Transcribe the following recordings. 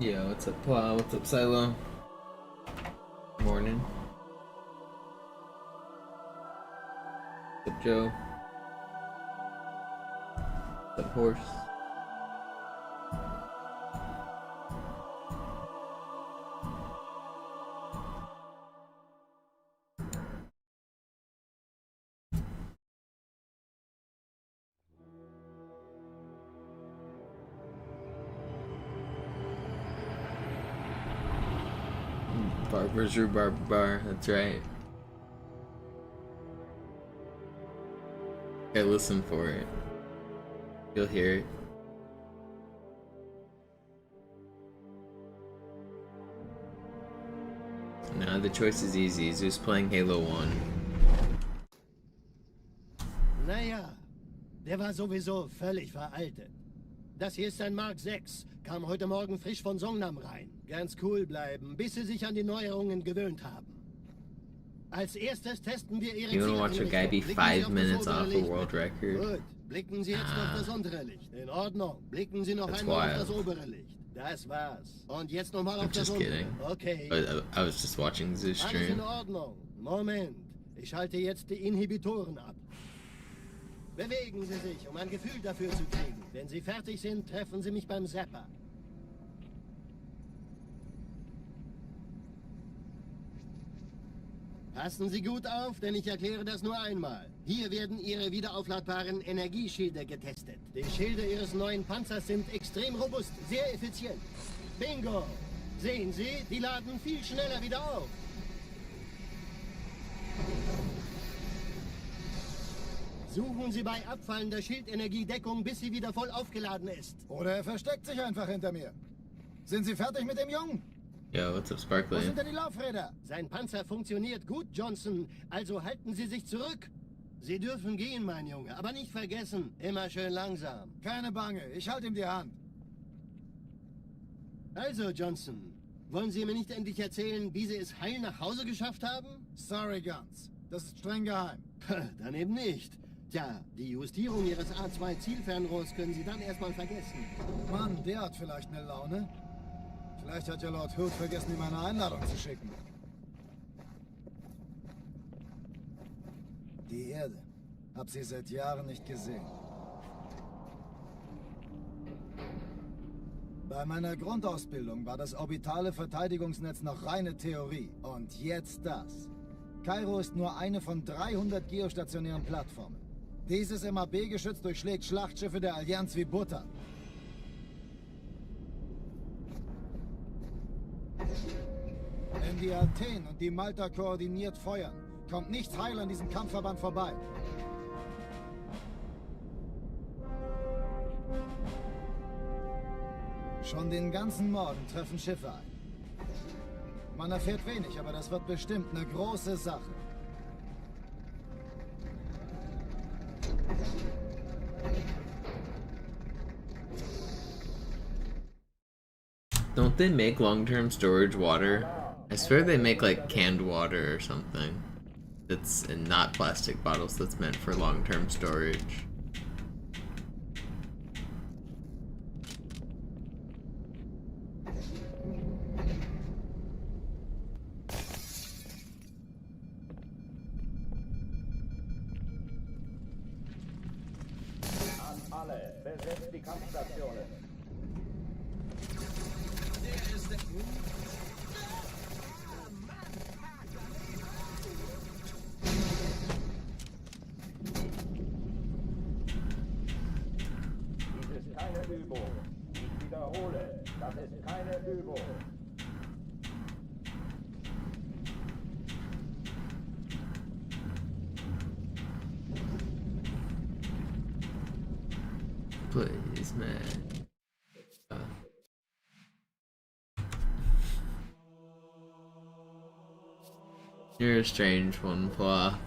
Yo, what's up, Plow? What's up, Silo? Morning. What's up, Joe? What's up, Horse? Barber's Rhubarb Bar, that's right. Okay, listen for it. You'll hear it. Now the choice is easy. He's just playing Halo 1. Naja, der war sowieso völlig veraltet. Das hier ist ein Mark 6. Kam heute Morgen frisch von Songnam rein. Ganz cool bleiben, bis sie sich an die Neuerungen gewöhnt haben. Als erstes testen wir ihre You wanna watch a guy be 5 minutes off a world record? Gut, blicken Sie jetzt auf das untere Licht. In Ordnung. Blicken Sie noch That's einmal wild. auf das obere Licht. Das war's. Und jetzt nochmal auf I'm das just untere. kidding. Okay. I was just watching this Alles in stream. Ordnung. Moment. Ich schalte jetzt die Inhibitoren ab. Bewegen Sie sich, um ein Gefühl dafür zu kriegen. Wenn Sie fertig sind, treffen Sie mich beim Zapper. Passen Sie gut auf, denn ich erkläre das nur einmal. Hier werden Ihre wiederaufladbaren Energieschilde getestet. Die Schilde Ihres neuen Panzers sind extrem robust, sehr effizient. Bingo! Sehen Sie, die laden viel schneller wieder auf. Suchen Sie bei abfallender Schildenergie Deckung, bis sie wieder voll aufgeladen ist. Oder er versteckt sich einfach hinter mir. Sind Sie fertig mit dem Jungen? Yo, what's up, Wo Sparkly? sind denn die Laufräder? Sein Panzer funktioniert gut, Johnson. Also halten Sie sich zurück. Sie dürfen gehen, mein Junge. Aber nicht vergessen, immer schön langsam. Keine Bange, ich halte ihm die Hand. Also, Johnson, wollen Sie mir nicht endlich erzählen, wie Sie es heil nach Hause geschafft haben? Sorry, Guns. Das ist streng geheim. Dann eben nicht. Tja, die Justierung Ihres A2-Zielfernrohrs können Sie dann erstmal vergessen. Mann, der hat vielleicht eine Laune. Vielleicht hat ja Lord Hood vergessen, ihm eine Einladung zu schicken. Die Erde. Hab sie seit Jahren nicht gesehen. Bei meiner Grundausbildung war das orbitale Verteidigungsnetz noch reine Theorie. Und jetzt das. Kairo ist nur eine von 300 geostationären Plattformen. Dieses MAB-Geschütz durchschlägt Schlachtschiffe der Allianz wie Butter. Wenn die Athen und die Malta koordiniert feuern, kommt nichts heil an diesem Kampfverband vorbei. Schon den ganzen Morgen treffen Schiffe ein. Man erfährt wenig, aber das wird bestimmt eine große Sache. Don't they make long-term storage water? I swear they make like canned water or something. That's in not plastic bottles, that's meant for long-term storage. An alle, besetzt die Kampfstationen. Dies ist keine Übung. Ich wiederhole, das ist keine Übung. Please, man. You're a strange one, Pla.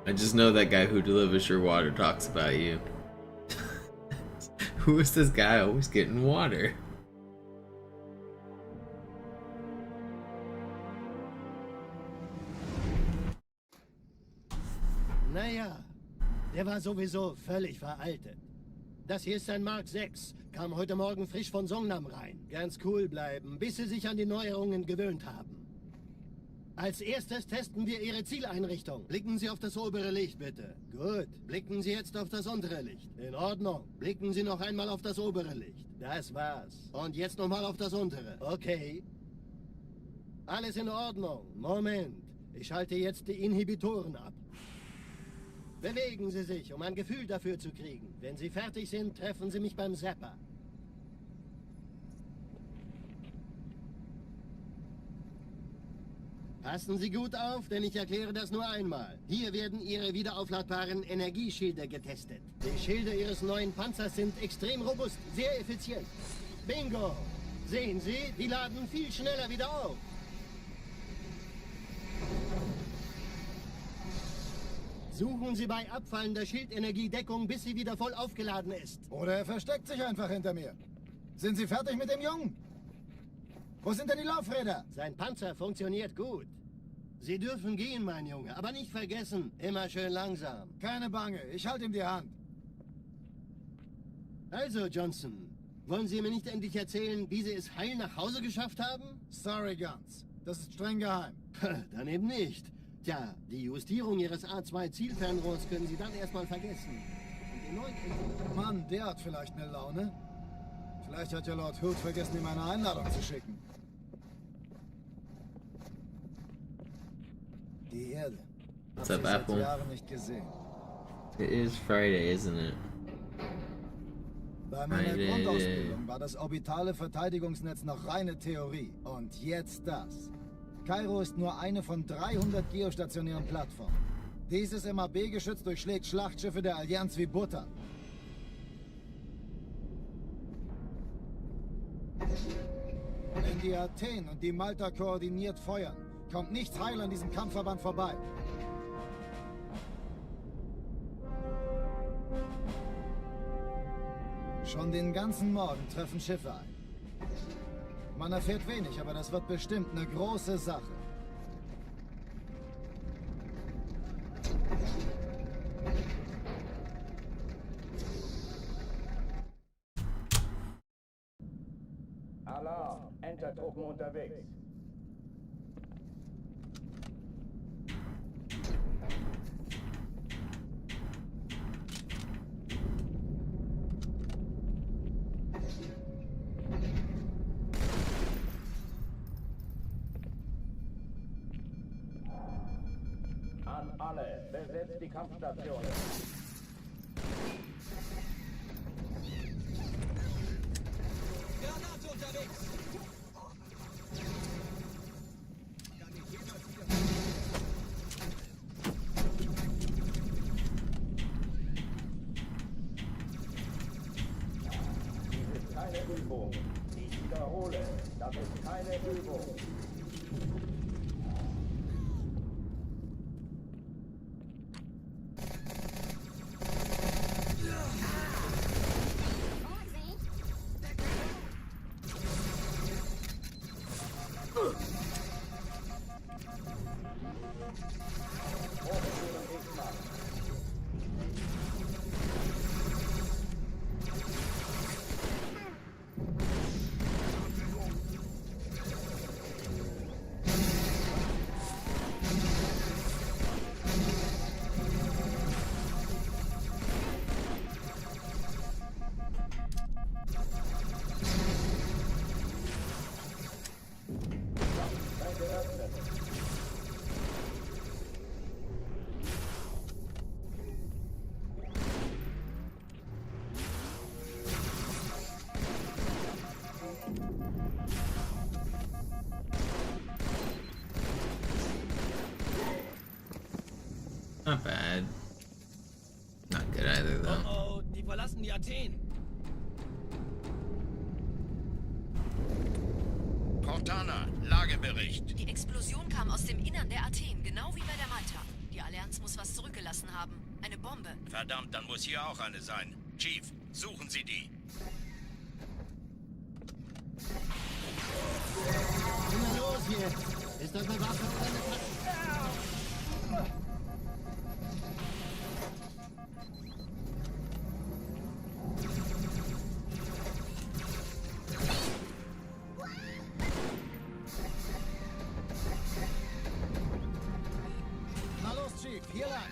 I just know that guy who delivers your water talks about you. Who is this guy always getting water? Naja, der war sowieso völlig veraltet. Das hier ist ein Mark 6. Kam heute Morgen frisch von Songnam rein. Ganz cool bleiben, bis Sie sich an die Neuerungen gewöhnt haben. Als erstes testen wir Ihre Zieleinrichtung. Blicken Sie auf das obere Licht, bitte. Gut. Blicken Sie jetzt auf das untere Licht. In Ordnung. Blicken Sie noch einmal auf das obere Licht. Das war's. Und jetzt nochmal auf das untere. Okay. Alles in Ordnung. Moment. Ich schalte jetzt die Inhibitoren ab. Bewegen Sie sich, um ein Gefühl dafür zu kriegen. Wenn Sie fertig sind, treffen Sie mich beim Zapper. Passen Sie gut auf, denn ich erkläre das nur einmal. Hier werden Ihre wiederaufladbaren Energieschilde getestet. Die Schilde Ihres neuen Panzers sind extrem robust, sehr effizient. Bingo! Sehen Sie, die laden viel schneller wieder auf. Suchen Sie bei abfallender Schildenergie Deckung, bis sie wieder voll aufgeladen ist. Oder er versteckt sich einfach hinter mir. Sind Sie fertig mit dem Jungen? Wo sind denn die Laufräder? Sein Panzer funktioniert gut. Sie dürfen gehen, mein Junge, aber nicht vergessen, immer schön langsam. Keine Bange, ich halte ihm die Hand. Also, Johnson, wollen Sie mir nicht endlich erzählen, wie Sie es heil nach Hause geschafft haben? Sorry, Guns. Das ist streng geheim. Dann eben nicht. Tja, die Justierung Ihres A2-Zielfernrohrs können Sie dann erstmal vergessen. Und erneut... Mann, der hat vielleicht eine Laune. Vielleicht hat ja Lord Hood vergessen, ihm eine Einladung zu schicken. Die Erde. What's Hab up, sie seit Apple? Jahren nicht gesehen. It is Friday, isn't it? Bei meiner Friday. Grundausbildung war das orbitale Verteidigungsnetz noch reine Theorie. Und jetzt das. Kairo ist nur eine von 300 geostationären Plattformen. Dieses MAB-Geschütz durchschlägt Schlachtschiffe der Allianz wie Butter. Wenn die Athen und die Malta koordiniert feuern, kommt nichts heil an diesem Kampfverband vorbei. Schon den ganzen Morgen treffen Schiffe ein. Man erfährt wenig, aber das wird bestimmt eine große Sache. Alarm! Entertruppen unterwegs. An alle, besetzt die Kampfstationen. Granate unterwegs! Dies ist keine Übung. Ich wiederhole, das ist keine Übung. Not bad. Not good either, though. Oh, die verlassen die Athen. Cortana, Lagebericht. Die Explosion kam aus dem Innern der Athen, genau wie bei der Malta. Die Allianz muss was zurückgelassen Eine Bombe. Verdammt, dann muss hier auch eine sein. Chief, suchen Sie die. Was ist los hier? Ist das eine Waffe oder eine Tasche? Na los, Chief, hier lang.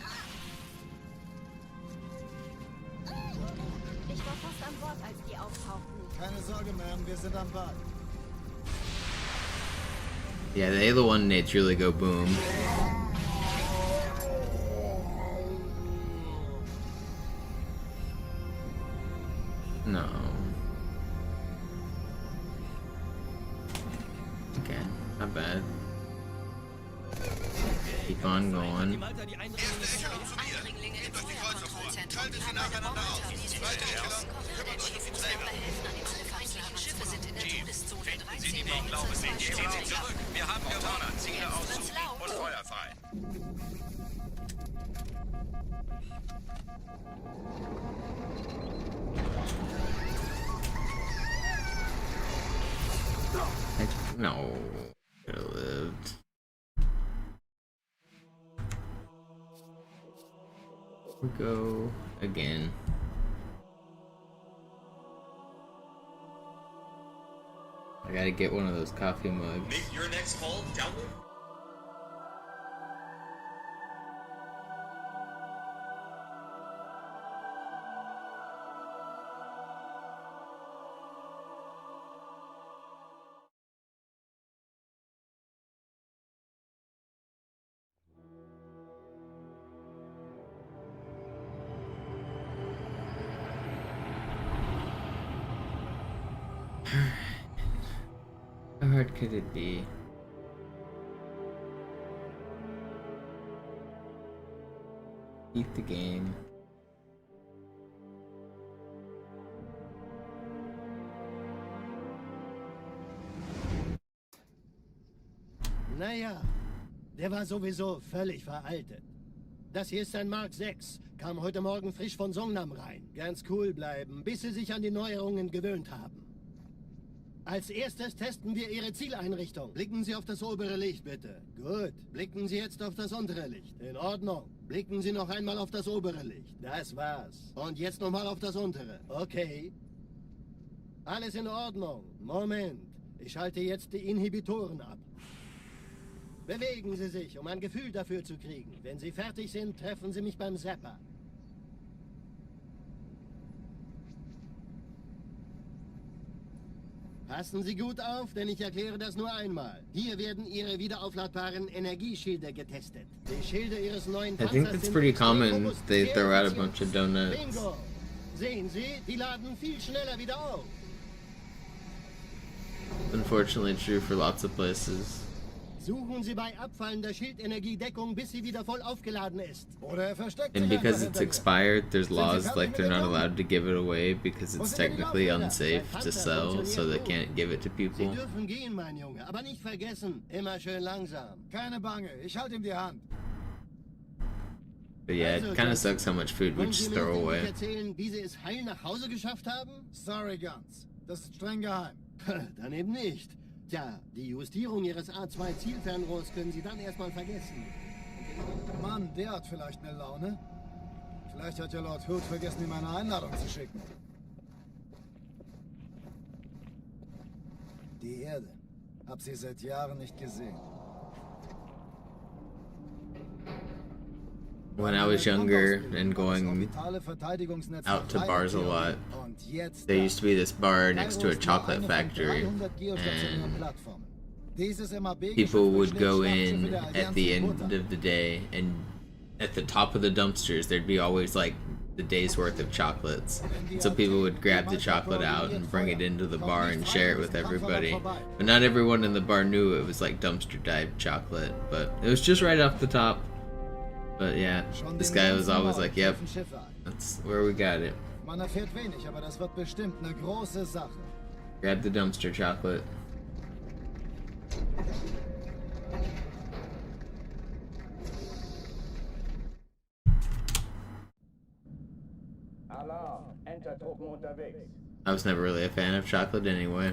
Ich war fast an Bord, als die auftauchten. Keine Sorge, Ma'am, wir sind am Ball. Yeah, the Halo 1 nates really go boom. No. Okay, not bad. Keep on going. Malta die Eindringlinge Eindringlinge im Feuerkontrollzentrum. Wir haben eine Bombe unterwiesen. Der Chief muss dabei helfen, an den alle feindlichen Schiffe sind in der Todeszone. 13 Bomben sind Ziehen Sie zurück. Wir haben gewonnen. Ziele aussuchen und Feuer frei. No. Could have lived. We go again. I gotta get one of those coffee mugs. Make your next call download. How hard could it be? Beat the game. Naja, der war sowieso völlig veraltet. Das hier ist ein Mark 6. Kam heute Morgen frisch von Songnam rein. Ganz cool bleiben, bis Sie sich an die Neuerungen gewöhnt haben. Als erstes testen wir Ihre Zieleinrichtung. Blicken Sie auf das obere Licht, bitte. Gut. Blicken Sie jetzt auf das untere Licht. In Ordnung. Blicken Sie noch einmal auf das obere Licht. Das war's. Und jetzt nochmal auf das untere. Okay. Alles in Ordnung. Moment. Ich schalte jetzt die Inhibitoren ab. Bewegen Sie sich, um ein Gefühl dafür zu kriegen. Wenn Sie fertig sind, treffen Sie mich beim Zapper. Passen Sie gut auf, denn ich erkläre das nur einmal. Hier werden Ihre wiederaufladbaren Energieschilde getestet. Die Schilde Ihres neuen I think Panzers it's sind pretty extrem common robust, they sehr throw out a effizient. bunch of donuts. Bingo! Sehen Sie, die laden viel schneller wieder auf. Unfortunately true for lots of places. Suchen Sie bei abfallender Schildenergiedeckung, bis sie wieder voll aufgeladen ist. Oder er versteckt And sich because einfach it's hinter mir. expired, there's laws like they're not allowed to give it away because it's Wo sind denn die technically Laufräder? unsafe to sell, so they can't give it to Sie people. dürfen gehen, mein Junge, aber nicht vergessen, immer schön langsam. Keine Bange, ich halte ihm die Hand. But yeah, it kind of sucks how much food we Wollen Sie just mir throw noch away. erzählen, wie Sie es heil nach Hause geschafft haben? Sorry, Guns. Das ist streng geheim. Dann eben nicht. Tja, die Justierung Ihres A2-Zielfernrohrs können Sie dann erstmal vergessen. Mann, der hat vielleicht eine Laune. Vielleicht hat ja Lord Hood vergessen, ihm eine Einladung zu schicken. Die Erde. Hab sie seit Jahren nicht gesehen. When I was younger and War das going orbitale Verteidigungsnetz out to nach bars a Reihentheorie. lot, Und jetzt there das. used to be this bar next to a Kairo ist nur chocolate eine von factory, 300 geostationären and Plattformen. Dieses MAB-Geschäft people would besteht go Schlachtschiffe in der at Allianz the in end Butter. of the day, and at the top of the dumpsters there'd be always like the day's worth of chocolates. And so people would grab the chocolate out and bring it into the bar and share it with everybody. But not everyone in the bar knew it was like dumpster dive chocolate, but it was just right off the top. But yeah, Schon this den guy was ganzen always Morgen like, yep, treffen Schiffe ein. that's where we got it. Man erfährt wenig, aber das wird bestimmt eine große Sache. Grab the dumpster chocolate. Alarm, Enter-Truppen unterwegs. I was never really a fan of chocolate anyway.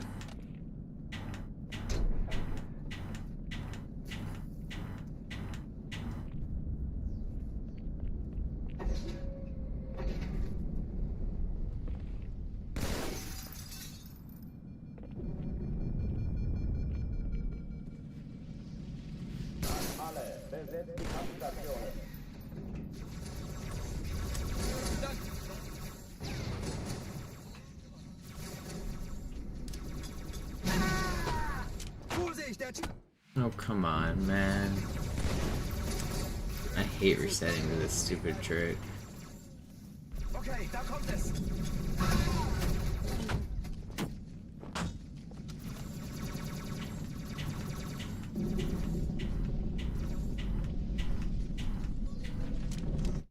Alle, besetzt die Kampfstationen. Oh, come on, man. I hate resetting to this stupid trick. Okay, da kommt es.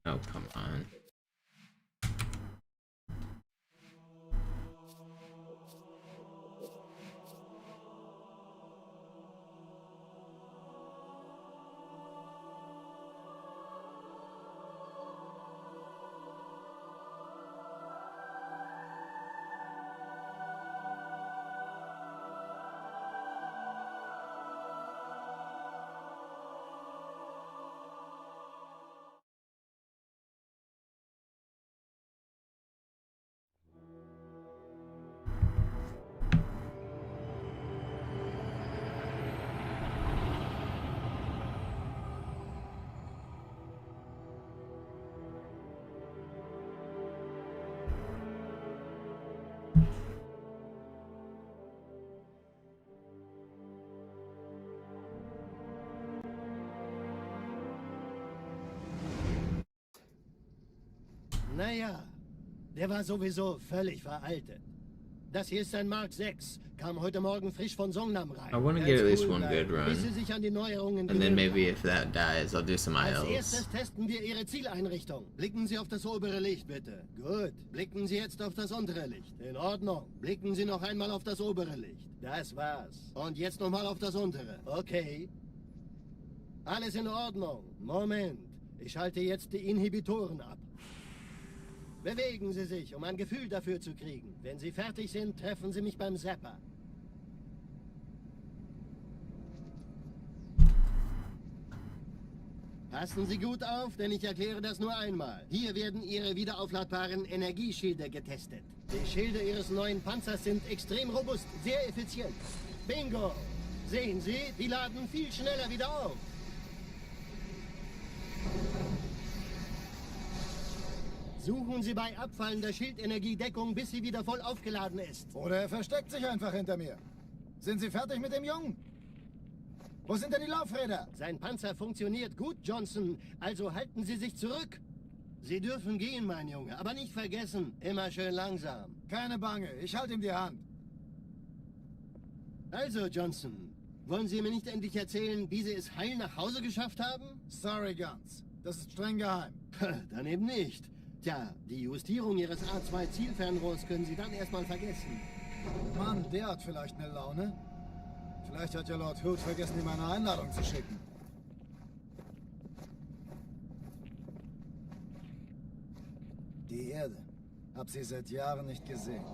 Oh, come on. Naja, der war sowieso völlig veraltet. Das hier ist ein Mark 6. Kam heute Morgen frisch von Songnam rein. I want to get at least one good run. Bis sie sich an die Neuerungen And then gewöhnt maybe haben. if that dies, I'll do some Als ILs. erstes testen wir Ihre Zieleinrichtung. Blicken Sie auf das obere Licht, bitte. Gut. Blicken Sie jetzt auf das untere Licht. In Ordnung. Blicken Sie noch einmal auf das obere Licht. Das war's. Und jetzt nochmal auf das untere. Okay. Alles in Ordnung. Moment. Ich schalte jetzt die Inhibitoren ab. Bewegen Sie sich, um ein Gefühl dafür zu kriegen. Wenn Sie fertig sind, treffen Sie mich beim Zapper. Passen Sie gut auf, denn ich erkläre das nur einmal. Hier werden Ihre wiederaufladbaren Energieschilde getestet. Die Schilde Ihres neuen Panzers sind extrem robust, sehr effizient. Bingo! Sehen Sie, die laden viel schneller wieder auf. Suchen Sie bei abfallender Schildenergiedeckung, bis sie wieder voll aufgeladen ist. Oder er versteckt sich einfach hinter mir. Sind Sie fertig mit dem Jungen? Wo sind denn die Laufräder? Sein Panzer funktioniert gut, Johnson. Also halten Sie sich zurück. Sie dürfen gehen, mein Junge. Aber nicht vergessen, immer schön langsam. Keine Bange, ich halte ihm die Hand. Also, Johnson, wollen Sie mir nicht endlich erzählen, wie Sie es heil nach Hause geschafft haben? Sorry, Guns. Das ist streng geheim. Dann eben nicht. Tja, die Justierung Ihres A2-Zielfernrohrs können Sie dann erstmal vergessen. Mann, der hat vielleicht eine Laune. Vielleicht hat ja Lord Hood vergessen, ihm eine Einladung zu schicken. Die Erde. Hab sie seit Jahren nicht gesehen.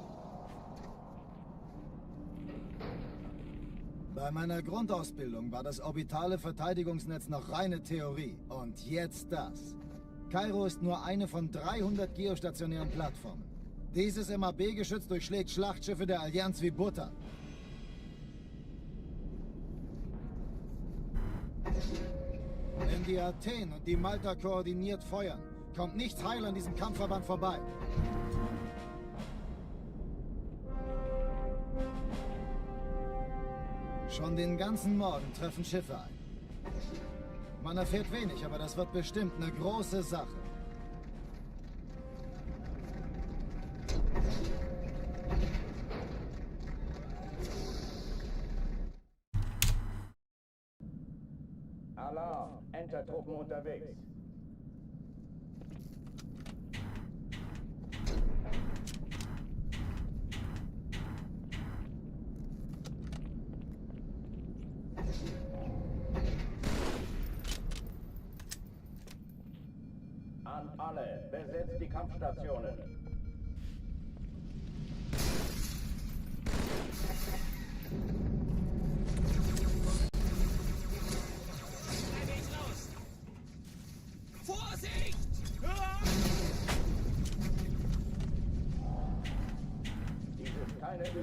Bei meiner Grundausbildung war das orbitale Verteidigungsnetz noch reine Theorie. Und jetzt das. Kairo ist nur eine von 300 geostationären Plattformen. Dieses MAB-Geschütz durchschlägt Schlachtschiffe der Allianz wie Butter. Wenn die Athen und die Malta koordiniert feuern, kommt nichts heil an diesem Kampfverband vorbei. Schon den ganzen Morgen treffen Schiffe ein. Man erfährt wenig, aber das wird bestimmt eine große Sache. Alarm, Enter-Truppen unterwegs. An alle, besetzt die Kampfstationen.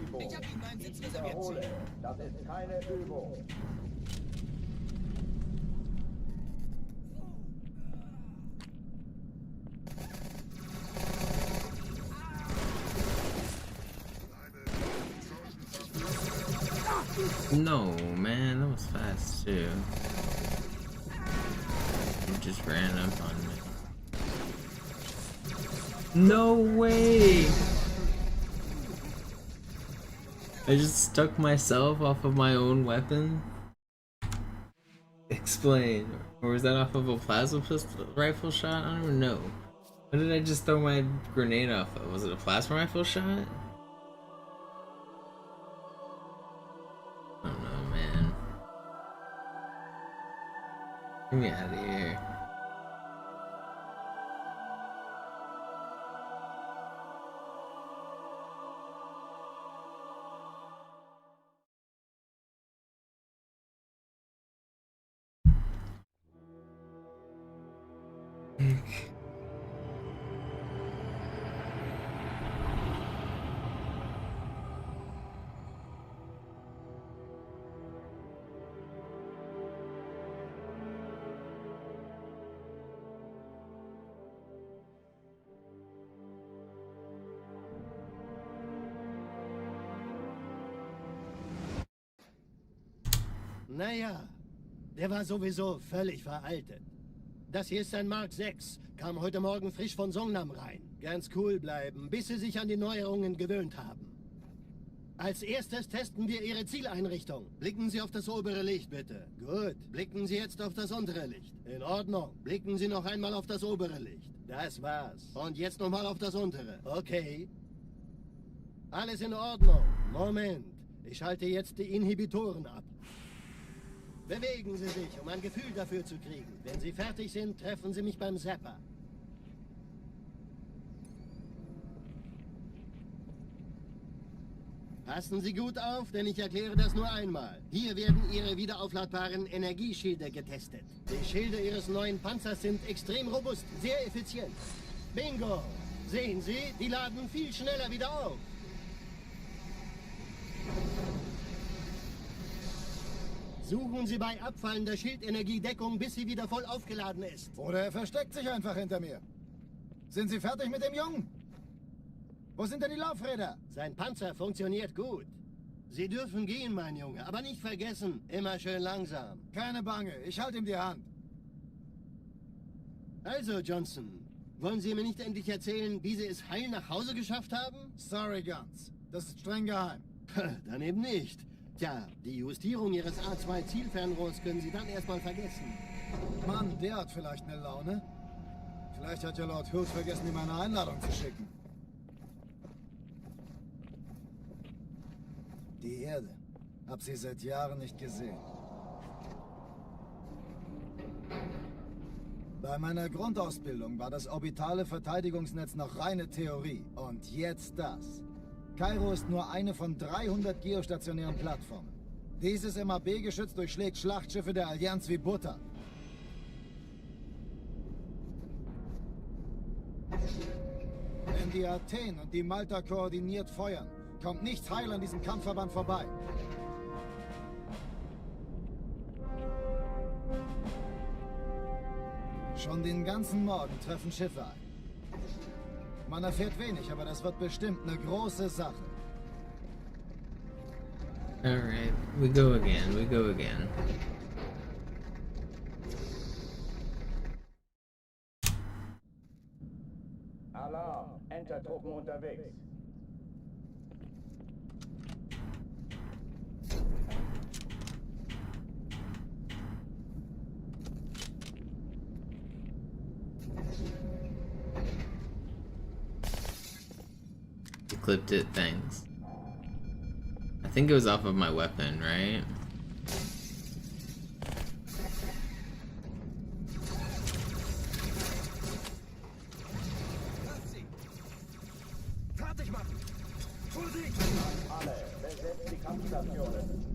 Übung. Ich wiederhole, das ist keine Übung. No, man, that was fast too. You just ran up on me. No way! I just stuck myself off of my own weapon? Explain. Or was that off of a plasma pistol rifle shot? I don't even know. What did I just throw my grenade off of? Was it a plasma rifle shot? I don't know, man. Get me out of here. Naja, der war sowieso völlig veraltet. Das hier ist ein Mark 6, kam heute Morgen frisch von Songnam rein. Ganz cool bleiben, bis Sie sich an die Neuerungen gewöhnt haben. Als erstes testen wir Ihre Zieleinrichtung. Blicken Sie auf das obere Licht, bitte. Gut. Blicken Sie jetzt auf das untere Licht. In Ordnung. Blicken Sie noch einmal auf das obere Licht. Das war's. Und jetzt nochmal auf das untere. Okay. Alles in Ordnung. Moment. Ich schalte jetzt die Inhibitoren ab. Bewegen Sie sich, um ein Gefühl dafür zu kriegen. Wenn Sie fertig sind, treffen Sie mich beim Zapper. Passen Sie gut auf, denn ich erkläre das nur einmal. Hier werden Ihre wiederaufladbaren Energieschilde getestet. Die Schilde Ihres neuen Panzers sind extrem robust, sehr effizient. Bingo! Sehen Sie, die laden viel schneller wieder auf. Suchen Sie bei abfallender Schildenergie Deckung, bis sie wieder voll aufgeladen ist. Oder er versteckt sich einfach hinter mir. Sind Sie fertig mit dem Jungen? Wo sind denn die Laufräder? Sein Panzer funktioniert gut. Sie dürfen gehen, mein Junge, aber nicht vergessen, immer schön langsam. Keine Bange, ich halte ihm die Hand. Also, Johnson, wollen Sie mir nicht endlich erzählen, wie Sie es heil nach Hause geschafft haben? Sorry, Guns. Das ist streng geheim. Dann eben nicht. Tja, die Justierung Ihres A2-Zielfernrohrs können Sie dann erstmal vergessen. Mann, der hat vielleicht eine Laune. Vielleicht hat ja Lord Hood vergessen, ihm eine Einladung zu schicken. Die Erde. Hab sie seit Jahren nicht gesehen. Bei meiner Grundausbildung war das orbitale Verteidigungsnetz noch reine Theorie. Und jetzt das. Kairo ist nur eine von 300 geostationären Plattformen. Dieses MAB-Geschütz durchschlägt Schlachtschiffe der Allianz wie Butter. Wenn die Athen und die Malta koordiniert feuern, kommt nichts heil an diesem Kampfverband vorbei. Schon den ganzen Morgen treffen Schiffe ein. Man erfährt wenig, aber das wird bestimmt eine große Sache. Alright, we go again, we go again. Alarm, Entertruppen unterwegs. You clipped it, thanks. I think it was off of my weapon, right? Fertig machen! Alle, besetzt die Kampfstationen.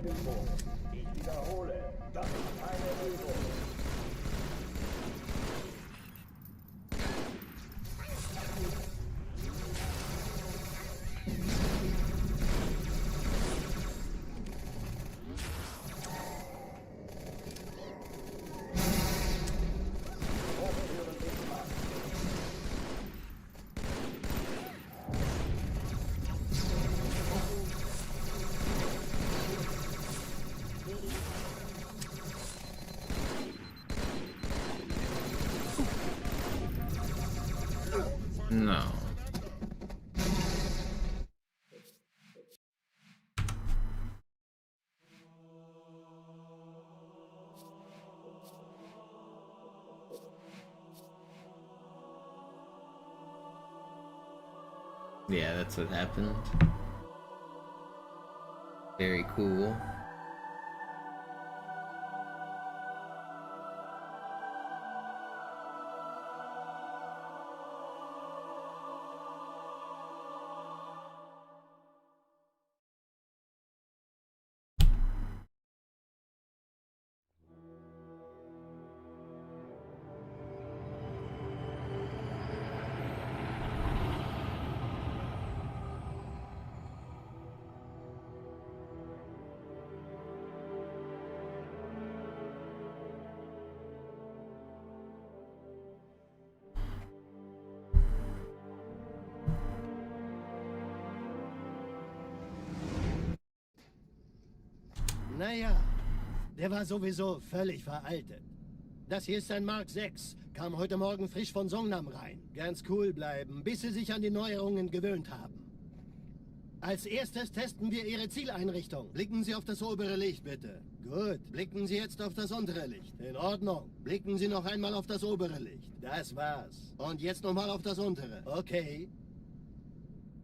Übung. Ich wiederhole, das ist keine Übung. No. Yeah, that's what happened. Very cool. Naja, der war sowieso völlig veraltet. Das hier ist ein Mark 6. Kam heute Morgen frisch von Songnam rein. Ganz cool bleiben, bis Sie sich an die Neuerungen gewöhnt haben. Als erstes testen wir Ihre Zieleinrichtung. Blicken Sie auf das obere Licht, bitte. Gut. Blicken Sie jetzt auf das untere Licht. In Ordnung. Blicken Sie noch einmal auf das obere Licht. Das war's. Und jetzt nochmal auf das untere. Okay.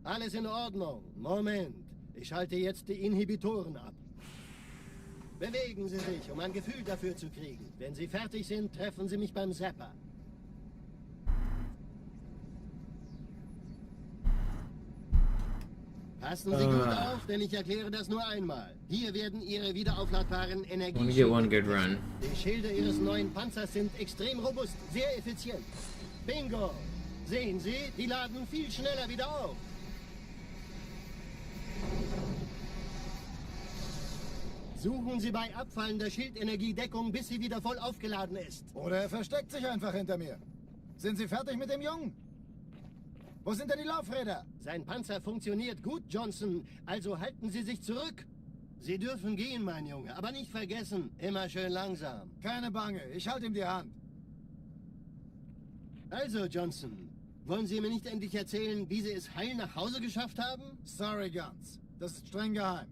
Alles in Ordnung. Moment. Ich schalte jetzt die Inhibitoren ab. Bewegen Sie sich, um ein Gefühl dafür zu kriegen. Wenn Sie fertig sind, treffen Sie mich beim Zapper. Passen Sie gut auf, denn ich erkläre das nur einmal. Hier werden Ihre wiederaufladbaren Energieschilde. Die Schilde Ihres neuen Panzers sind extrem robust, sehr effizient. Bingo! Sehen Sie, die laden viel schneller wieder auf. Suchen Sie bei abfallender Schildenergie Deckung, bis sie wieder voll aufgeladen ist. Oder er versteckt sich einfach hinter mir. Sind Sie fertig mit dem Jungen? Wo sind denn die Laufräder? Sein Panzer funktioniert gut, Johnson. Also halten Sie sich zurück. Sie dürfen gehen, mein Junge. Aber nicht vergessen, immer schön langsam. Keine Bange, ich halte ihm die Hand. Also, Johnson, wollen Sie mir nicht endlich erzählen, wie Sie es heil nach Hause geschafft haben? Sorry, Guns. Das ist streng geheim.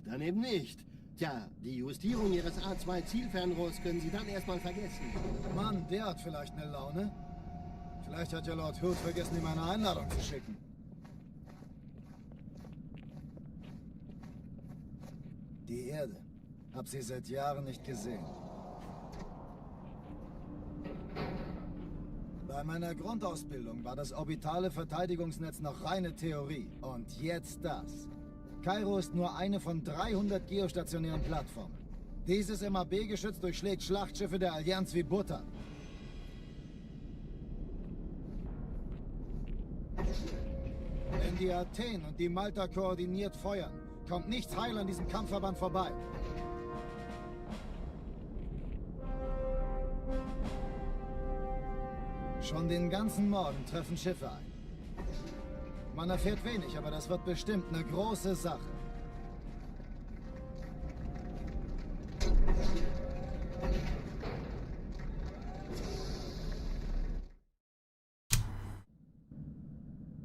Dann eben nicht. Tja, die Justierung Ihres A2-Zielfernrohrs können Sie dann erstmal vergessen. Mann, der hat vielleicht eine Laune. Vielleicht hat ja Lord Hood vergessen, ihm eine Einladung zu schicken. Die Erde. Hab sie seit Jahren nicht gesehen. Bei meiner Grundausbildung war das orbitale Verteidigungsnetz noch reine Theorie. Und jetzt das. Kairo ist nur eine von 300 geostationären Plattformen. Dieses MAB-Geschütz durchschlägt Schlachtschiffe der Allianz wie Butter. Wenn die Athen und die Malta koordiniert feuern, kommt nichts heil an diesem Kampfverband vorbei. Schon den ganzen Morgen treffen Schiffe ein. Man erfährt wenig, aber das wird bestimmt eine große Sache.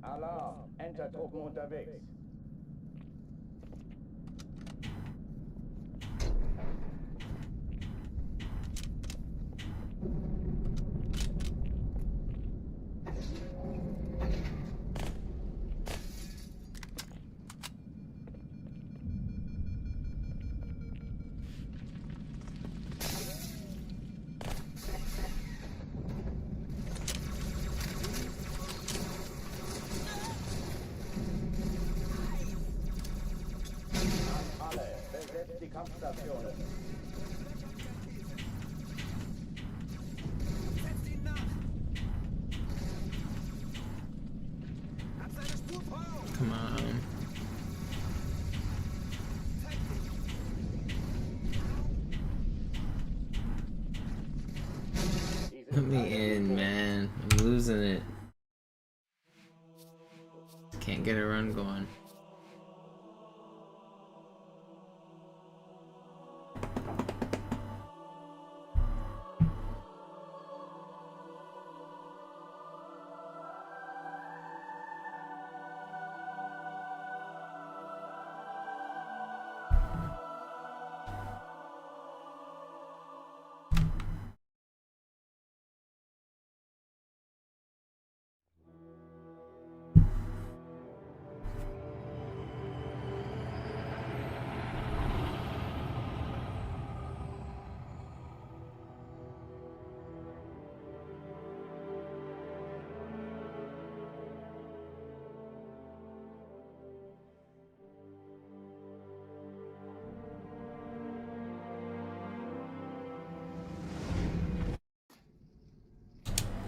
Alarm! Entertruppen unterwegs. Besetzt die Kampfstationen. Setzt ihn nach! Hab seine Spur vor Augen! Come on. Let me in, man. I'm losing it. Can't get a run going.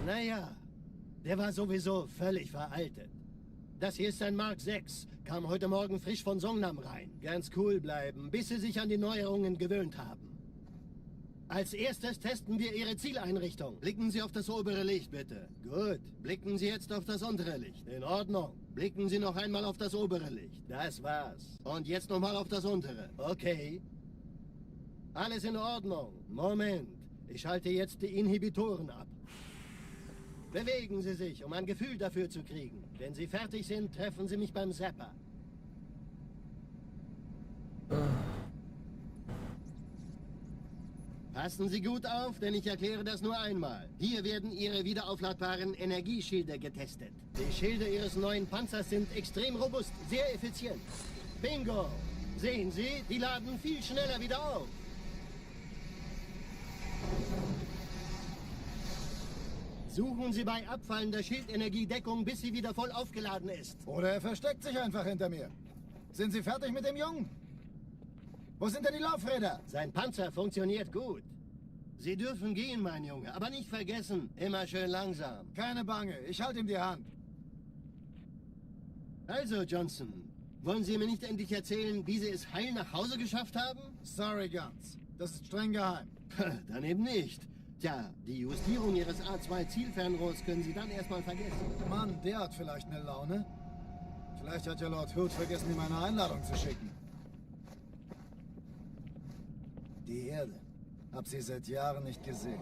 Naja, der war sowieso völlig veraltet. Das hier ist ein Mark 6. Kam heute Morgen frisch von Songnam rein. Ganz cool bleiben, bis Sie sich an die Neuerungen gewöhnt haben. Als erstes testen wir Ihre Zieleinrichtung. Blicken Sie auf das obere Licht, bitte. Gut. Blicken Sie jetzt auf das untere Licht. In Ordnung. Blicken Sie noch einmal auf das obere Licht. Das war's. Und jetzt nochmal auf das untere. Okay. Alles in Ordnung. Moment. Ich schalte jetzt die Inhibitoren ab. Bewegen Sie sich, um ein Gefühl dafür zu kriegen. Wenn Sie fertig sind, treffen Sie mich beim Zapper. Passen Sie gut auf, denn ich erkläre das nur einmal. Hier werden Ihre wiederaufladbaren Energieschilde getestet. Die Schilde Ihres neuen Panzers sind extrem robust, sehr effizient. Bingo! Sehen Sie, die laden viel schneller wieder auf. Suchen Sie bei abfallender Schildenergie Deckung, bis sie wieder voll aufgeladen ist. Oder er versteckt sich einfach hinter mir. Sind Sie fertig mit dem Jungen? Wo sind denn die Laufräder? Sein Panzer funktioniert gut. Sie dürfen gehen, mein Junge, aber nicht vergessen, immer schön langsam. Keine Bange, ich halte ihm die Hand. Also, Johnson, wollen Sie mir nicht endlich erzählen, wie Sie es heil nach Hause geschafft haben? Sorry, Guns. Das ist streng geheim. Dann eben nicht. Tja, die Justierung Ihres A2-Zielfernrohrs können Sie dann erstmal vergessen. Mann, der hat vielleicht eine Laune. Vielleicht hat ja Lord Hood vergessen, ihm eine Einladung zu schicken. Die Erde. Hab sie seit Jahren nicht gesehen.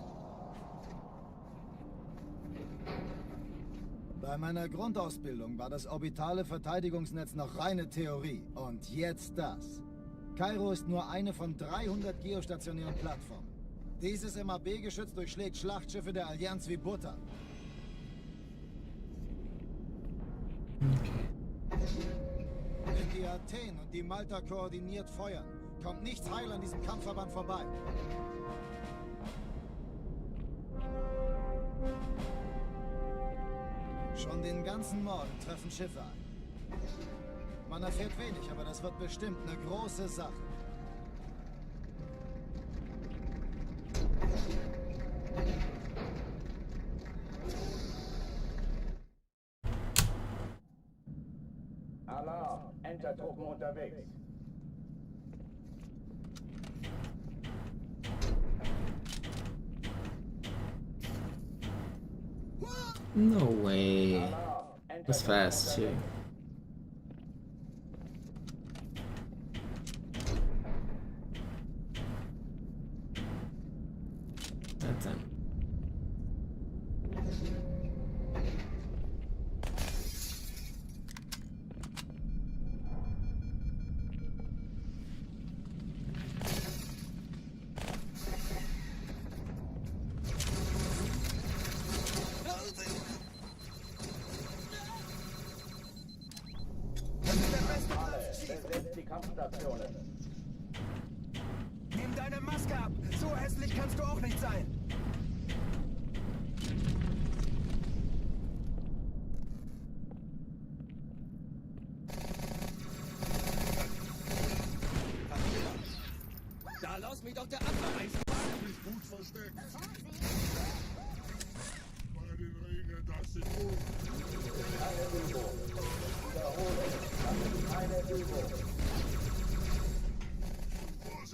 Bei meiner Grundausbildung war das orbitale Verteidigungsnetz noch reine Theorie. Und jetzt das. Kairo ist nur eine von 300 geostationären Plattformen. Dieses MAB-Geschütz durchschlägt Schlachtschiffe der Allianz wie Butter. Wenn die Athen und die Malta koordiniert feuern, kommt nichts heil an diesem Kampfverband vorbei. Schon den ganzen Morgen treffen Schiffe ein. Man erfährt wenig, aber das wird bestimmt eine große Sache. Alarm! Entertruppen unterwegs. No way. That's fast too. That's him. Besetzt die Kampfstationen. Nimm deine Maske ab! So hässlich kannst du auch nicht sein!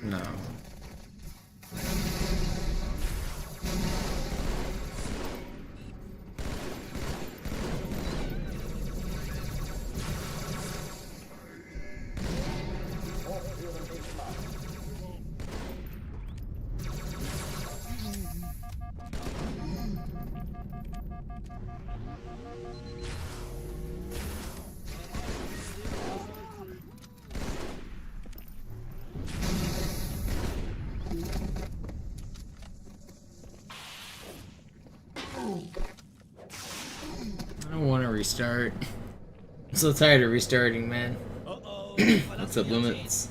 No. I don't want to restart. I'm so tired of restarting, man. What's up, Limits?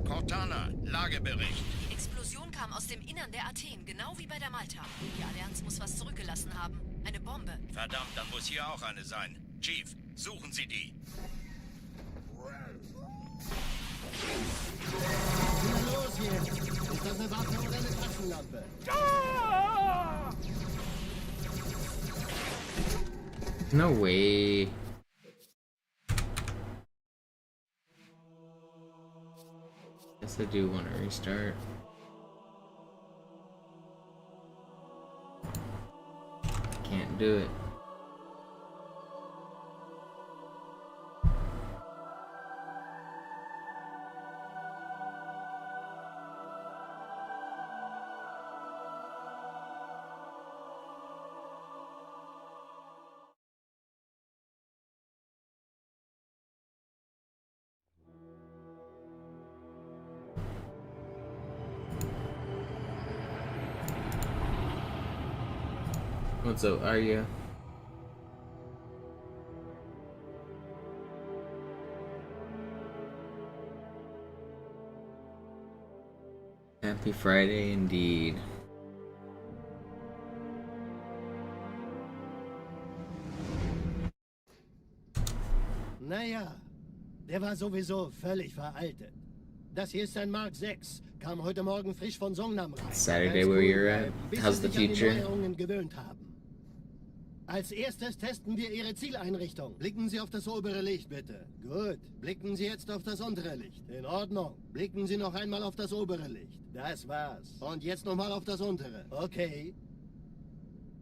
Cortana, Lagebericht. Die Explosion kam aus dem Innern der Athen, genau wie bei der Malta. Die Allianz muss was zurückgelassen haben. Eine Bombe. Verdammt, dann muss hier auch eine sein. Chief, suchen Sie die. Na los jetzt! Ist das eine Waffe oder eine Taschenlampe? No way. Guess I do want to restart. Can't do it. What's up, Arya? Happy Friday indeed. Naja, der war sowieso völlig veraltet. Das hier ist ein Mark 6. Kam heute Morgen frisch von Songnam rein. Saturday where you're at. Bis How's Sie the sich an die future? Neuerungen gewöhnt haben. Als erstes testen wir Ihre Zieleinrichtung. Blicken Sie auf das obere Licht, bitte. Gut. Blicken Sie jetzt auf das untere Licht. In Ordnung. Blicken Sie noch einmal auf das obere Licht. Das war's. Und jetzt nochmal auf das untere. Okay.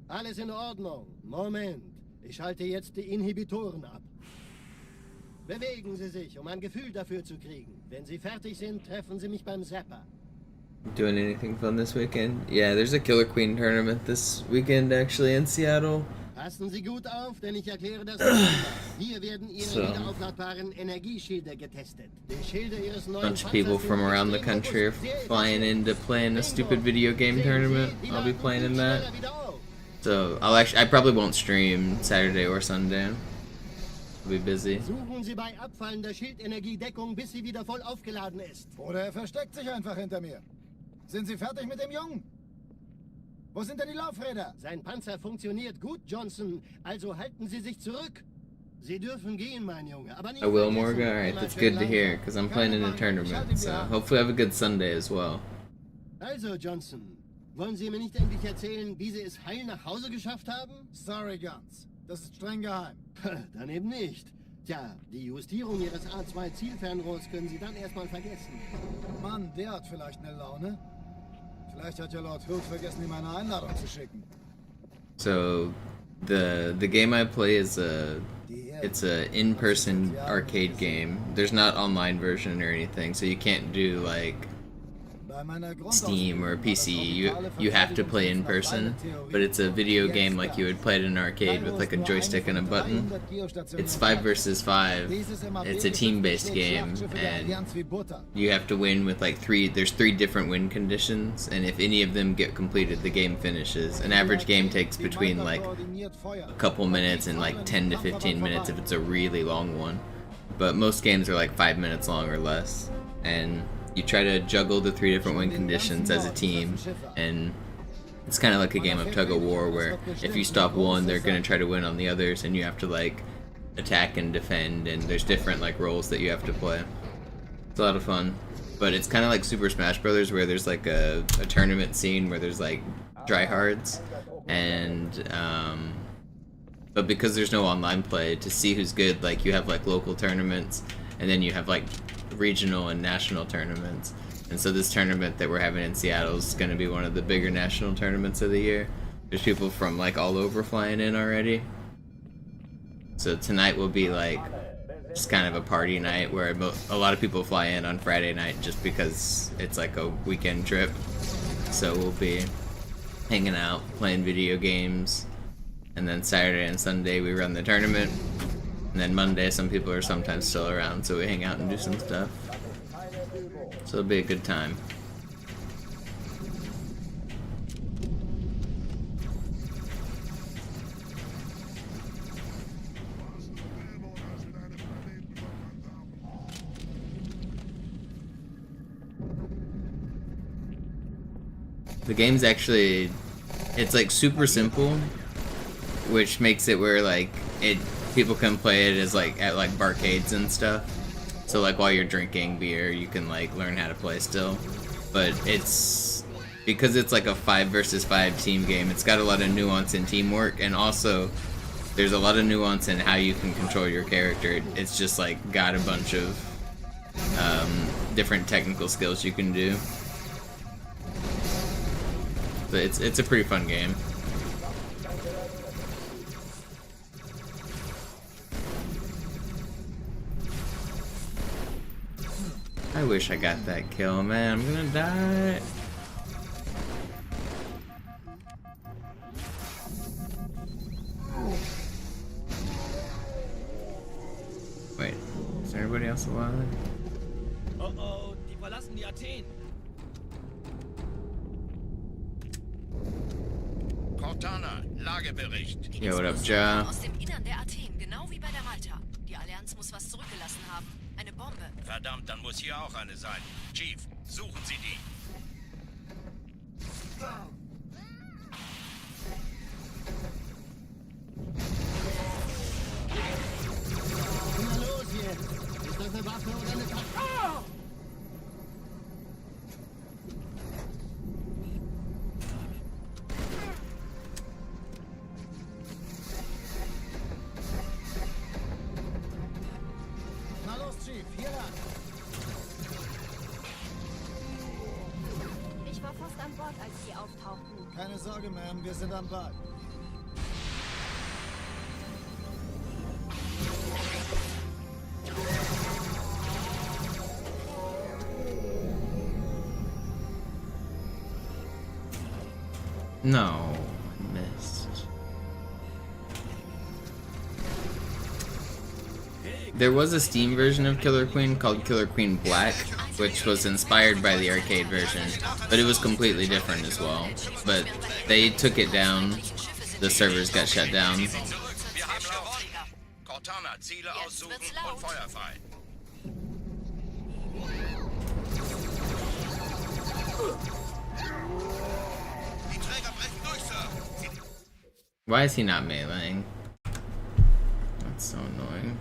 Alles in Ordnung. Moment. Ich schalte jetzt die Inhibitoren ab. Bewegen Sie sich, um ein Gefühl dafür zu kriegen. Wenn Sie fertig sind, treffen Sie mich beim Zapper. Doing anything fun this weekend? Yeah, there's a Killer Queen tournament this weekend actually in Seattle. Passen Sie gut auf, denn ich erkläre das. Hier werden Ihre So. wiederaufladbaren Energieschilde getestet. Die Schilde Ihres neuen Bunch of people Panzers from sind around the extrem country are robust, sehr flying in to play in a stupid video game tournament. I'll be playing in that. Schneller wieder auf. So I probably won't stream Saturday or Sunday. I'll be busy. Suchen Sie bei abfallender Schildenergiedeckung, bis sie wieder voll aufgeladen ist. Oder er versteckt sich einfach hinter mir. Sind Sie fertig mit dem Jungen? Wo sind denn die Laufräder? Sein Panzer funktioniert gut, Johnson. Also halten Sie sich zurück. Sie dürfen gehen, mein Junge. Aber nicht I will, vergessen, Morga. Alright, immer that's schön good to hear, langsam. because I'm playing in a tournament. So hopefully I have a good Sunday as well. Also, Johnson, wollen Sie mir nicht endlich erzählen, wie Sie es heil nach Hause geschafft haben? Sorry, Guns. Das ist streng geheim. Dann eben nicht. Tja, die Justierung Ihres A2-Zielfernrohrs können Sie dann erstmal vergessen. Mann, der hat vielleicht eine Laune. Vielleicht hat ja Lord Hood vergessen, ihm eine Einladung zu schicken. So the game I play is it's a in-person arcade game. There's not online version or anything, so you can't do like Bei meiner Steam or Grundausbildung war das PC. optimale You have to play in Verteidigungsnetz nach person, reiner Theorie. but it's a video Jetzt game like you would play it in an arcade with like a joystick and a button. It's 5 versus 5. It's a team-based game, and you have to win with like there's three different win conditions, and if any of them get completed, the game finishes. An average game takes between like a couple minutes and like 10 to 15 minutes if it's a really long one, but most games are like 5 minutes long or less, and you try to juggle the 3 different win conditions as a team, and it's kind of like a game of tug of war where if you stop one, they're gonna try to win on the others, and you have to like attack and defend, and there's different like roles that you have to play. It's a lot of fun. but it's kind of like Super Smash Brothers, where there's like a tournament scene where there's like tryhards, and but because there's no online play to see who's good, like you have like local tournaments, and then you have like regional and national tournaments. And so this tournament that we're having in Seattle is going to be one of the bigger national tournaments of the year. There's people from like all over flying in already. So tonight will be like just kind of a party night where a lot of people fly in on Friday night just because it's like a weekend trip. So we'll be hanging out, playing video games, and then Saturday and Sunday we run the tournament. And then Monday some people are sometimes still around, so we hang out and do some stuff. So it'll be a good time. The game's actually, it's like super simple, which makes it where like people can play it as like at like barcades and stuff. So like while you're drinking beer, you can like learn how to play still. But it's, because it's like a 5 versus 5 team game, it's got a lot of nuance in teamwork, and also there's a lot of nuance in how you can control your character. It's just like got a bunch of different technical skills you can do. But it's a pretty fun game. I wish I got that kill, man. I'm gonna die. Wait, is everybody else alive? Oh, die verlassen die Athen. Cortana, Lagebericht. Yo, what up, Ja? Aus dem Innern der Athen, genau wie bei der Malta. Die Allianz muss was zurückgelassen haben. Eine Bombe. Verdammt, dann muss hier auch eine sein. Chief, suchen Sie die. Na los hier! Ist das eine Waffe oder eine Karte? Na los, Chief, hier lang. Ich war fast an Bord, als die auftauchten. Keine Sorge, Ma'am, wir sind am Ball. No, I missed. There was a Steam version of Killer Queen called Killer Queen Black, which was inspired by the arcade version, but it was completely different as well. But they took it down. The servers got shut down. Wir haben gewonnen. Cortana, Ziele aussuchen und Feuer frei. Die Träger brechen durch, Sir. Why is he not meleeing? That's so annoying.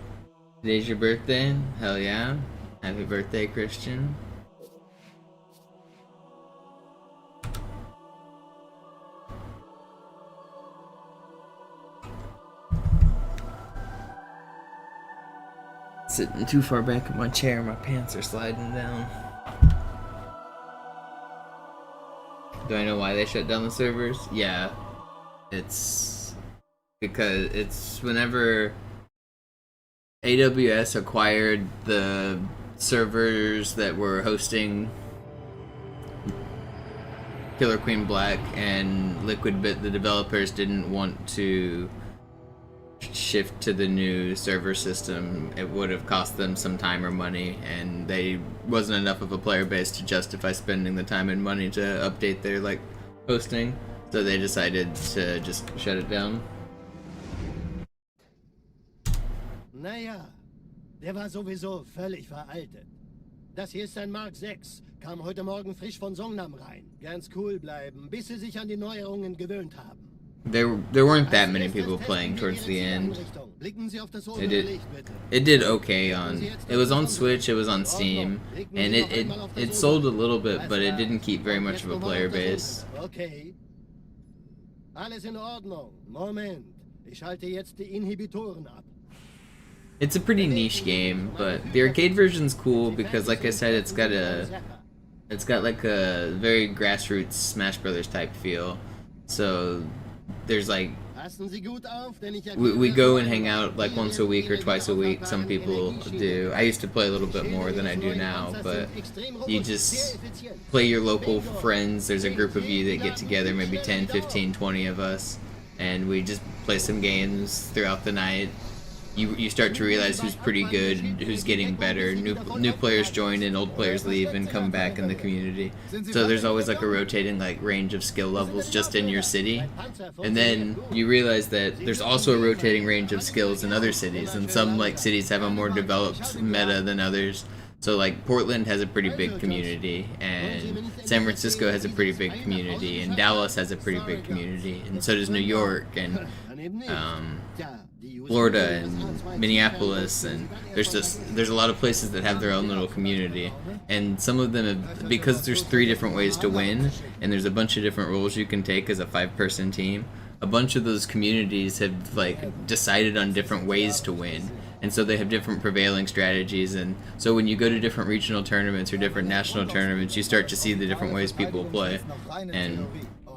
Today's your birthday? Hell yeah. Happy birthday, Christian. Sitting too far back in my chair, my pants are sliding down. Do I know why they shut down the servers? Yeah. It's because it's whenever AWS acquired the servers that were hosting Killer Queen Black, and Liquidbit, the developers, didn't want to shift to the new server system. It would have cost them some time or money, and they wasn't enough of a player base to justify spending the time and money to update their like hosting, so they decided to just shut it down. Naja, der war sowieso völlig veraltet. Das hier ist ein Mark 6. Kam heute Morgen frisch von Songnam rein. Ganz cool bleiben, bis sie sich an die Neuerungen gewöhnt haben. There weren't that many people playing towards the end. It did okay on. It was on Switch, it was on Steam, and it sold a little bit, but it didn't keep very much of a player base. Okay. Alles in Ordnung. Moment. Ich schalte jetzt die Inhibitoren ab. It's a pretty niche game, but the arcade version's cool because, like I said, it's got like a very grassroots Smash Brothers type feel. So there's like we go and hang out like once a week or twice a week. Some people do. I used to play a little bit more than I do now, but you just play your local friends. There's a group of you that get together, maybe 10, 15, 20 of us, and we just play some games throughout the night. You start to realize who's pretty good, who's getting better. New players join and old players leave and come back in the community. So there's always like a rotating like range of skill levels just in your city. And then you realize that there's also a rotating range of skills in other cities, and some like cities have a more developed meta than others. So like Portland has a pretty big community, and San Francisco has a pretty big community, and Dallas has a pretty big community, and so does New York and Florida and Minneapolis, and there's a lot of places that have their own little community, and some of them have, because there's 3 different ways to win, and there's a bunch of different roles you can take as a 5-person team. A bunch of those communities have like decided on different ways to win, and so they have different prevailing strategies, and so when you go to different regional tournaments or different national tournaments, you start to see the different ways people play, and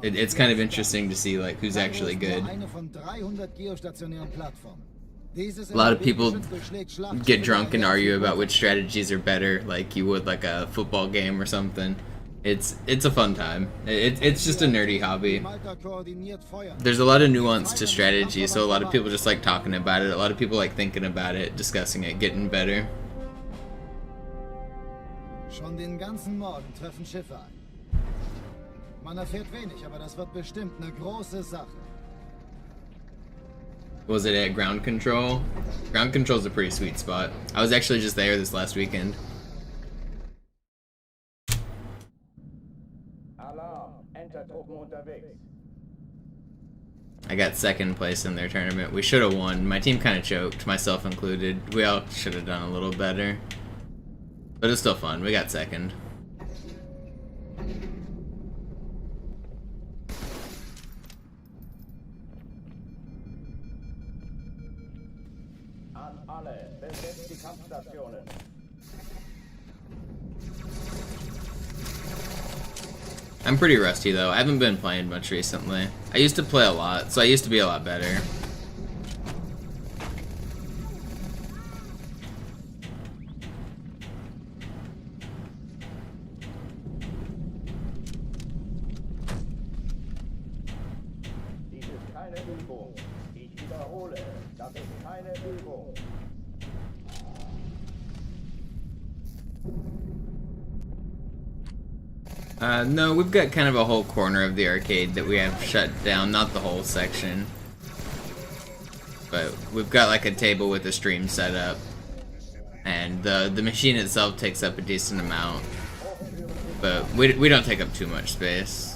it's kind of interesting to see like who's actually good. A lot of people get drunk and argue about which strategies are better, like you would like a football game or something. It's a fun time. It's just a nerdy hobby. There's a lot of nuance to strategy, so a lot of people just like talking about it. A lot of people like thinking about it, discussing it, getting better. Schon den ganzen Morgen treffen Schiffe ein. Man erfährt wenig, aber das wird bestimmt eine große Sache. Was it at ground control? Ground control's a pretty sweet spot. I was actually just there this last weekend. Alarm. Entertruppen unterwegs. I got 2nd place in their tournament. We should have won. My team kind of choked, myself included. We all should have done a little better. But it's still fun. We got 2nd. An alle. Besetzt die Kampfstationen. I'm pretty rusty though. I haven't been playing much recently. I used to play a lot, so I used to be a lot better. Dies ist keine Übung. Ich wiederhole, das ist keine Übung. No, we've got kind of a whole corner of the arcade that we have shut down, not the whole section. But we've got like a table with a stream set up, and the machine itself takes up a decent amount, but we don't take up too much space.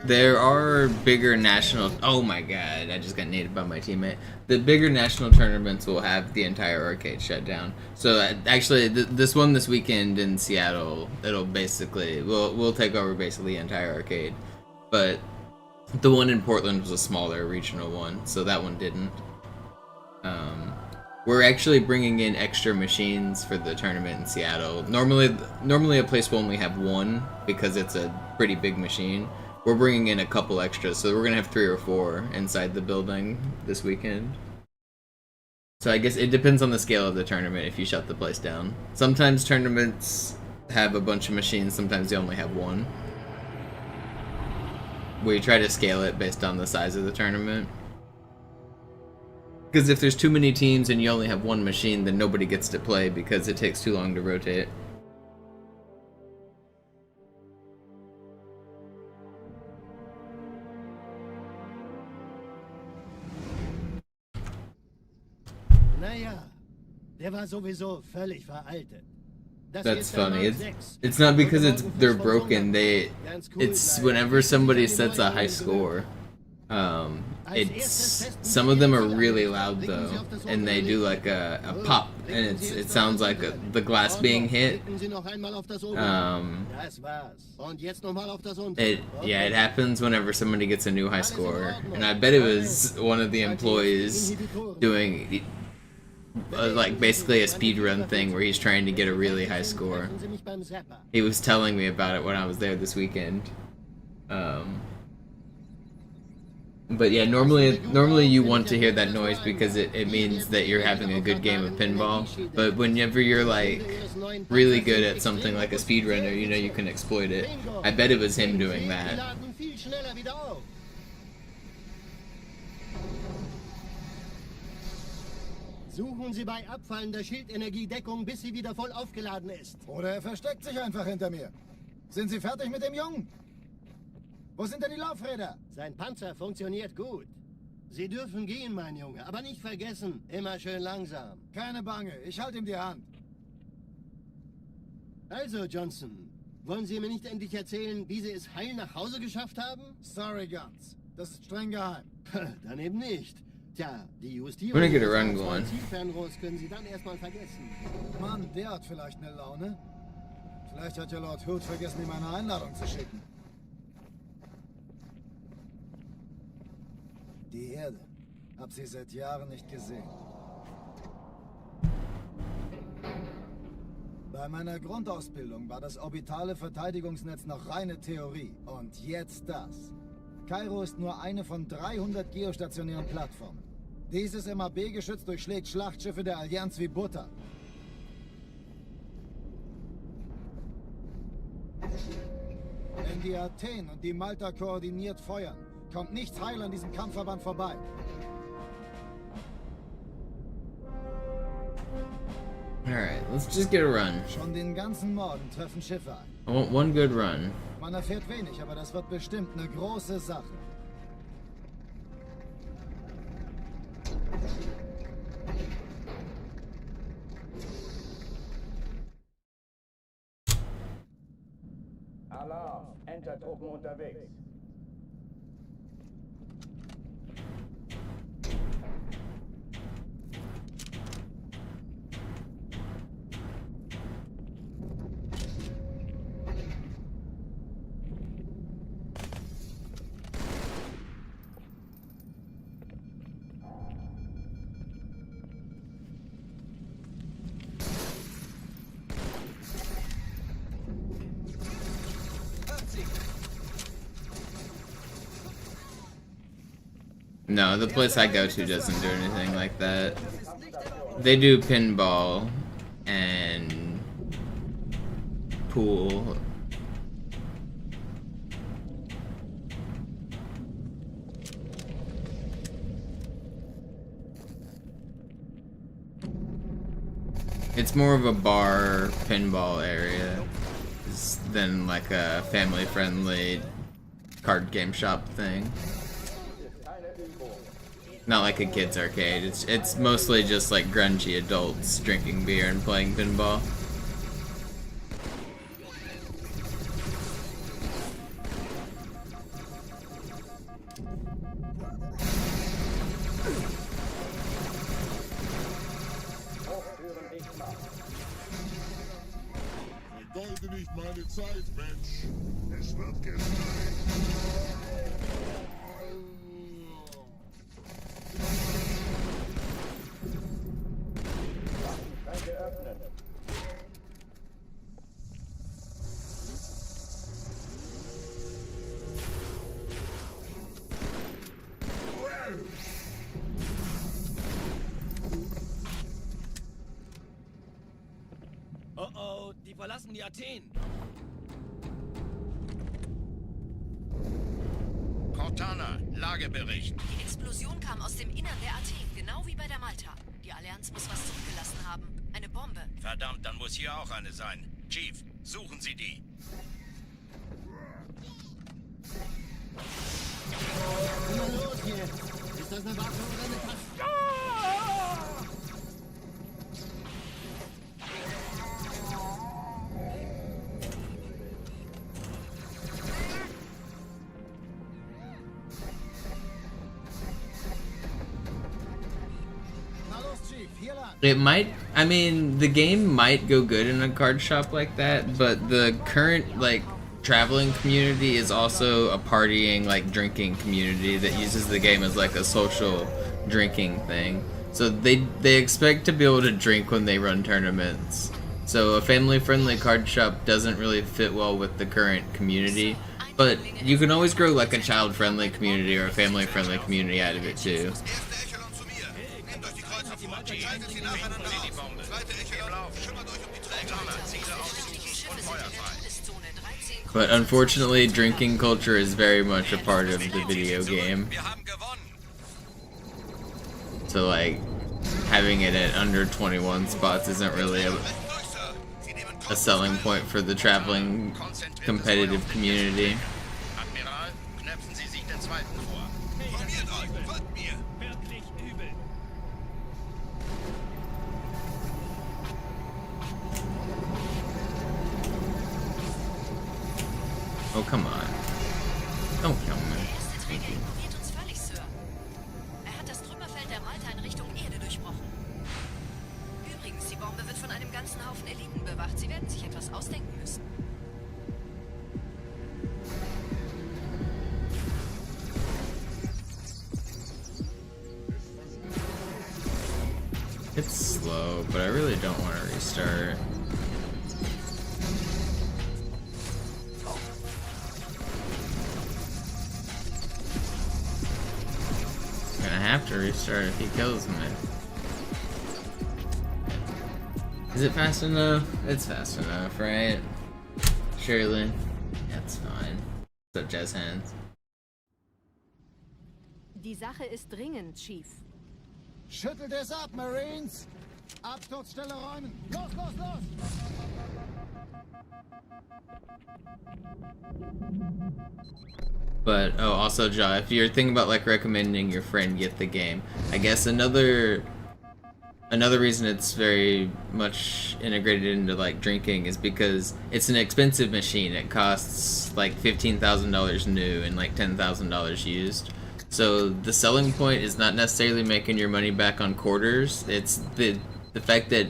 There are bigger national... Oh my god, I just got naded by my teammate. The bigger national tournaments will have the entire arcade shut down. So actually, this one this weekend in Seattle, it'll basically... We'll take over basically the entire arcade. But the one in Portland was a smaller regional one, so that one didn't. We're actually bringing in extra machines for the tournament in Seattle. Normally a place will only have one because it's a pretty big machine. We're bringing in a couple extras, so we're gonna have 3 or 4 inside the building this weekend. So I guess it depends on the scale of the tournament if you shut the place down. Sometimes tournaments have a bunch of machines, sometimes they only have one. We try to scale it based on the size of the tournament. Because if there's too many teams and you only have one machine, then nobody gets to play because it takes too long to rotate. Naja, der war sowieso völlig veraltet. That's funny. It's not because they're broken. It's whenever somebody sets a high score. It's some of them are really loud though, and they do like a pop, and it sounds like the glass being hit. It happens whenever somebody gets a new high score, and I bet it was one of the employees doing like basically a speedrun thing where he's trying to get a really high score. He was telling me about it when I was there this weekend. But yeah, normally you want to hear that noise because it means that you're having a good game of pinball. But whenever you're like really good at something like a speedrunner, you know you can exploit it. I bet it was him doing that. Suchen Sie bei abfallender Schildenergiedeckung, bis sie wieder voll aufgeladen ist. Oder er versteckt sich einfach hinter mir. Sind Sie fertig mit dem Jungen? Wo sind denn die Laufräder? Sein Panzer funktioniert gut. Sie dürfen gehen, mein Junge, aber nicht vergessen, immer schön langsam. Keine Bange, ich halte ihm die Hand. Also, Johnson, wollen Sie mir nicht endlich erzählen, wie Sie es heil nach Hause geschafft haben? Sorry, Guns. Das ist streng geheim. Dann eben nicht. Tja, die Justierung We're gonna get a run going. Zielfernrohrs können Sie dann erstmal vergessen. Mann, der hat vielleicht eine Laune. Vielleicht hat ja Lord Hood vergessen, ihm eine Einladung zu schicken. Die Erde. Hab sie seit Jahren nicht gesehen. Bei meiner Grundausbildung war das orbitale Verteidigungsnetz noch reine Theorie. Und jetzt das. Kairo ist nur eine von 300 geostationären Plattformen. Dieses MAB-Geschütz durchschlägt Schlachtschiffe der Allianz wie Butter. Wenn die Athen und die Malta koordiniert feuern, kommt nichts heil an diesem Kampfverband vorbei. Alright, let's just get a run. Schon den ganzen Morgen treffen Schiffe ein. I want one good run. Man erfährt wenig, aber das wird bestimmt eine große Sache. Alarm, Entertruppen unterwegs. No, the place I go to doesn't do anything like that. They do pinball and pool. It's more of a bar pinball area than like a family-friendly card game shop thing. Not like a kid's arcade. It's mostly just like grungy adults drinking beer and playing pinball. Vergeude nicht meine Zeit, Mensch. Es wird geschneit. Oh oh, die verlassen die Athen. Cortana, Lagebericht. Die Explosion kam aus dem Innern der Athen, genau wie bei der Malta. Die Allianz muss was zurückgelassen haben. Eine Bombe. Verdammt, dann muss hier auch eine sein. Chief, suchen Sie die. Was ist los hier? Ist das eine Waffe oder eine Taste? It might, I mean, the game might go good in a card shop like that, but the current, like, traveling community is also a partying, like, drinking community that uses the game as, like, a social drinking thing. So they expect to be able to drink when they run tournaments. So a family-friendly card shop doesn't really fit well with the current community, but you can always grow, like, a child-friendly community or a family-friendly community out of it, too. But unfortunately, drinking culture is very much a part of the video game. So, like, having it at under 21 spots isn't really a selling point for the traveling competitive community. Oh, come on. Don't kill me. Thank you. Er hat das Trümmerfeld der Malta in Richtung Erde durchbrochen. Übrigens, die Bombe wird von einem ganzen Haufen Eliten bewacht. Sie werden sich etwas ausdenken müssen. It's slow, but I really don't want to restart. I'm gonna have to restart if he kills me. Is it fast enough? It's fast enough, right? Surely. That's fine. What's up, Jazz Hands? Die Sache ist dringend, Chief. Schüttelt es ab, Marines! Absturzstelle räumen! Los, los, los! But, oh, also, Ja, if you're thinking about, like, recommending your friend get the game, I guess another reason it's very much integrated into, like, drinking is because it's an expensive machine. It costs, like, $15,000 new and, like, $10,000 used. So the selling point is not necessarily making your money back on quarters. It's the fact that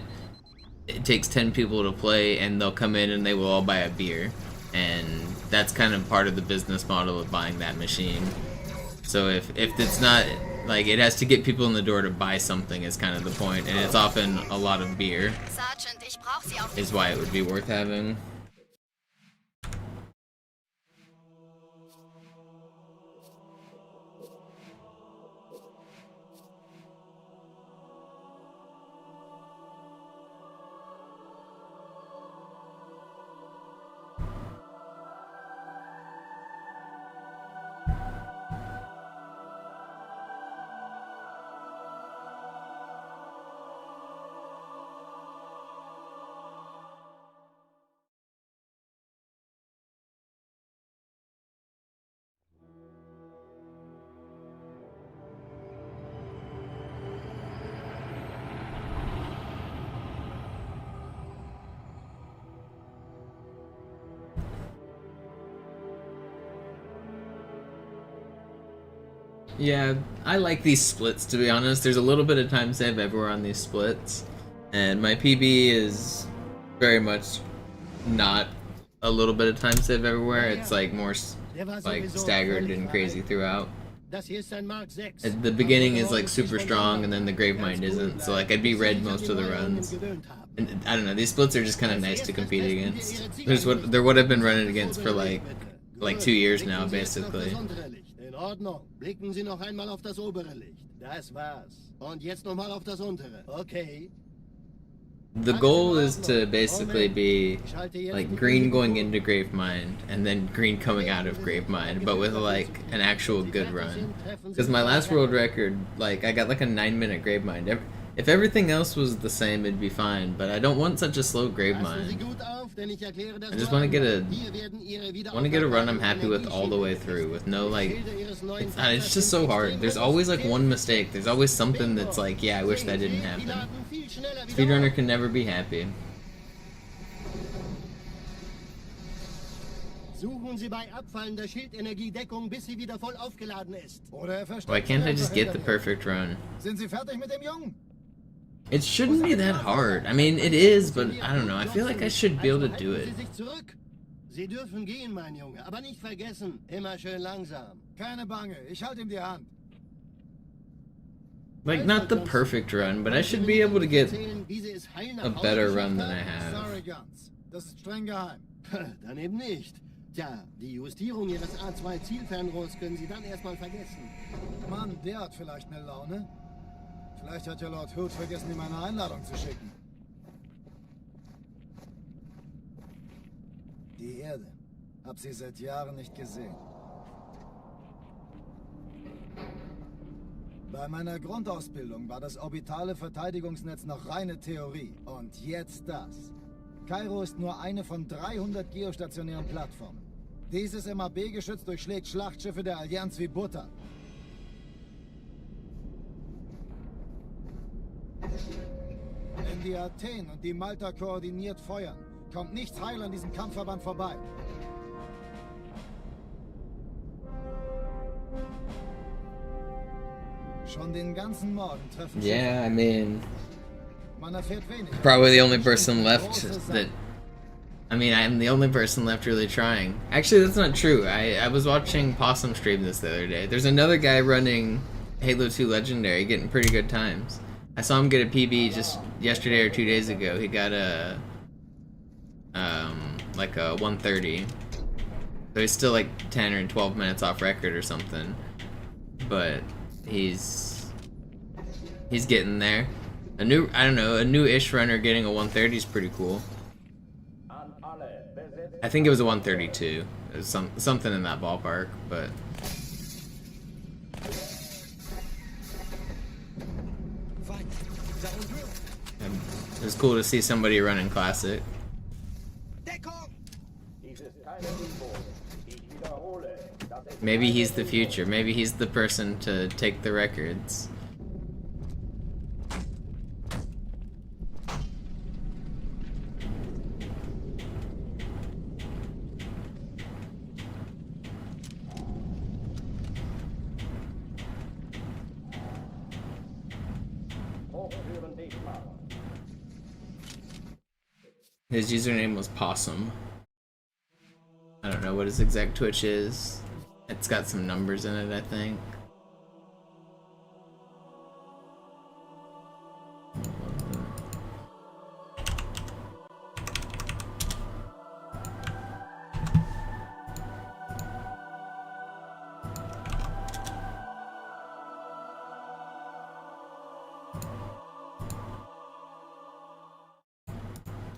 it takes 10 people to play and they'll come in and they will all buy a beer. And that's kind of part of the business model of buying that machine. So if it's not, like, it has to get people in the door to buy something is kind of the point. And it's often a lot of beer Sergeant, ich brauch Sie auf is why it would be worth having. Yeah, I like these splits, to be honest. There's a little bit of time save everywhere on these splits, and my PB is very much not a little bit of time save everywhere. It's like more like staggered and crazy throughout. At the beginning is like super strong, and then the Gravemind isn't, so like I'd be red most of the runs. And I don't know, these splits are just kind of nice to compete against. They're what I've been running against for like 2 years now, basically. In Ordnung. Blicken Sie noch einmal auf das obere Licht. Das war's. Und jetzt nochmal auf das untere. Okay. The goal is to basically be like green going into Gravemind and then green coming out of Gravemind, but with like an actual good run. Because my last world record, like I got like a 9-minute Gravemind. If everything else was the same, it'd be fine, but I don't want such a slow Gravemind. I just want to get a run I'm happy with all the way through, with no like, it's just so hard. There's always like one mistake. There's always something that's like, yeah, I wish that didn't happen. Speedrunner can never be happy. Why can't I just get the perfect run? Sind Sie fertig mit dem Jungen? It shouldn't be that hard. I mean, it is, but I don't know. I feel like I should be able to do it. Sie dürfen gehen, mein Junge, aber nicht vergessen, immer schön langsam. Keine Bange, ich halte ihm die Hand. Like, not the perfect run, but I should be able to get a better run than I have. Sorry, Guns. Das ist streng geheim. Dann eben nicht. Tja, die Justierung Ihres A2-Zielfernrohrs können Sie dann erstmal vergessen. Mann, der hat vielleicht eine Laune. Vielleicht hat ja Lord Hood vergessen, ihm eine Einladung zu schicken. Die Erde. Hab sie seit Jahren nicht gesehen. Bei meiner Grundausbildung war das orbitale Verteidigungsnetz noch reine Theorie. Und jetzt das. Kairo ist nur eine von 300 geostationären Plattformen. Dieses MAB-Geschütz durchschlägt Schlachtschiffe der Allianz wie Butter. Wenn die Athen und die Malta koordiniert feuern, kommt nichts heil an diesem Kampfverband vorbei. Schon den ganzen Morgen treffen sie. Yeah, I mean, Man erfährt wenig. probably the only person left that. I mean, I'm the only person left really trying. Actually, that's not true. I was watching Possum stream this the other day. There's another guy running Halo 2 Legendary, getting pretty good times. I saw him get a PB just yesterday or 2 days ago. He got a like a 130. So he's still like 10 or 12 minutes off record or something. But he's getting there. A new-ish runner getting a 130 is pretty cool. I think it was a 132. It was something in that ballpark, but it was cool to see somebody running classic. Maybe he's the future. Maybe he's the person to take the records. His username was Possum. I don't know what his exact Twitch is. It's got some numbers in it, I think.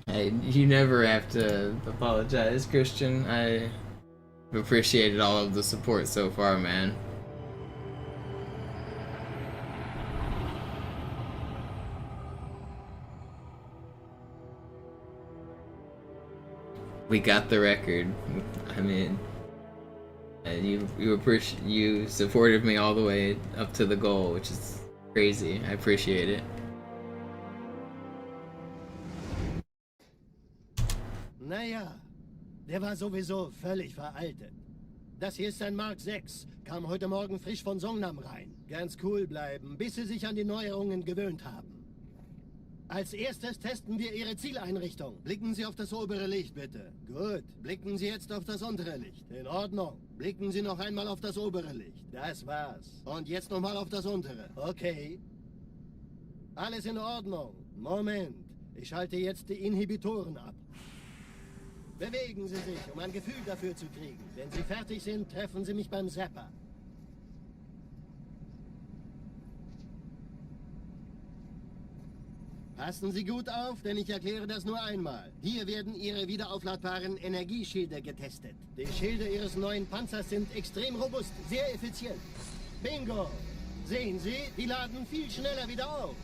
Hey, you never have to apologize, Christian. I've appreciated all of the support so far, man. We got the record. I mean, and you supported me all the way up to the goal, which is crazy. I appreciate it. Naja, der war sowieso völlig veraltet. Das hier ist ein Mark 6, kam heute Morgen frisch von Songnam rein. Ganz cool bleiben, bis Sie sich an die Neuerungen gewöhnt haben. Als erstes testen wir Ihre Zieleinrichtung. Blicken Sie auf das obere Licht, bitte. Gut, blicken Sie jetzt auf das untere Licht. In Ordnung. Blicken Sie noch einmal auf das obere Licht. Das war's. Und jetzt nochmal auf das untere. Okay. Alles in Ordnung. Moment. Ich schalte jetzt die Inhibitoren ab. Bewegen Sie sich, um ein Gefühl dafür zu kriegen. Wenn Sie fertig sind, treffen Sie mich beim Zapper. Passen Sie gut auf, denn ich erkläre das nur einmal. Hier werden Ihre wiederaufladbaren Energieschilde getestet. Die Schilde Ihres neuen Panzers sind extrem robust, sehr effizient. Bingo! Sehen Sie, die laden viel schneller wieder auf.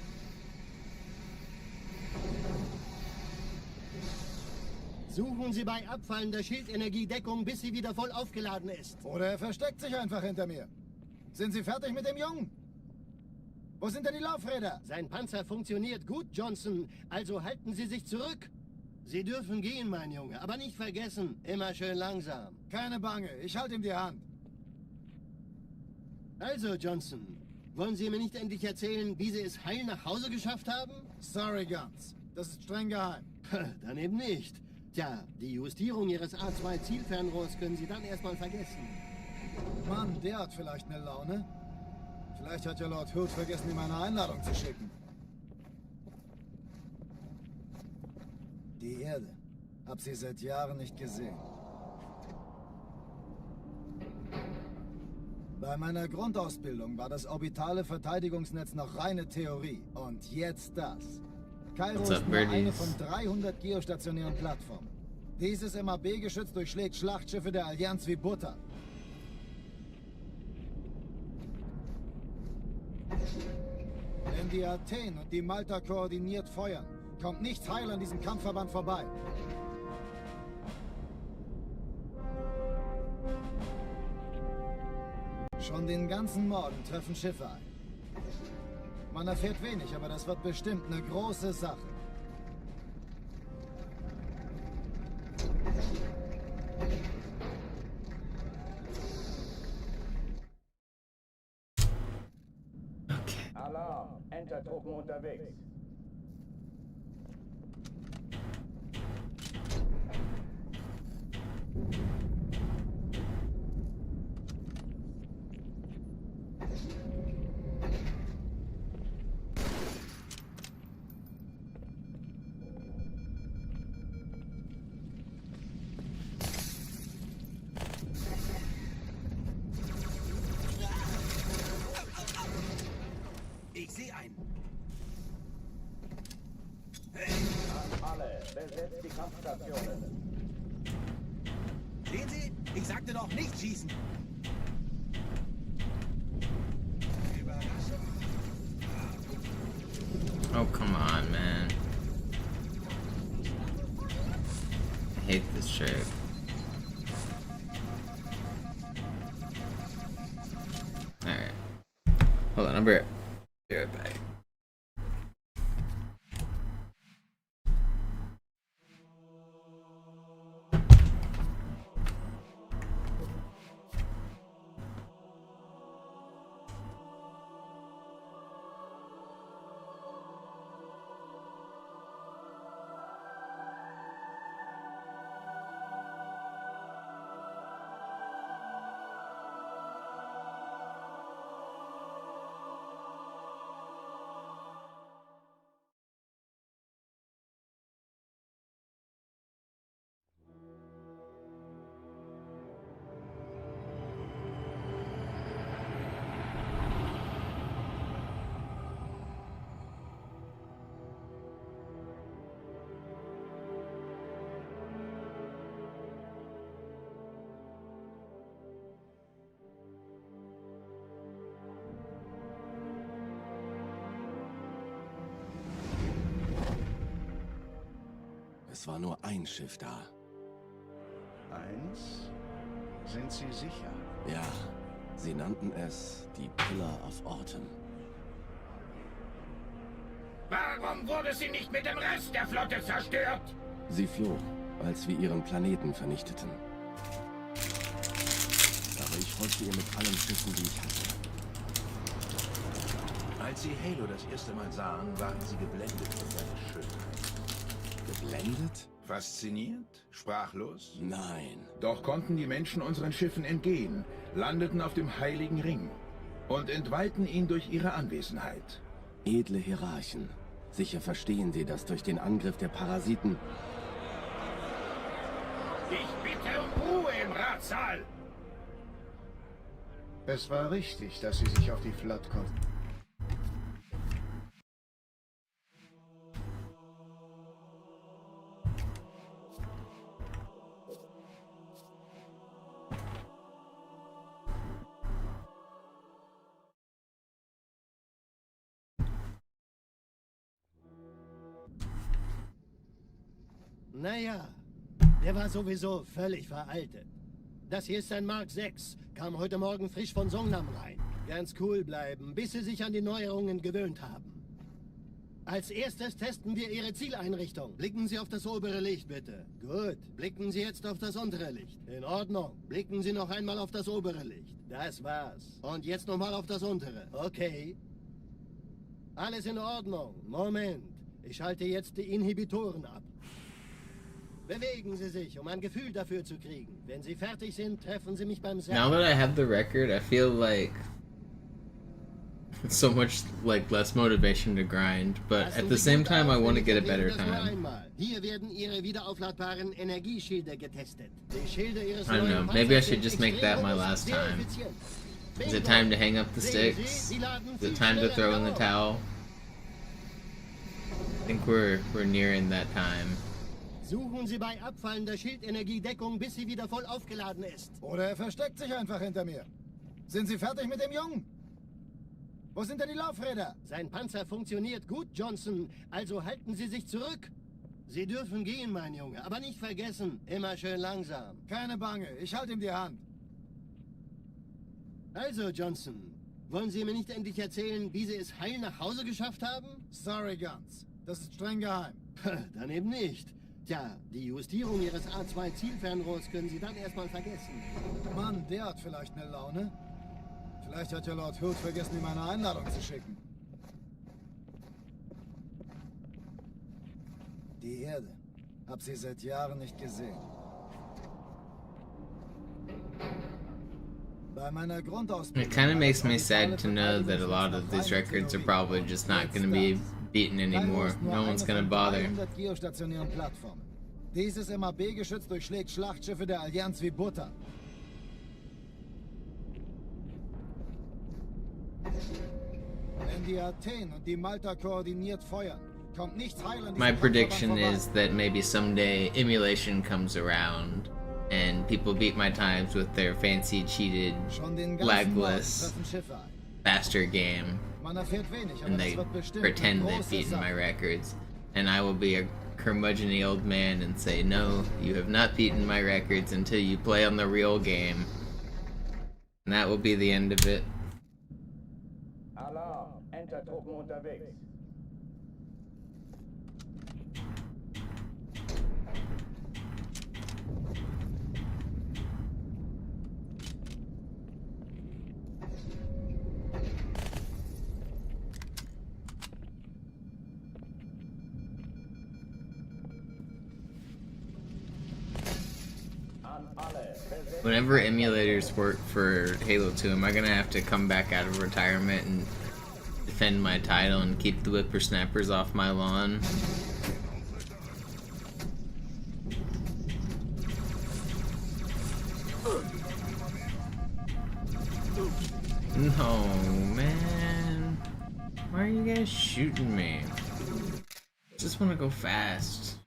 Suchen Sie bei abfallender Schildenergie Deckung, bis sie wieder voll aufgeladen ist. Oder er versteckt sich einfach hinter mir. Sind Sie fertig mit dem Jungen? Wo sind denn die Laufräder? Sein Panzer funktioniert gut, Johnson. Also halten Sie sich zurück. Sie dürfen gehen, mein Junge. Aber nicht vergessen, immer schön langsam. Keine Bange, ich halte ihm die Hand. Also, Johnson, Wollen Sie mir nicht endlich erzählen, wie Sie es heil nach Hause geschafft haben? Sorry, Guns. Das ist streng geheim. Dann eben nicht. Tja, die Justierung Ihres A2-Zielfernrohrs können Sie dann erstmal vergessen. Mann, der hat vielleicht eine Laune. Vielleicht hat ja Lord Hood vergessen, ihm eine Einladung zu schicken. Die Erde. Hab sie seit Jahren nicht gesehen. Bei meiner Grundausbildung war das orbitale Verteidigungsnetz noch reine Theorie. Und jetzt das. Kairo ist nur eine von 300 geostationären Plattformen. Dieses MAB-Geschütz durchschlägt Schlachtschiffe der Allianz wie Butter. Wenn die Athen und die Malta koordiniert feuern, kommt nichts heil an diesem Kampfverband vorbei. Schon den ganzen Morgen treffen Schiffe ein. Man erfährt wenig, aber das wird bestimmt eine große Sache. Alarm! Entertruppen unterwegs. Ich sehe einen. An alle, besetzt die Kampfstationen. Sehen Sie? Ich sagte doch nicht schießen. Oh, come on, man. I hate this shit. Alright. Hold on, I'll be right back. Es war nur ein Schiff da. Eins? Sind Sie sicher? Ja, sie nannten es die Pillar of Autumn. Warum wurde sie nicht mit dem Rest der Flotte zerstört? Sie floh, als wir ihren Planeten vernichteten. Aber ich folgte ihr mit allen Schiffen, die ich hatte. Als Sie Halo das erste Mal sahen, waren Sie geblendet von seiner Schönheit. Geblendet? Fasziniert? Sprachlos? Nein. Doch konnten die Menschen unseren Schiffen entgehen, landeten auf dem Heiligen Ring und entweihten ihn durch ihre Anwesenheit. Edle Hierarchen. Sicher verstehen sie, dass durch den Angriff der Parasiten... Ich bitte um Ruhe im Ratssaal! Es war richtig, dass sie sich auf die Flotte konnten. Naja, der war sowieso völlig veraltet. Das hier ist ein Mark 6, kam heute Morgen frisch von Songnam rein. Ganz cool bleiben, bis Sie sich an die Neuerungen gewöhnt haben. Als erstes testen wir Ihre Zieleinrichtung. Blicken Sie auf das obere Licht, bitte. Gut. Blicken Sie jetzt auf das untere Licht. In Ordnung. Blicken Sie noch einmal auf das obere Licht. Das war's. Und jetzt nochmal auf das untere. Okay. Alles in Ordnung. Moment. Ich schalte jetzt die Inhibitoren ab. Bewegen Sie sich, um ein Gefühl dafür zu kriegen. Wenn Sie fertig sind, treffen Sie mich beim Set. Now that I have the record, I feel like so much like less motivation to grind, but at the same time I want to get a better time. Hier werden Ihre wiederaufladbaren Energieschilde getestet. Die Schilde Ihres I don't know, maybe I should just make that my last time. Is it time to hang up the sticks? Is it time to throw in the towel? I think we're nearing that time. Suchen Sie bei abfallender Schildenergie Deckung, bis sie wieder voll aufgeladen ist. Oder er versteckt sich einfach hinter mir. Sind Sie fertig mit dem Jungen? Wo sind denn die Laufräder? Sein Panzer funktioniert gut, Johnson. Also halten Sie sich zurück. Sie dürfen gehen, mein Junge. Aber nicht vergessen, immer schön langsam. Keine Bange, ich halte ihm die Hand. Also, Johnson, wollen Sie mir nicht endlich erzählen, wie Sie es heil nach Hause geschafft haben? Sorry, Guns. Das ist streng geheim. Dann eben nicht. Tja, die Justierung Ihres A2-Zielfernrohrs können Sie dann erstmal vergessen. Mann, der hat vielleicht eine Laune. Vielleicht hat ja Lord Hood vergessen, ihm eine Einladung zu schicken. Die Erde. Hab sie seit Jahren nicht gesehen. Bei meiner Grundausbildung... It kind of makes me sad to know that a lot of these records are probably just not going to be beaten anymore. No one's going to bother. Geostationären Plattformen. Dieses MAB-Geschütz durchschlägt Schlachtschiffe der Allianz wie Butter. Wenn die Athen und die Malta koordiniert feuern, kommt nichts heil an. My prediction is that maybe someday emulation comes around and people beat my times with their fancy, cheated, lagless, faster game, and they pretend they've beaten my records, and I will be a curmudgeon-y old man and say, no, you have not beaten my records until you play on the real game. And that will be the end of it. Alarm, Entertruppen unterwegs. Whenever emulators work for Halo 2, am I gonna have to come back out of retirement and defend my title and keep the whippersnappers off my lawn? No, man. Why are you guys shooting me? I just want to go fast.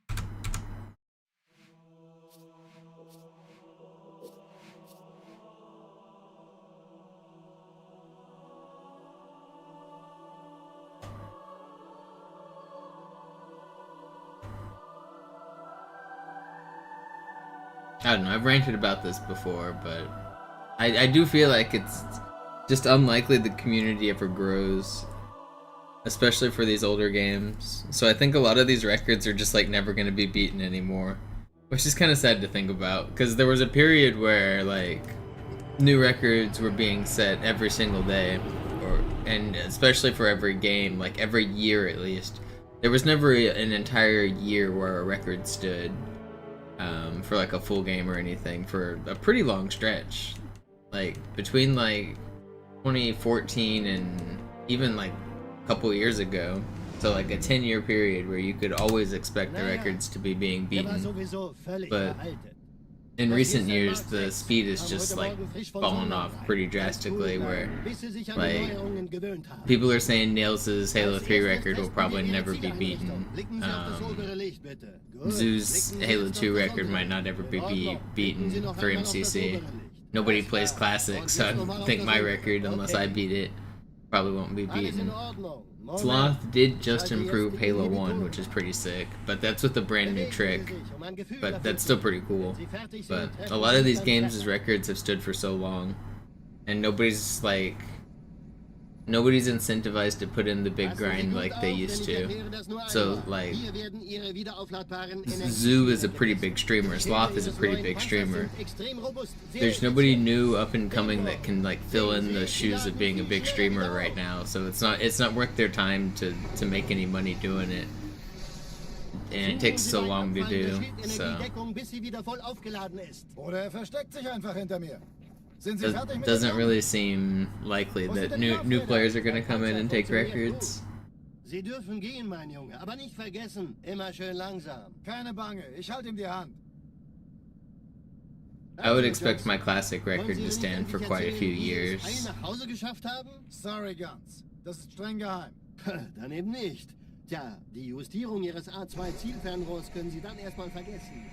I don't know, I've ranted about this before, but I do feel like it's just unlikely the community ever grows, especially for these older games. So I think a lot of these records are just like never going to be beaten anymore, which is kind of sad to think about, because there was a period where like new records were being set every single day, and especially for every game, like every year at least. There was never an entire year where a record stood for like a full game or anything for a pretty long stretch, like between like 2014 and even like a couple years ago. So like a 10-year period where you could always expect the records to be being beaten. But in recent years, the speed has just like fallen off pretty drastically, where like people are saying Nails' Halo 3 record will probably never be beaten. Zoo's Halo 2 record might not ever be beaten for MCC. Nobody plays Classic, so I don't think my record, unless I beat it, probably won't be beaten. Sloth did just improve Halo 1, which is pretty sick, but that's with a brand new trick. But that's still pretty cool. But a lot of these games' records have stood for so long, and nobody's like nobody's incentivized to put in the big grind like they used to. So, like, Zoo is a pretty big streamer, Sloth is a pretty big streamer. There's nobody new up and coming that can, like, fill in the shoes of being a big streamer right now, so it's not worth their time to make any money doing it. And it takes so long to do, so... Doesn't really seem likely that new players are gonna come in and take records. Sie dürfen gehen, mein Junge, aber nicht vergessen, immer schön langsam. Keine Bange, ich halte ihm die Hand. I would expect my classic record to stand for quite a few years. Nach Hause geschafft haben? Sorry, Guns. Das ist streng geheim. Dann eben nicht. Tja, die Justierung Ihres A2-Zielfernrohrs können Sie dann erstmal vergessen.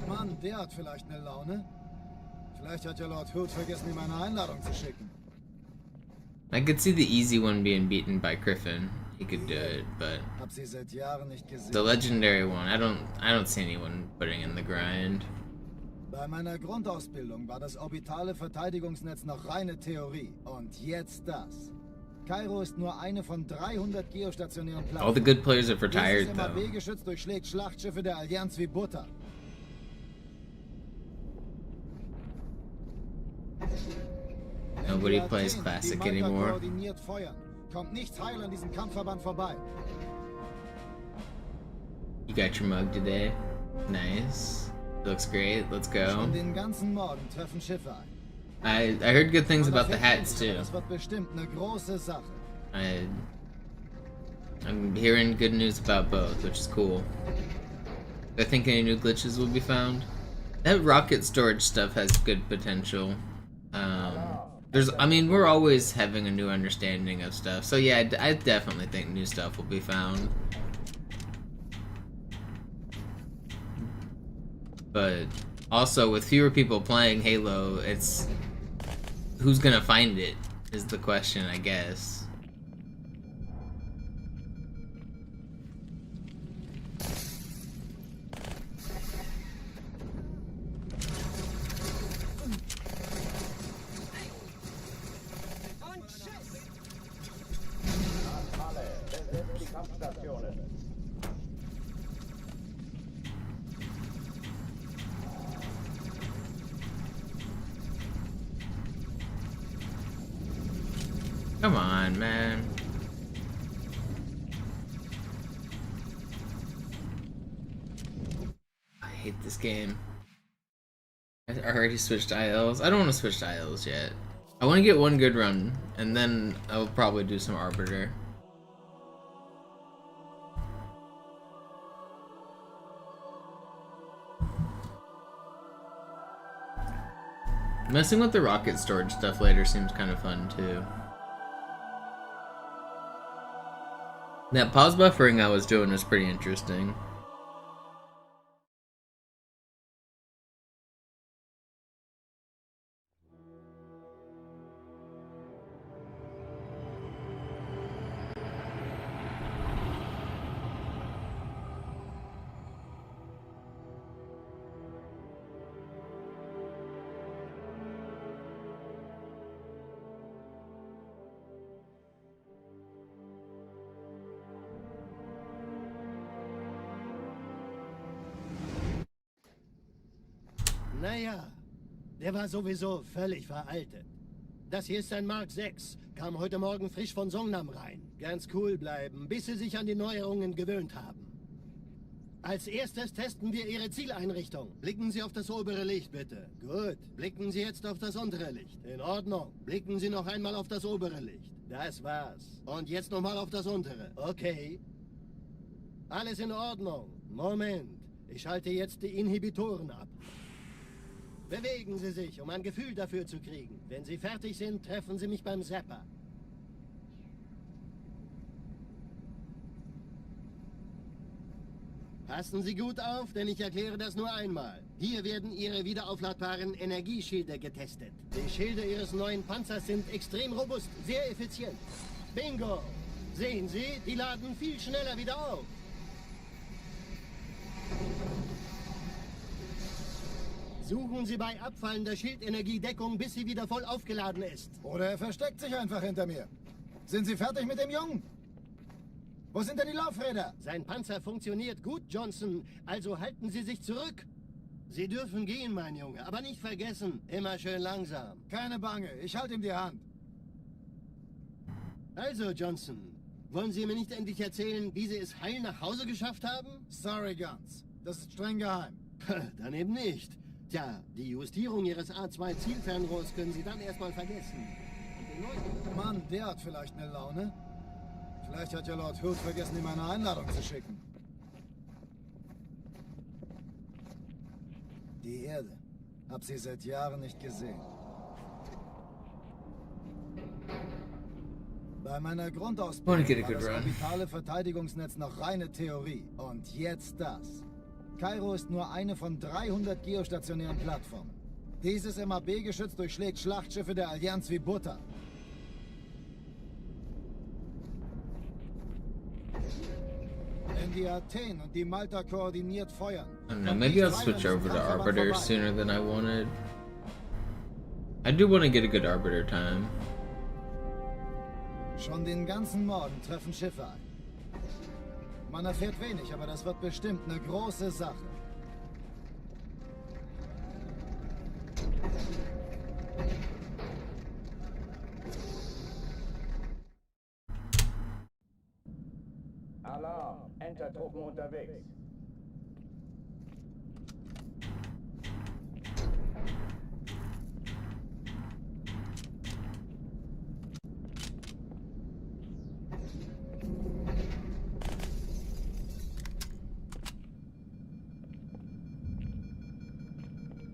Mann, der hat vielleicht eine Laune. Vielleicht hat ja Lord Hood vergessen, ihm eine Einladung zu schicken. I could see the easy one being beaten by Griffin. He could do it, but the legendary one, I don't see anyone putting in the grind. Bei meiner Grundausbildung war das orbitale Verteidigungsnetz noch reine Theorie. Und jetzt das. Kairo ist nur eine von 300 geostationären Plattformen. All the good players have retired, though. Das MAB-Geschütz durchschlägt Schlachtschiffe der Allianz wie Butter. Nobody plays classic anymore. Koordiniert feuern. Kommt nichts heil an diesem Kampfverband vorbei. You got your mug today. Nice. Looks great. Let's go. Den ganzen Morgen treffen Schiffe ein. I heard good things about the hats too. Das wird bestimmt eine große Sache. I'm hearing good news about both, which is cool. I think any new glitches will be found. That rocket storage stuff has good potential. I mean, we're always having a new understanding of stuff, so yeah, I definitely think new stuff will be found. But also, with fewer people playing Halo, it's who's gonna find it is the question, I guess. Come on, man. I hate this game. I already switched ILs. I don't want to switch to ILs yet. I want to get one good run, and then I'll probably do some Arbiter. Messing with the rocket storage stuff later seems kind of fun too. That pause buffering I was doing was pretty interesting. Naja, der war sowieso völlig veraltet. Das hier ist ein Mark 6, kam heute Morgen frisch von Songnam rein. Ganz cool bleiben, bis Sie sich an die Neuerungen gewöhnt haben. Als erstes testen wir Ihre Zieleinrichtung. Blicken Sie auf das obere Licht, bitte. Gut. Blicken Sie jetzt auf das untere Licht. In Ordnung. Blicken Sie noch einmal auf das obere Licht. Das war's. Und jetzt nochmal auf das untere. Okay. Alles in Ordnung. Moment. Ich schalte jetzt die Inhibitoren ab. Bewegen Sie sich, um ein Gefühl dafür zu kriegen. Wenn Sie fertig sind, treffen Sie mich beim Zapper. Passen Sie gut auf, denn ich erkläre das nur einmal. Hier werden Ihre wiederaufladbaren Energieschilde getestet. Die Schilde Ihres neuen Panzers sind extrem robust, sehr effizient. Bingo! Sehen Sie, die laden viel schneller wieder auf. Suchen Sie bei abfallender Schildenergie Deckung, bis sie wieder voll aufgeladen ist. Oder er versteckt sich einfach hinter mir. Sind Sie fertig mit dem Jungen? Wo sind denn die Laufräder? Sein Panzer funktioniert gut, Johnson. Also halten Sie sich zurück. Sie dürfen gehen, mein Junge. Aber nicht vergessen, immer schön langsam. Keine Bange, ich halte ihm die Hand. Also, Johnson, wollen Sie mir nicht endlich erzählen, wie Sie es heil nach Hause geschafft haben? Sorry, Guns. Das ist streng geheim. Dann eben nicht. Tja, die Justierung Ihres A2-Zielfernrohrs können Sie dann erstmal vergessen. Mann, der hat vielleicht eine Laune. Vielleicht hat ja Lord Hood vergessen, ihm eine Einladung zu schicken. Die Erde. Hab sie seit Jahren nicht gesehen. Bei meiner Grundausbildung war das orbitale Verteidigungsnetz noch reine Theorie. Und jetzt das. Kairo ist nur eine von 300 geostationären Plattformen. Dieses MAB-Geschütz durchschlägt Schlachtschiffe der Allianz wie Butter. Wenn die Athen und die Malta koordiniert feuern... I don't know, maybe I'll switch over to Arbiter sooner than I wanted. I do want to get a good Arbiter time. Schon den ganzen Morgen treffen Schiffe ein. Man erfährt wenig, aber das wird bestimmt eine große Sache. Alarm! Entertruppen unterwegs.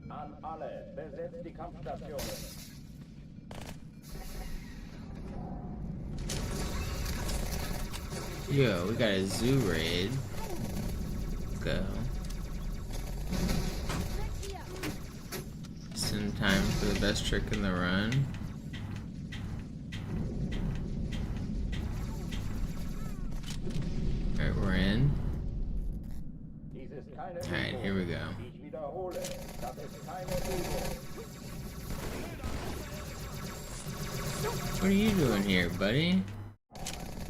An alle, besetzt die Kampfstationen. Yo, we got a zoo raid. Let's go. Just in time for the best trick in the run. Alright, we're in. Alright, here we go. What are you doing here, buddy?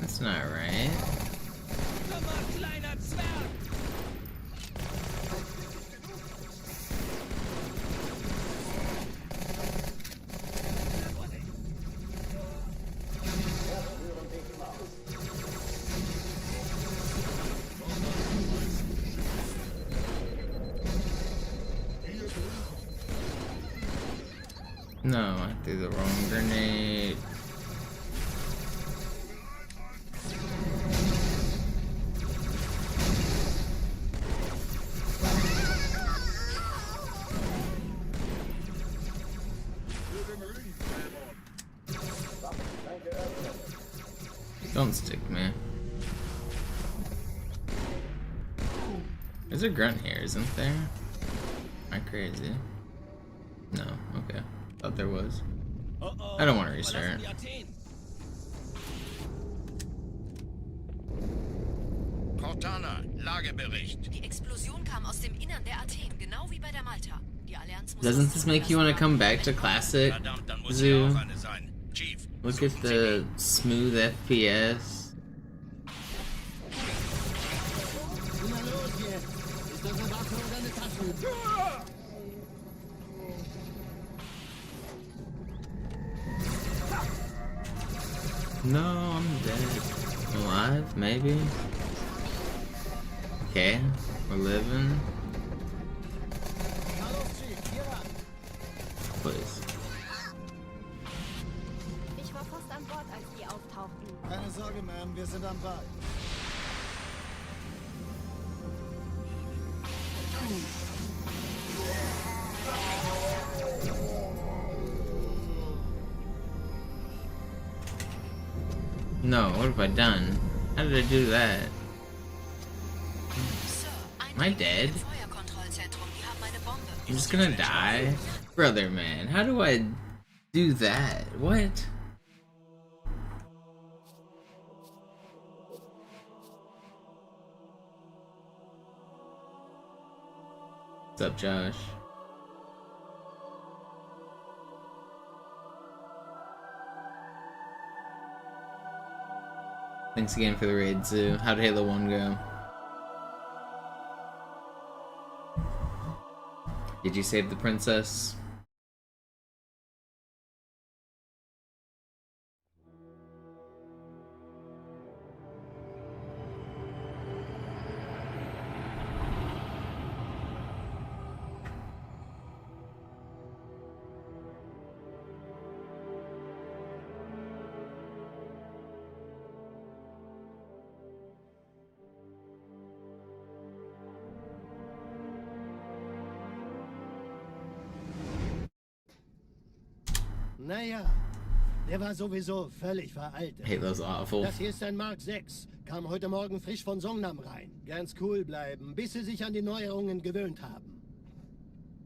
That's not right. No, I threw the wrong grenade. Don't stick, man. There's a grunt here, isn't there? Am I crazy? No, okay. Thought there was. I don't want to restart. Cortana, Lagebericht. Die Explosion kam aus dem Innern der Athen, genau wie bei der Malta. Die Allianz muss Doesn't this make you want to come back to classic Zoo? Look at the smooth FPS. No, I'm dead. Alive, maybe? Okay, we're living. Please. Ich war fast an Bord, als die auftauchten. Keine Sorge, Ma'am, wir sind am Ball. No, what have I done? How did I do that? Am I dead? I'm just gonna die? Brother, man, how do I do that? What? What's up, Josh? Thanks again for the raid, Zoo. How'd Halo 1 go? Did you save the princess? Naja, der war sowieso völlig veraltet. Halo's awful. Das hier ist ein Mark 6. Kam heute Morgen frisch von Songnam rein. Ganz cool bleiben, bis Sie sich an die Neuerungen gewöhnt haben.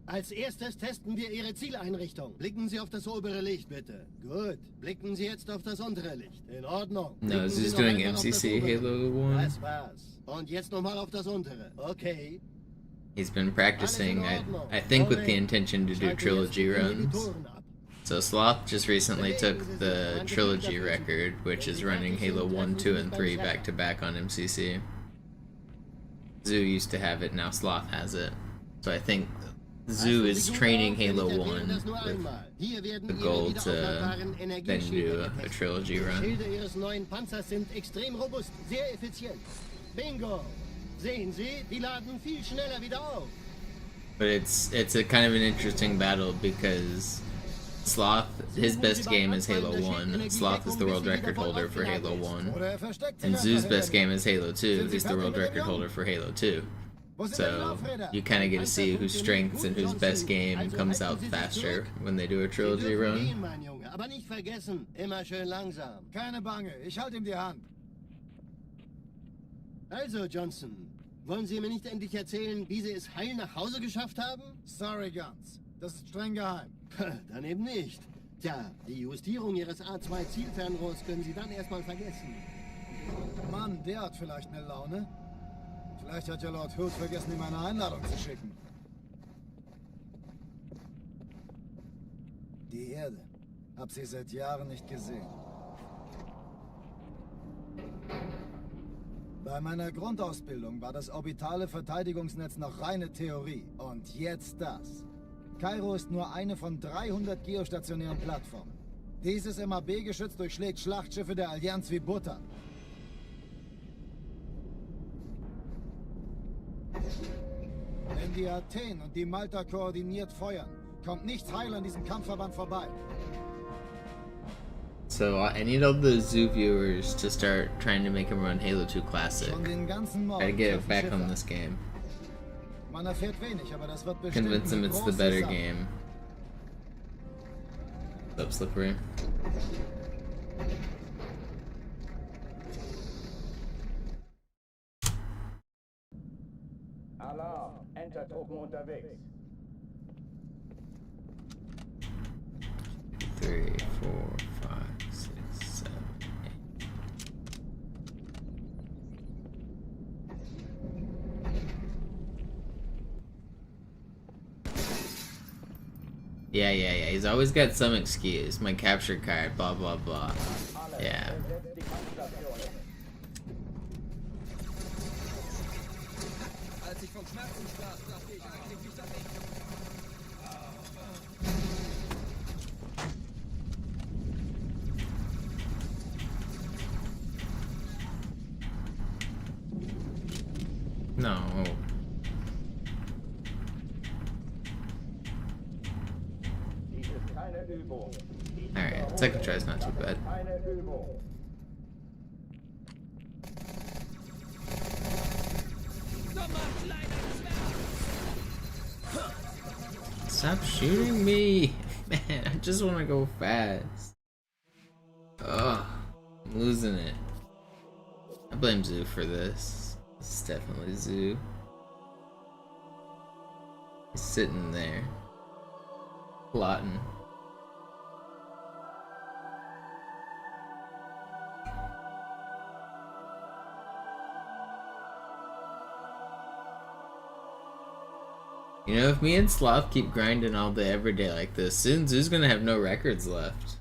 Als erstes testen wir Ihre Zieleinrichtung. Blicken Sie auf das obere Licht, bitte. Gut. Blicken Sie jetzt auf das untere Licht. In Ordnung. No, is this doing MCC Halo 1? Das war's. Und jetzt nochmal auf das untere. Okay. He's been practicing, I think with the intention to do trilogy runs. So Sloth just recently took the trilogy record, which is running Halo 1, 2, and 3 back to back on MCC. Zoo used to have it, now Sloth has it. So I think Zoo is training Halo 1 with the goal to then do a trilogy run. Schilde Ihres neuen Panzers sind extrem robust, sehr effizient. Bingo! Sehen Sie, die laden viel schneller wieder auf. But it's a kind of an interesting battle because Sloth, his best game is Halo 1. Sloth is the world record holder for Halo 1. And Zoo's best game is Halo 2. He's the world record holder for Halo 2. So you kind of get to see whose strengths and whose best game comes out faster when they do a trilogy run. Aber nicht vergessen, immer schön langsam. Keine Bange, ich halte ihm die Hand. Also, Johnson, wollen Sie mir nicht endlich erzählen, wie Sie es heil nach Hause geschafft haben? Sorry, Guns. Das ist streng geheim. Dann eben nicht. Tja, die Justierung Ihres A2-Zielfernrohrs können Sie dann erstmal vergessen. Mann, der hat vielleicht eine Laune. Vielleicht hat ja Lord Hood vergessen, ihm eine Einladung zu schicken. Die Erde. Hab sie seit Jahren nicht gesehen. Bei meiner Grundausbildung war das orbitale Verteidigungsnetz noch reine Theorie. Und jetzt das. Kairo ist nur eine von 300 geostationären Plattformen. Dieses MAB-Geschütz durchschlägt Schlachtschiffe der Allianz wie Butter. Wenn die Athen und die Malta koordiniert feuern, kommt nichts heil an diesem Kampfverband vorbei. So I need all the Zoo viewers to start trying to make him run Halo 2 Classic. Gotta get it back on this game. Man erfährt wenig, aber das wird bestimmt Convince him it's the better game. What's up, Slippery? Alarm, Entertruppen unterwegs. 3, 4, 5, 6, 7, 8. Yeah. He's always got some excuse. My capture card, blah blah blah. Yeah. No. Alright, second try's not too bad. Stop shooting me! Man, I just want to go fast. Ugh, I'm losing it. I blame Zoo for this. It's definitely Zoo. He's sitting there, plotting. You know, if me and Sloth keep grinding all day every day like this, soon Zoo's gonna have no records left.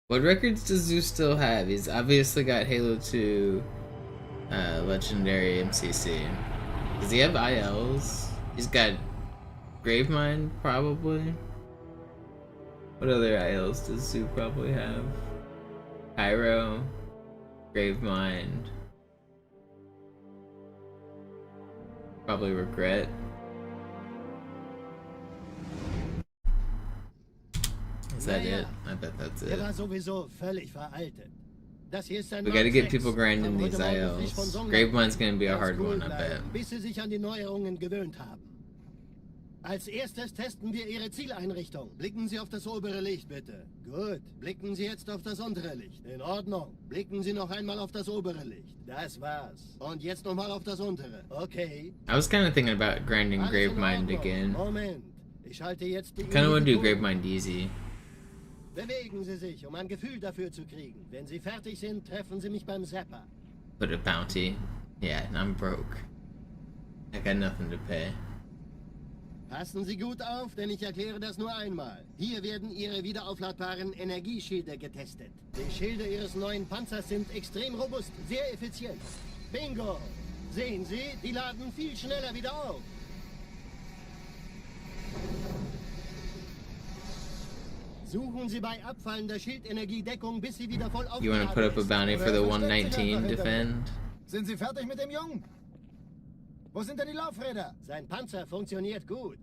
What records does Zeus still have? He's obviously got Halo 2, Legendary MCC. Does he have ILs? He's got Gravemind, probably. What other ILs does Zeus probably have? Pyro, Gravemind, probably Regret. Is that it? I bet that's it. War sowieso völlig veraltet. Das hier ist ein We gotta Mark get 6. people grinding Kam these heute Morgen frisch von ILs. Songnam. Gravemind's gonna be a Ganz hard cool one, I bet. bleiben, bis sie sich an die Neuerungen gewöhnt haben. Als erstes testen wir Ihre Zieleinrichtung. Blicken Sie auf das obere Licht, bitte. Gut. Blicken Sie jetzt auf das untere Licht. In Ordnung. Blicken Sie noch einmal auf das obere Licht. Das war's. Und jetzt nochmal auf das untere. Okay. I was kind of thinking about grinding Alles in Gravemind Ordnung. again. Moment. Ich halte jetzt die Kind of want to do Unit um. Gravemind easy. Bewegen Sie sich, um ein Gefühl dafür zu kriegen. Wenn Sie fertig sind, treffen Sie mich beim Zapper. Put a bounty. Yeah, I'm broke. I got nothing to pay. Passen Sie gut auf, denn ich erkläre das nur einmal. Hier werden Ihre wiederaufladbaren Energieschilde getestet. Die Schilde Ihres neuen Panzers sind extrem robust, sehr effizient. Bingo! Sehen Sie, die laden viel schneller wieder auf. Suchen Sie bei abfallender Schildenergiedeckung, bis sie wieder voll aufgeladen ist. You want to put up a bounty for the 119 defend? Sind Sie fertig mit dem Jungen? Wo sind denn die Laufräder? Sein Panzer funktioniert gut.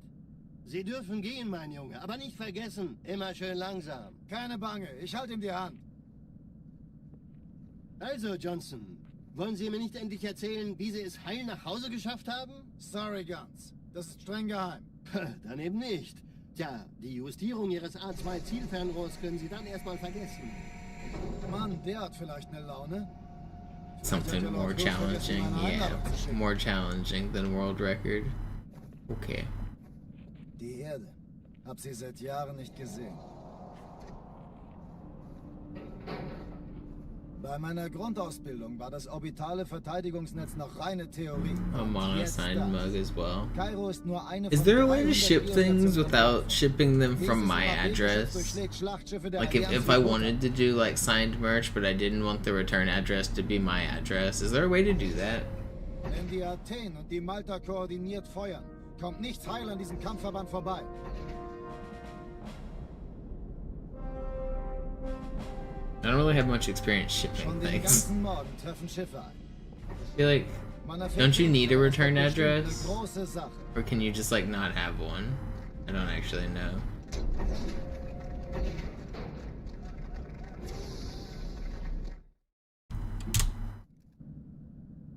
Sie dürfen gehen, mein Junge, aber nicht vergessen, immer schön langsam. Keine Bange, ich halte ihm die Hand. Also, Johnson, wollen Sie mir nicht endlich erzählen, wie Sie es heil nach Hause geschafft haben? Sorry, Guns. Das ist streng geheim. Dann eben nicht. Tja, die Justierung Ihres A2-Zielfernrohrs können Sie dann erstmal vergessen. Mann, der hat vielleicht eine Laune. Something more challenging, yeah. More challenging than world record. Okay. Die Erde. Hab sie seit Jahren nicht gesehen. Bei meiner Grundausbildung war das orbitale Verteidigungsnetz noch reine Theorie. I'm on a signed mug as well. Kairo ist nur eine Is von there a way to 300 ship things without shipping them from Dieses my MAB-Geschütz address? durchschlägt Schlachtschiffe der Like Allianz if wie I Butter. wanted to do like signed merch, but I didn't want the return address to be my address, is there a way to do that? Wenn die Athen und die Malta koordiniert feuern, kommt nichts heil an diesem Kampfverband vorbei. I don't really have much experience shipping Schon den things. ganzen Morgen treffen Schiffe ein. I feel like, Man erfährt don't you need a das ist return bestimmt eine address? große Sache. Or can you just like not have one? I don't actually know.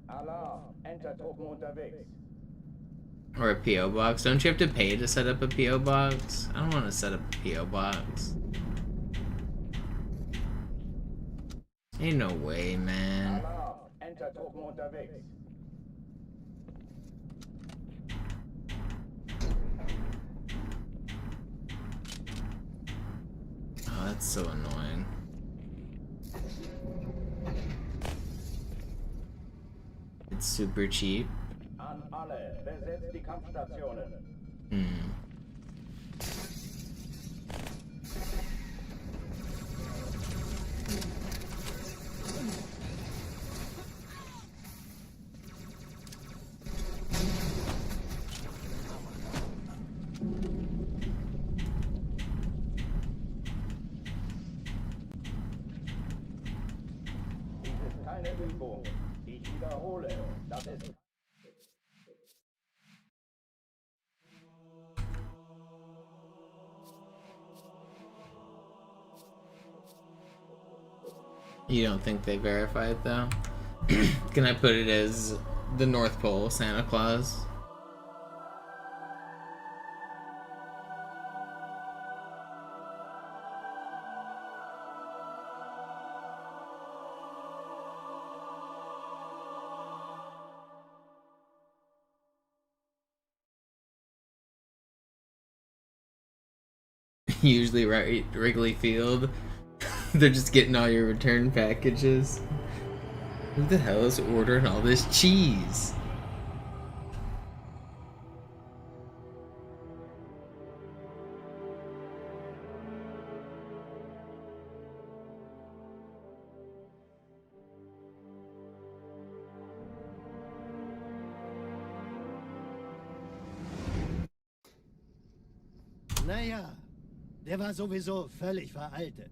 Alarm. Enter-Truppen unterwegs. Or a P.O. box. Don't you have to pay to set up a P.O. box? I don't want to set up a P.O. box. Ain't no way, man. Alarm. Enter-Truppen unterwegs. Oh, that's so annoying. It's super cheap. An alle. Besetzt die Kampfstationen. Hmm. Dies ist keine Übung. Ich wiederhole. Das ist... You don't think they verified though? Can I put it as the North Pole Santa Claus? Usually right Wrigley Field. They're just getting all your return packages. Who the hell is ordering all this cheese? Naja, der war sowieso völlig veraltet.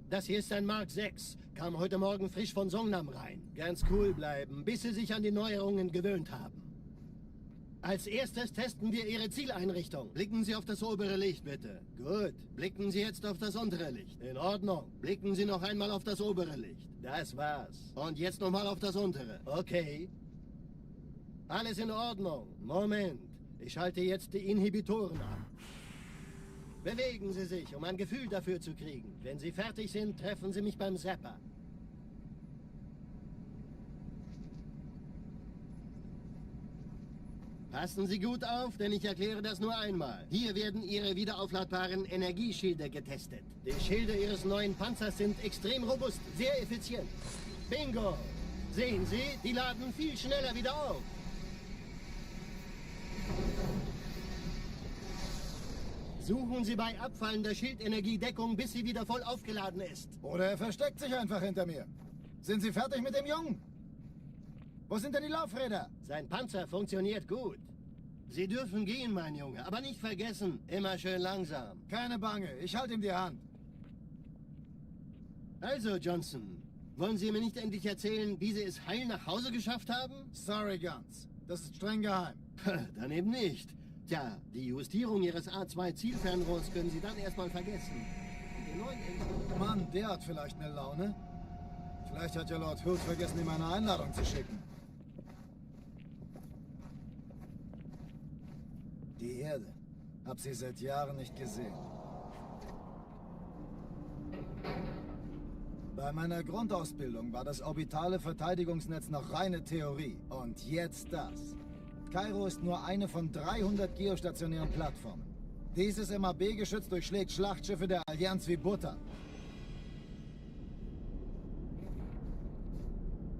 Das hier ist ein Mark 6. Kam heute Morgen frisch von Songnam rein. Ganz cool bleiben, bis Sie sich an die Neuerungen gewöhnt haben. Als erstes testen wir Ihre Zieleinrichtung. Blicken Sie auf das obere Licht, bitte. Gut. Blicken Sie jetzt auf das untere Licht. In Ordnung. Blicken Sie noch einmal auf das obere Licht. Das war's. Und jetzt nochmal auf das untere. Okay. Alles in Ordnung. Moment. Ich schalte jetzt die Inhibitoren ab. Bewegen Sie sich, um ein Gefühl dafür zu kriegen. Wenn Sie fertig sind, treffen Sie mich beim Zapper. Passen Sie gut auf, denn ich erkläre das nur einmal. Hier werden Ihre wiederaufladbaren Energieschilde getestet. Die Schilde Ihres neuen Panzers sind extrem robust, sehr effizient. Bingo! Sehen Sie, die laden viel schneller wieder auf. Suchen Sie bei abfallender Schildenergie Deckung, bis sie wieder voll aufgeladen ist. Oder er versteckt sich einfach hinter mir. Sind Sie fertig mit dem Jungen? Wo sind denn die Laufräder? Sein Panzer funktioniert gut. Sie dürfen gehen, mein Junge, aber nicht vergessen, immer schön langsam. Keine Bange, ich halte ihm die Hand. Also, Johnson, wollen Sie mir nicht endlich erzählen, wie Sie es heil nach Hause geschafft haben? Sorry, Guns. Das ist streng geheim. Dann eben nicht. Tja, die Justierung Ihres A2-Zielfernrohrs können Sie dann erstmal vergessen. Mann, der hat vielleicht eine Laune. Vielleicht hat ja Lord Hood vergessen, ihm eine Einladung zu schicken. Die Erde. Hab sie seit Jahren nicht gesehen. Bei meiner Grundausbildung war das orbitale Verteidigungsnetz noch reine Theorie. Und jetzt das. Kairo ist nur eine von 300 geostationären Plattformen. Dieses MAB-Geschütz durchschlägt Schlachtschiffe der Allianz wie Butter.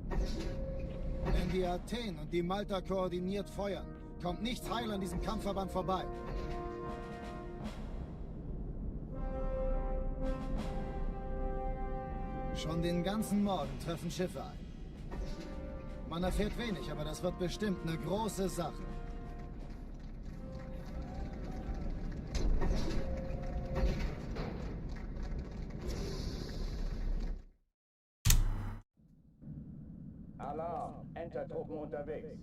Wenn die Athen und die Malta koordiniert feuern, kommt nichts heil an diesem Kampfverband vorbei. Schon den ganzen Morgen treffen Schiffe ein. Man erfährt wenig, aber das wird bestimmt eine große Sache. Alarm! Entertruppen unterwegs.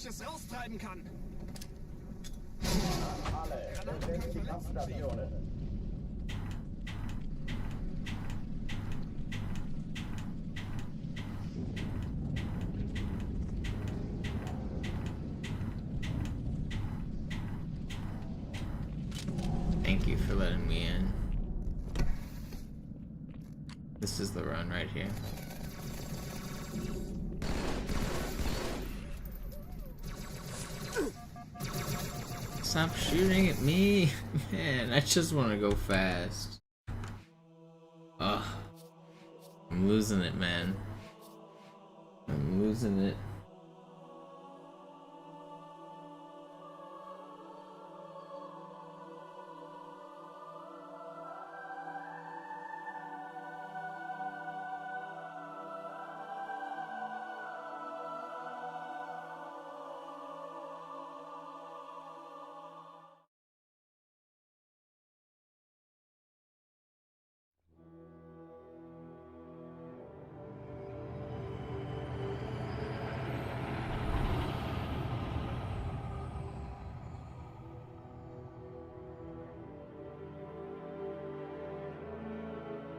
Es raustreiben kann. Alle, besetzt die Kampfstationen. Thank you for letting me in. This is the run right here. Stop shooting at me! Man, I just want to go fast. Ugh. I'm losing it, man. I'm losing it.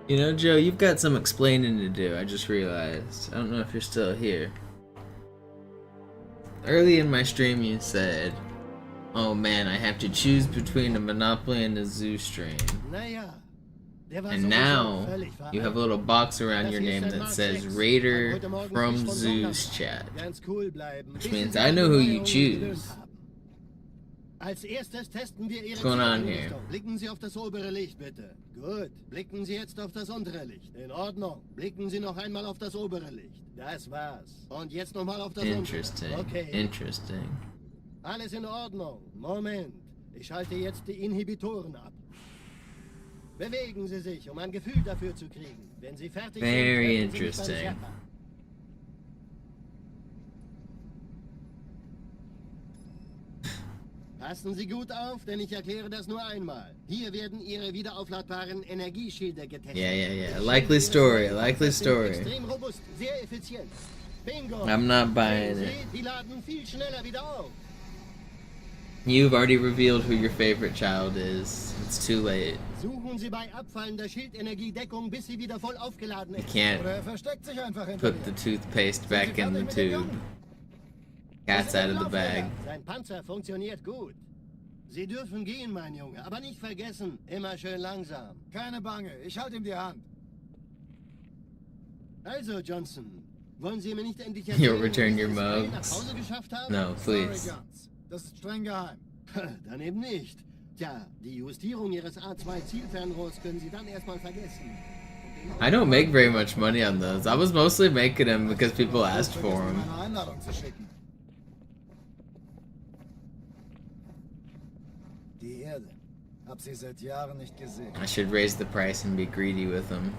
You know, Joe, you've got some explaining to do, I just realized. I don't know if you're still here. Early in my stream you said, oh man, I have to choose between a Monopoly and a Zoo stream. And now, you have a little box around your name that says Raider from Zoo's chat. Which means I know who you choose. Als erstes testen wir Ihre What's going on here? Zielrichtung. Blicken Sie auf das obere Licht, bitte. Gut. Blicken Sie jetzt auf das untere Licht. In Ordnung. Blicken Sie noch einmal auf das obere Licht. Das war's. Und jetzt nochmal auf das Interesting. untere. Okay. Interesting. Alles in Ordnung. Moment. Ich schalte jetzt die Inhibitoren ab. Bewegen Sie sich, um ein Gefühl dafür zu kriegen. Wenn Sie fertig Very sind, öffnen Sie mich beim interesting. Zapper. Passen Sie gut auf, denn ich erkläre das nur einmal. Hier werden Ihre wiederaufladbaren Energieschilde getestet. Yeah. Likely story. Likely story. Extrem robust, sehr effizient. Bingo. I'm not buying Sehen it. Sie, die laden viel schneller wieder auf. You've already revealed who your favorite child is. It's too late. Suchen Sie bei abfallender Schildenergiedeckung, bis sie wieder voll aufgeladen You ist. can't Oder er versteckt sich einfach hinter put mir. the toothpaste back in the tube. Cat's out of the bag. Sein Panzer funktioniert gut. Sie dürfen gehen, mein Junge, aber nicht vergessen, immer schön langsam. Keine Bange, ich halte ihm die Hand. Also, Johnson, wollen Sie mir nicht endlich You'll erzählen, return wie your Sie es nach mugs. Hause geschafft haben? No, Sorry, please. Guns. Das ist streng geheim. Dann eben nicht. Tja, die Justierung Ihres A2-Zielfernrohrs können Sie dann erstmal vergessen. I don't make very much money on those. I was mostly making them because people asked for Vergessen, them. meine Einladung zu schicken. Die Erde. Hab sie seit Jahren nicht gesehen. I should raise the price and be greedy with them.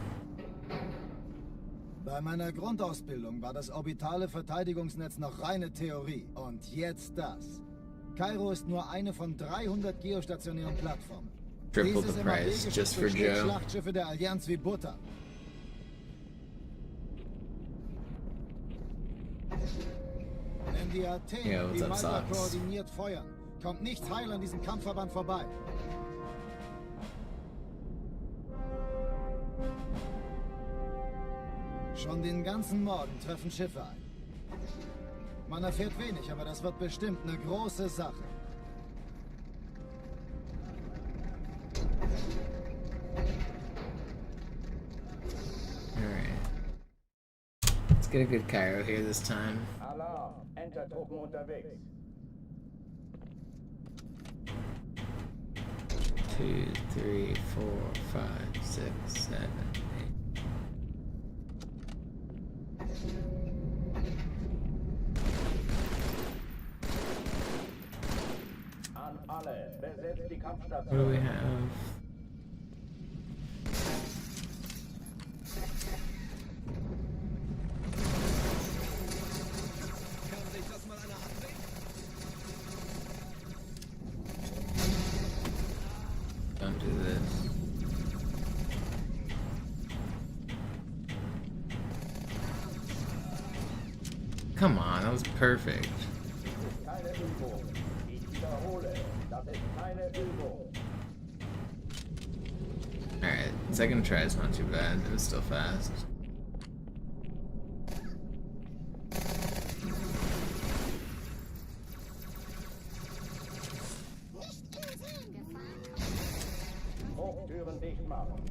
Bei meiner Grundausbildung war das orbitale Verteidigungsnetz noch reine Theorie. Und jetzt das. Kairo ist nur eine von 300 geostationären Plattformen. Triple Dieses the price MAB-Geschütz just for durchschlägt Joe. Schlachtschiffe der Allianz wie Butter. Wenn die Athen Yeah, what's die up, Malta Socks? koordiniert feuern, kommt nichts heil an diesem Kampfverband vorbei. Schon den ganzen Morgen treffen Schiffe ein. Man erfährt wenig, aber das wird bestimmt eine große Sache. Alright. Let's get a good Cairo here this time. Alarm. Enter-Truppen unterwegs. 2, 3, 4, 5, 6, 7, 8. An alle. Besetzt die What do Kampfstation. we have? Kann sich das mal einer ansehen? Don't do this. Come on, that was perfect. Keine Übung. Ich wiederhole. Das ist keine Übung. Alright, second try is not too bad. It was still fast. Hochtüren dicht machen.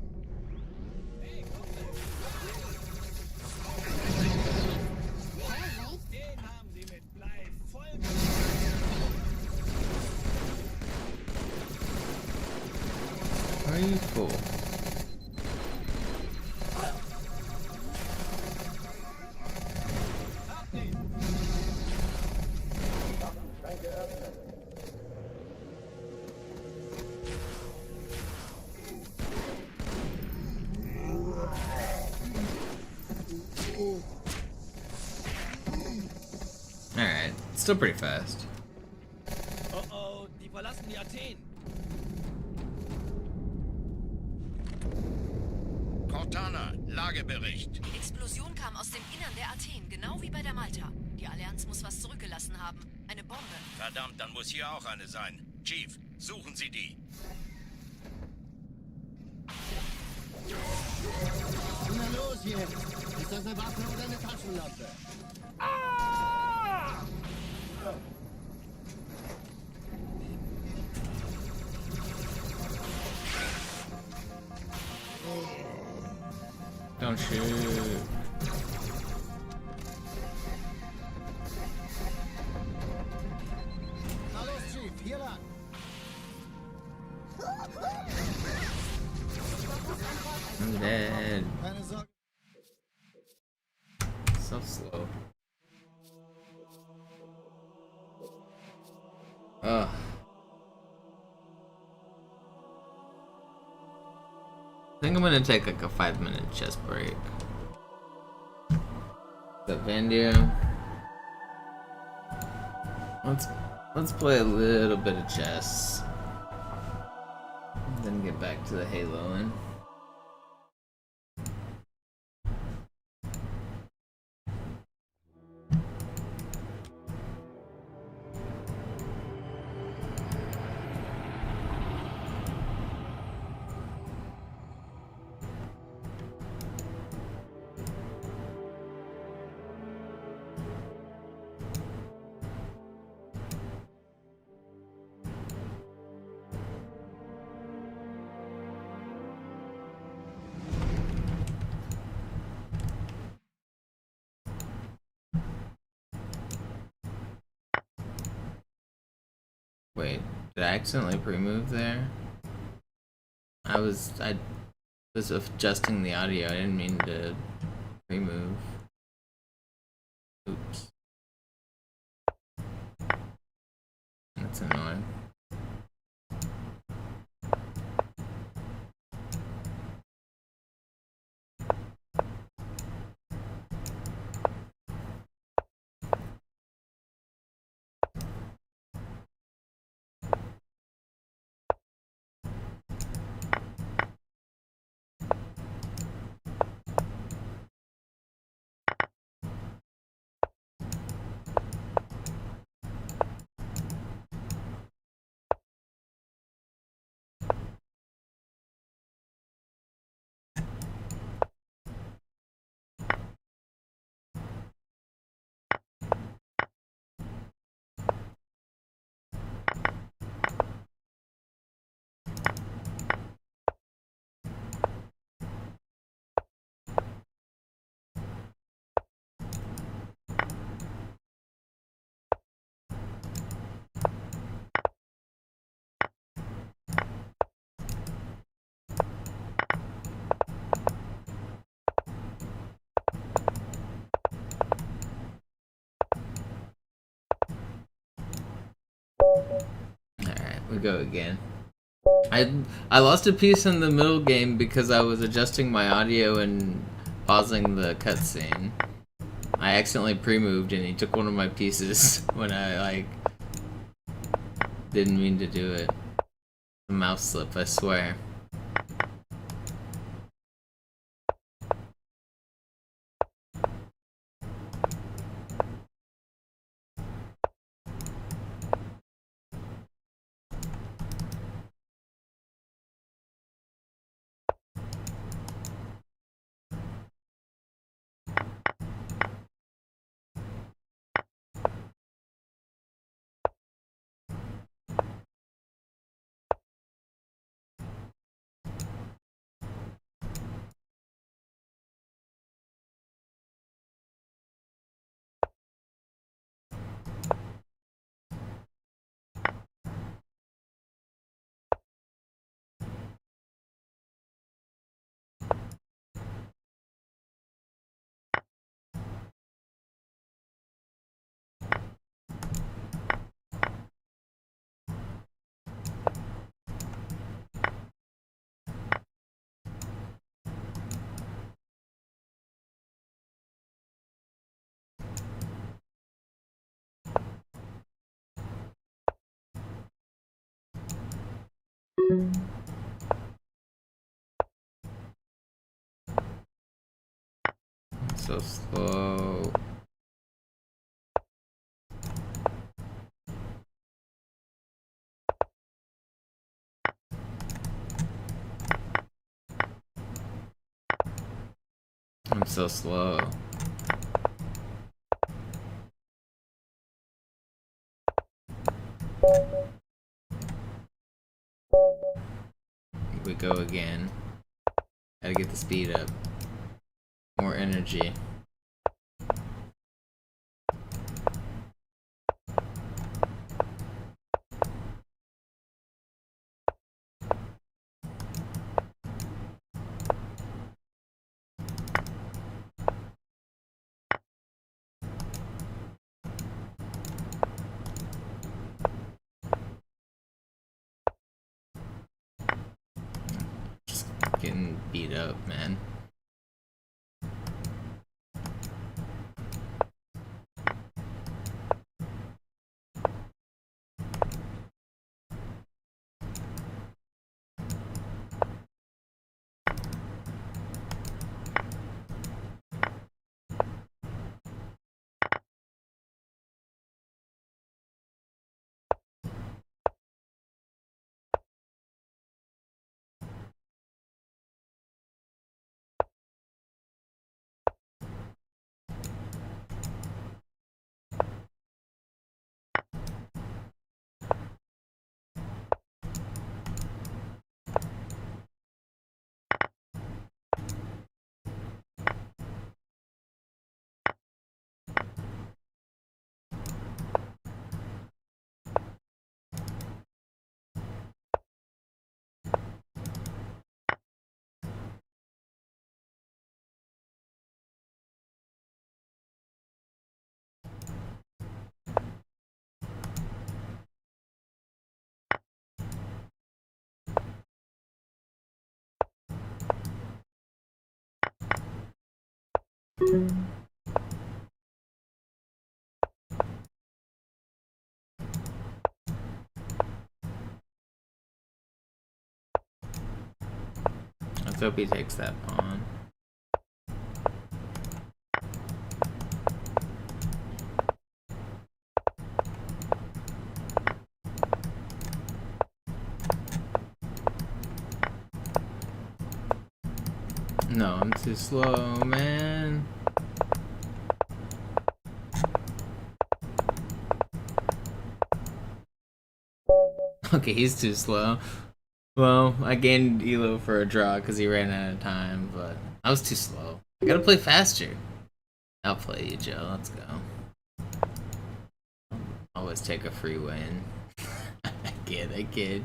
Den haben sie mit Blei voll. Are you full? Waffenschränke öffnen. Alright, still pretty fast. Oh oh, die verlassen die Athen. Cortana, Lagebericht. Die Explosion kam aus dem Innern der Athen, genau wie bei der Malta. Die Allianz muss was zurückgelassen haben. Eine Bombe. Verdammt, dann muss hier auch eine sein. Chief, suchen Sie die. Na los jetzt! Ist das eine Waffe oder eine Taschenlampe? Don't shoot. Na los, Chief, hier lang. dead. Keine Sorge. So slow. Ugh. I think I'm gonna take like a 5-minute chest break. What's up, Vandia? Let's play a little bit of chess. Then get back to the Haloing. Wait, did I accidentally pre-move there? I was adjusting the audio. I didn't mean to pre-move. Oops. That's annoying. Alright, we go again. I lost a piece in the middle game because I was adjusting my audio and pausing the cutscene. I accidentally pre-moved and he took one of my pieces when I didn't mean to do it. A mouse slip, I swear. So slow. I'm so slow. We go again. Gotta get the speed up. More energy. getting beat up, man. Let's hope he takes that pawn. No, I'm too slow, man. Okay, he's too slow. Well, I gained Elo for a draw because he ran out of time, but I was too slow. I gotta play faster. I'll play you, Joe. Let's go. Always take a free win. I kid.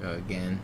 Go again.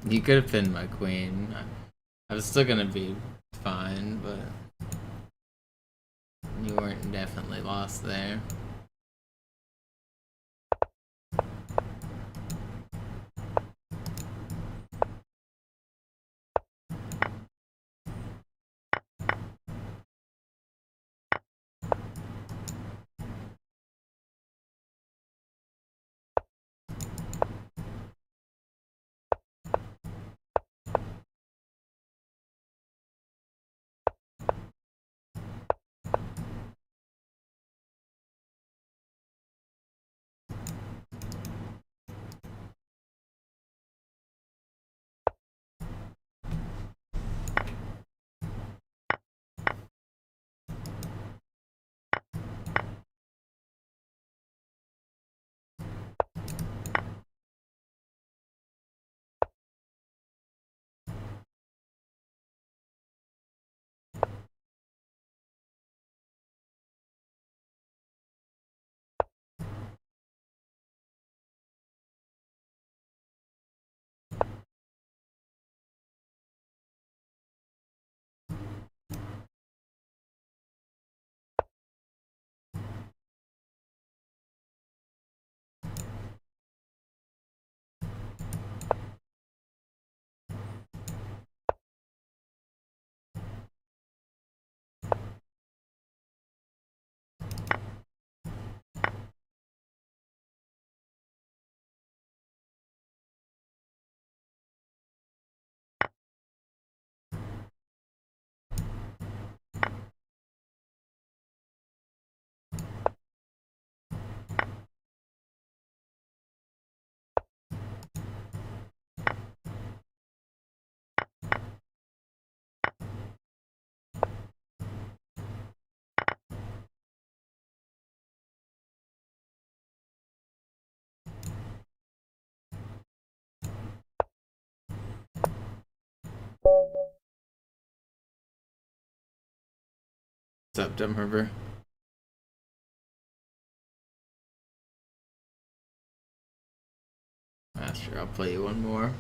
You could have pinned my queen. I was still gonna be fine, but you weren't definitely lost there. What's up, Dumb River? Master, I'll play you one more.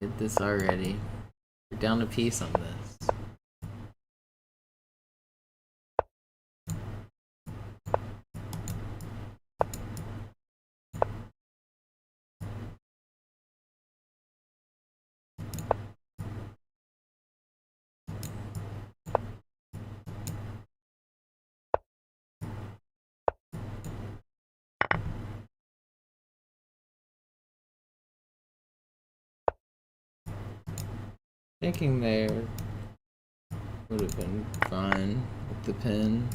Did this already. We're down a piece on this. Thinking there would have been fine with the pin.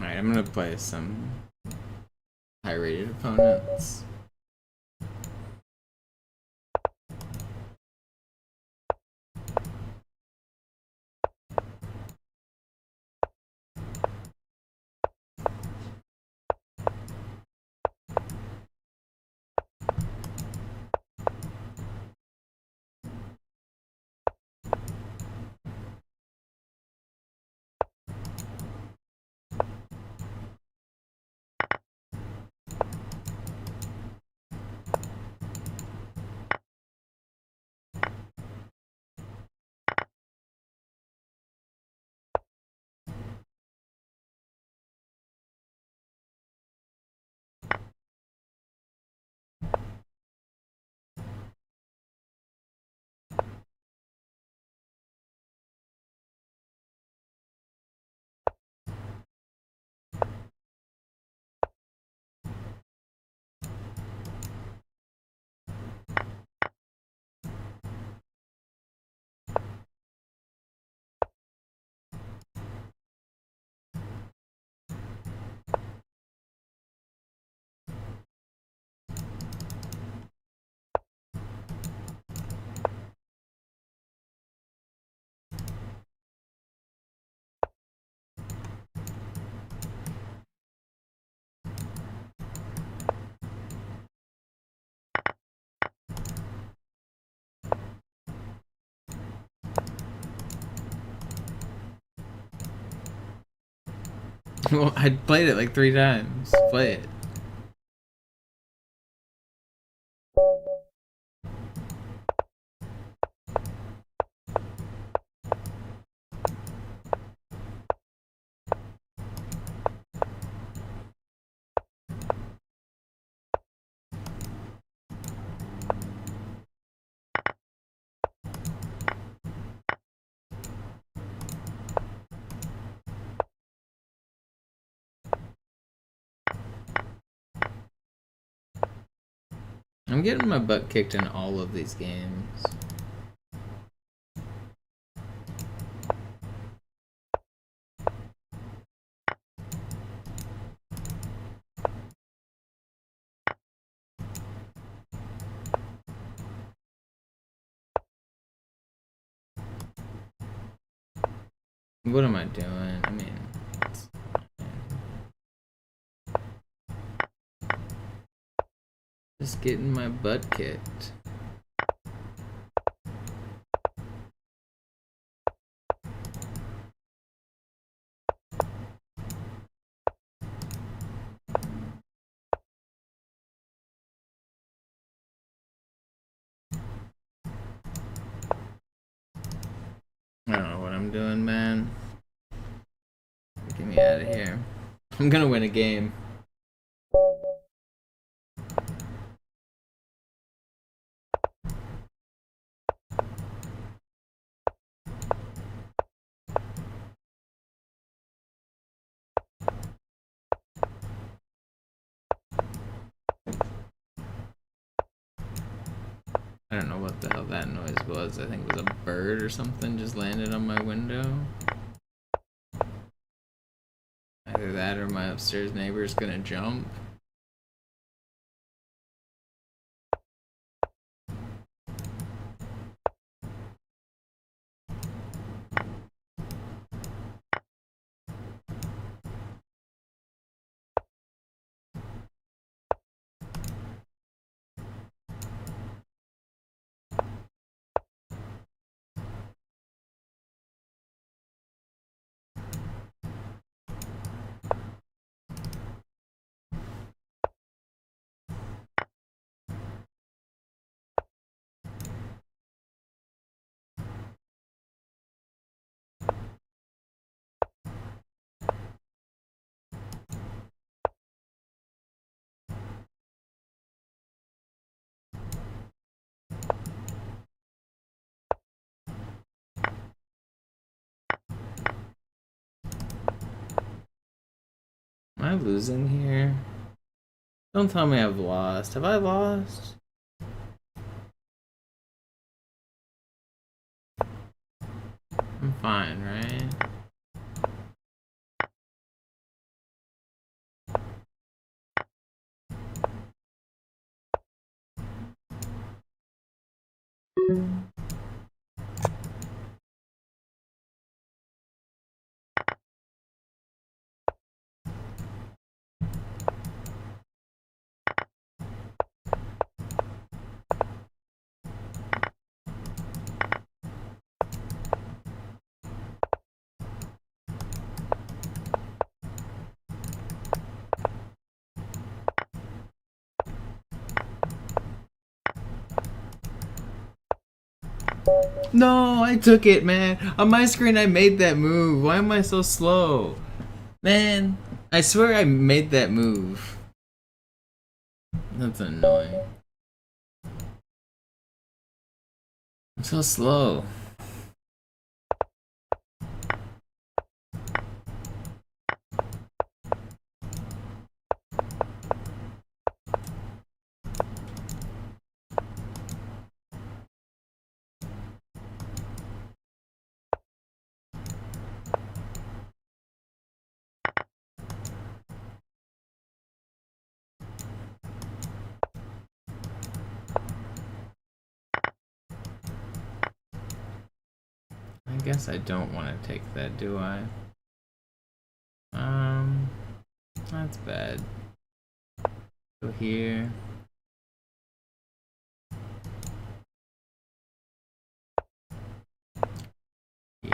Alright, I'm gonna play some high-rated opponents. Well, I played it like 3 times. Play it. I'm getting my butt kicked in all of these games. What am I doing? I mean, just getting my butt kicked. I don't know what I'm doing, man. Get me out of here. I'm gonna win a game. I don't know what the hell that noise was. I think it was a bird or something just landed on my window. Either that or my upstairs neighbor is gonna jump. Am I losing here? Don't tell me I've lost. Have I lost? I'm fine, right? No, I took it, man. On my screen, I made that move. Why am I so slow? Man, I swear I made that move. That's annoying. I'm so slow. I guess I don't want to take that, do I? That's bad. Go here. Here.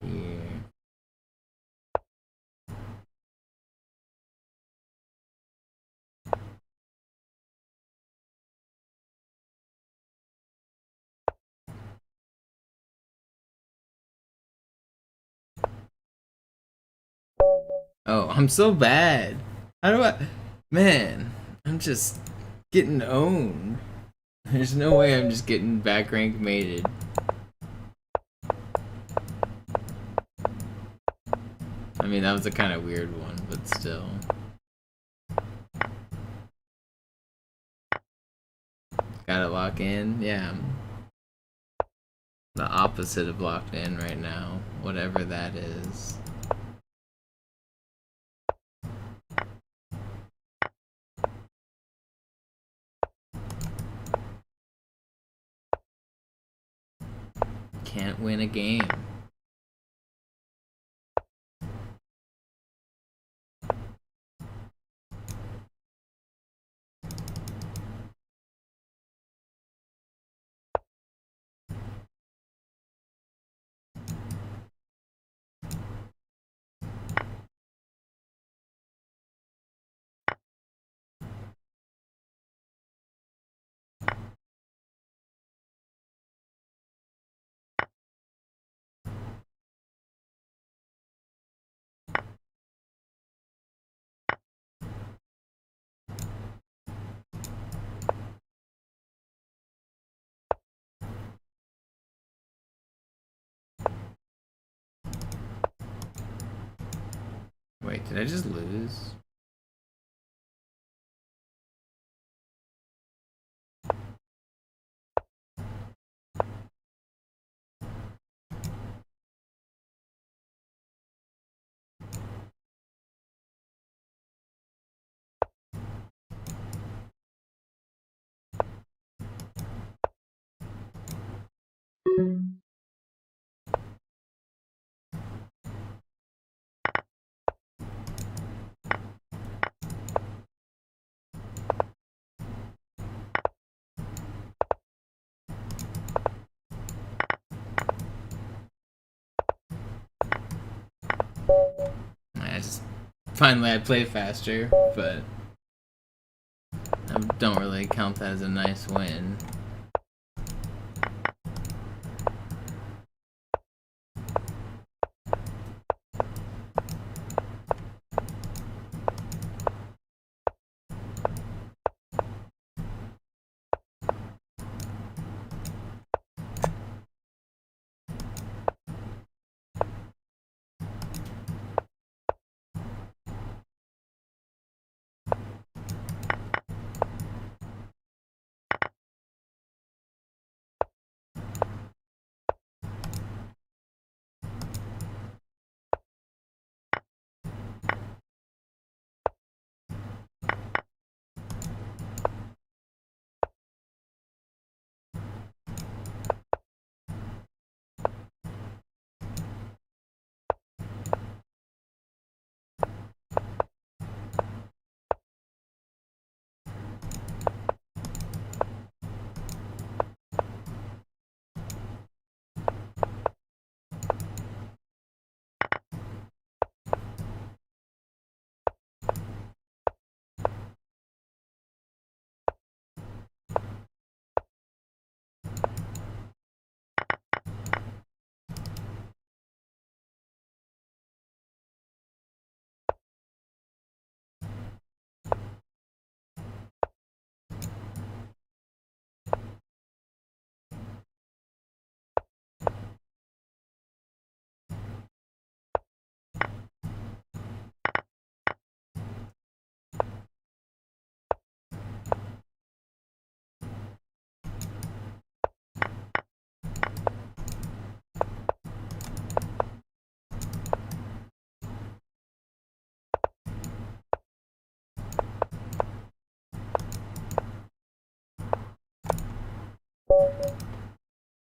Here. Oh, I'm so bad. How do I... Man, I'm just getting owned. There's no way I'm just getting back rank mated. I mean, that was a kind of weird one, but still. Gotta lock in? Yeah. I'm the opposite of locked in right now. Whatever that is. can't win a game. Wait, did I just lose? Finally I play faster, but I don't really count that as a nice win.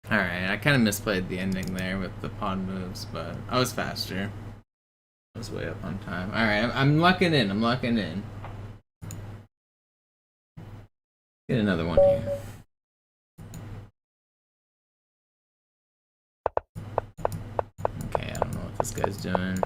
Alright, I kind of misplayed the ending there with the pawn moves, but I was faster. I was way up on time. Alright, I'm locking in, I'm locking in. Get another one here. Okay, I don't know what this guy's doing.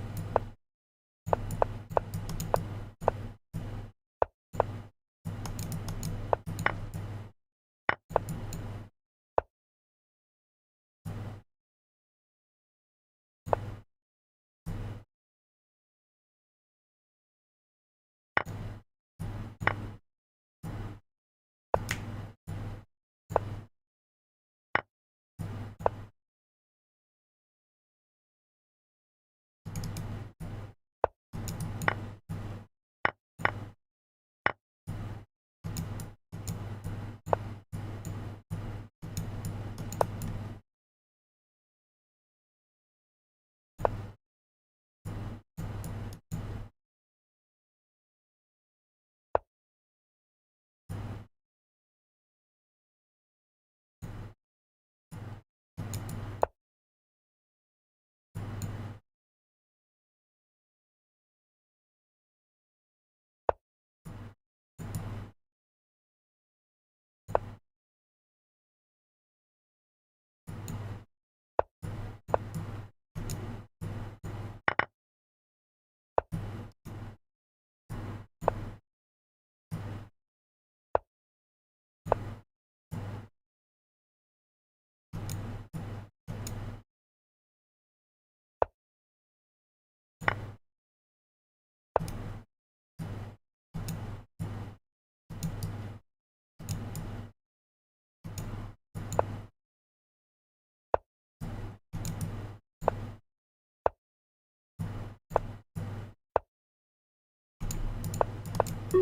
No,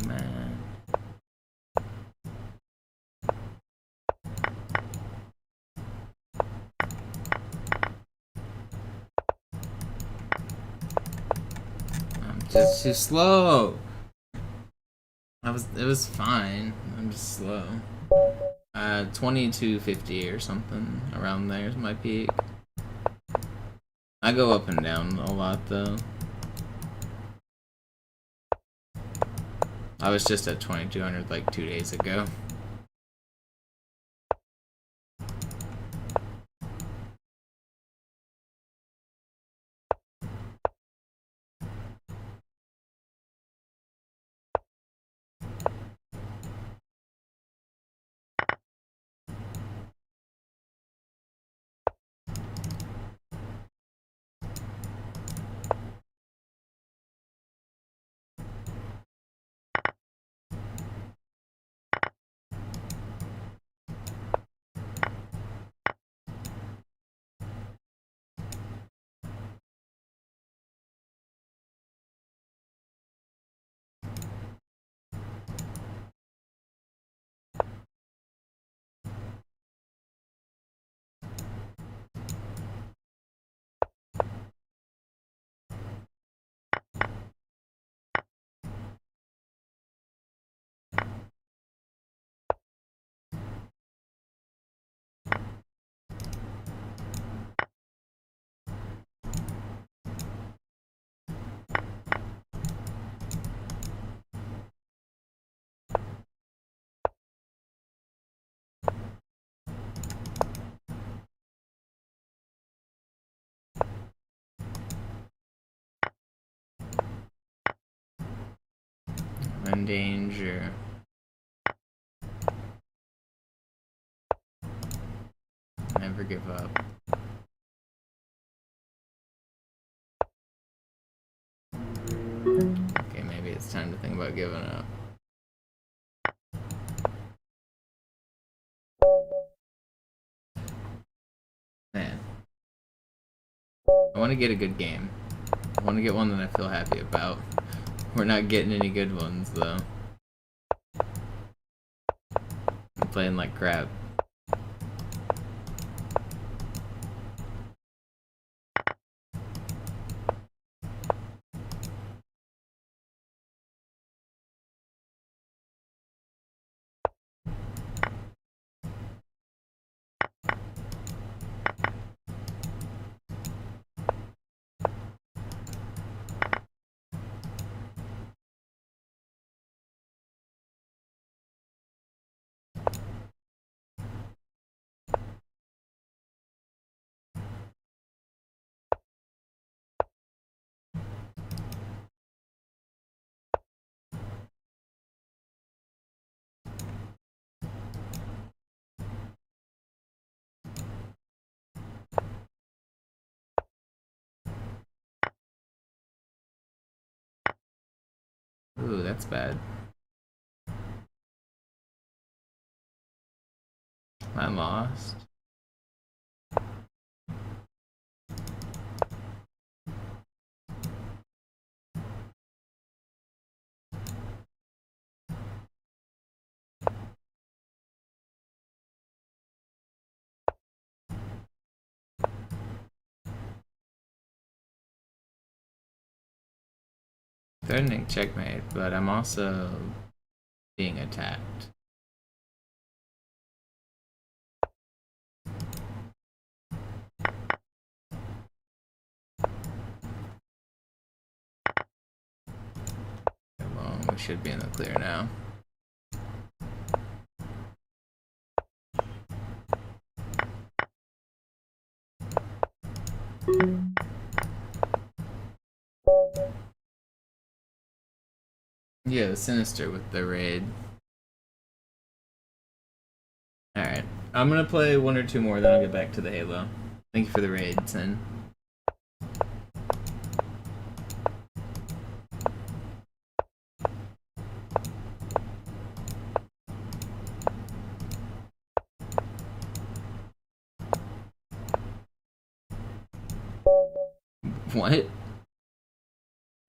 man. I'm just too slow. It was fine. I'm just slow. 2250 or something around there is my peak. I go up and down a lot though. I was just at 2200 like 2 days ago. I'm in danger. Never give up. Okay, maybe it's time to think about giving up. Man. I want to get a good game. I want to get one that I feel happy about. We're not getting any good ones, though. I'm playing like crap. Ooh, that's bad. I lost. Threatening checkmate, but I'm also being attacked. Well, we should be in the clear now. Yeah, Sinister with the raid. Alright, I'm gonna play one or two more, then I'll get back to the Halo. Thank you for the raid, Sin. What?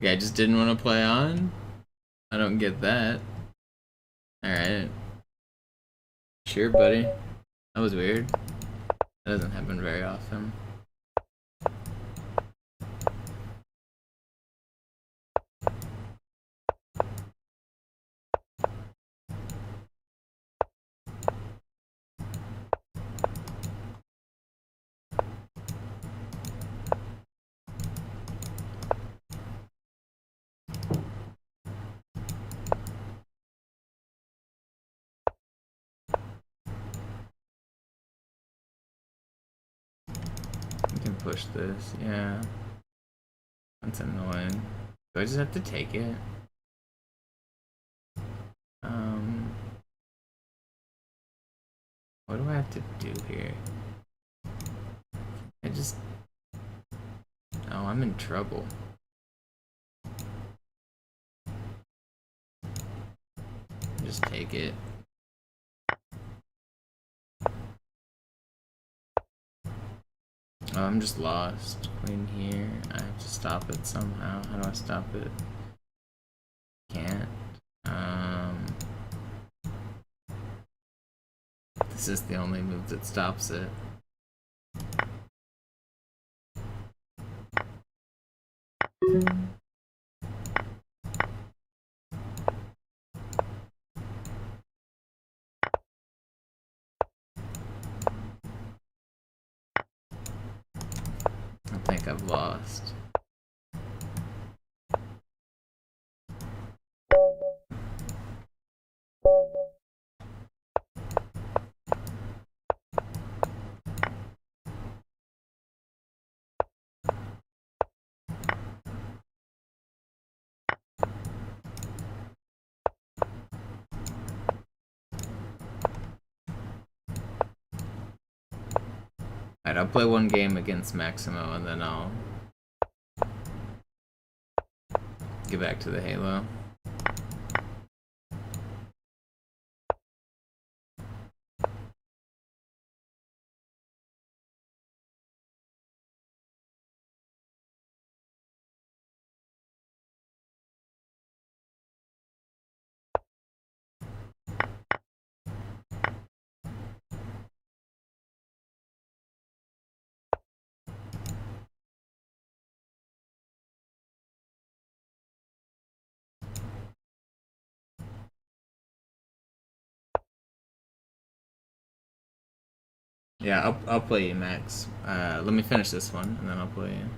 Yeah, I just didn't want to play on? I don't get that. Alright. Sure, buddy. That was weird. That doesn't happen very often. You can push this, yeah. That's annoying. Do I just have to take it? What do I have to do here? I just... Oh, I'm in trouble. Just take it. Oh, I'm just lost. Queen here. I have to stop it somehow. How do I stop it? Can't. This is the only move that stops it. I think I've lost. Alright, I'll play one game against Maximo and then I'll get back to the Halo. Yeah, I'll play you, Max. Let me finish this one, and then I'll play you.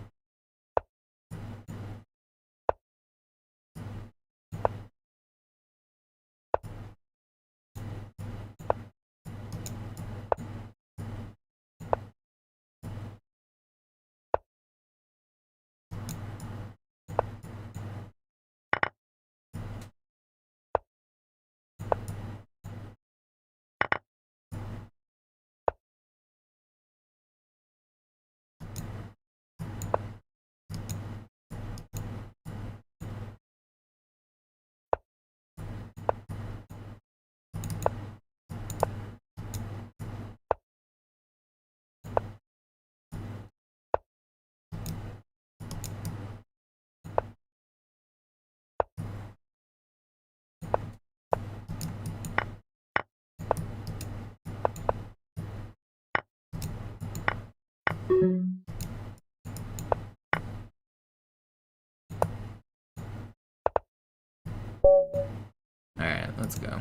Alright, let's go.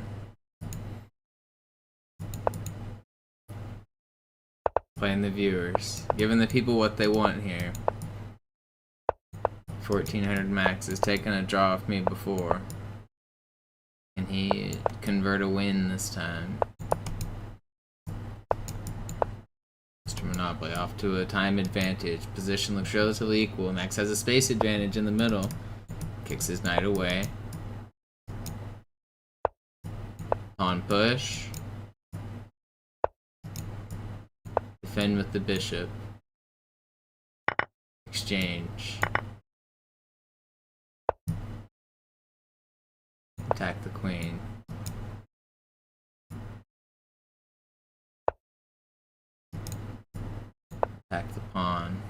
Playing the viewers. Giving the people what they want here. 1400 Max has taken a draw off me before. Can he convert a win this time? MisterMonopoli off to a time advantage. Position looks relatively equal. Max has a space advantage in the middle. Kicks his knight away. Pawn push. Defend with the bishop. Exchange. Attack the queen. Attack the pawn.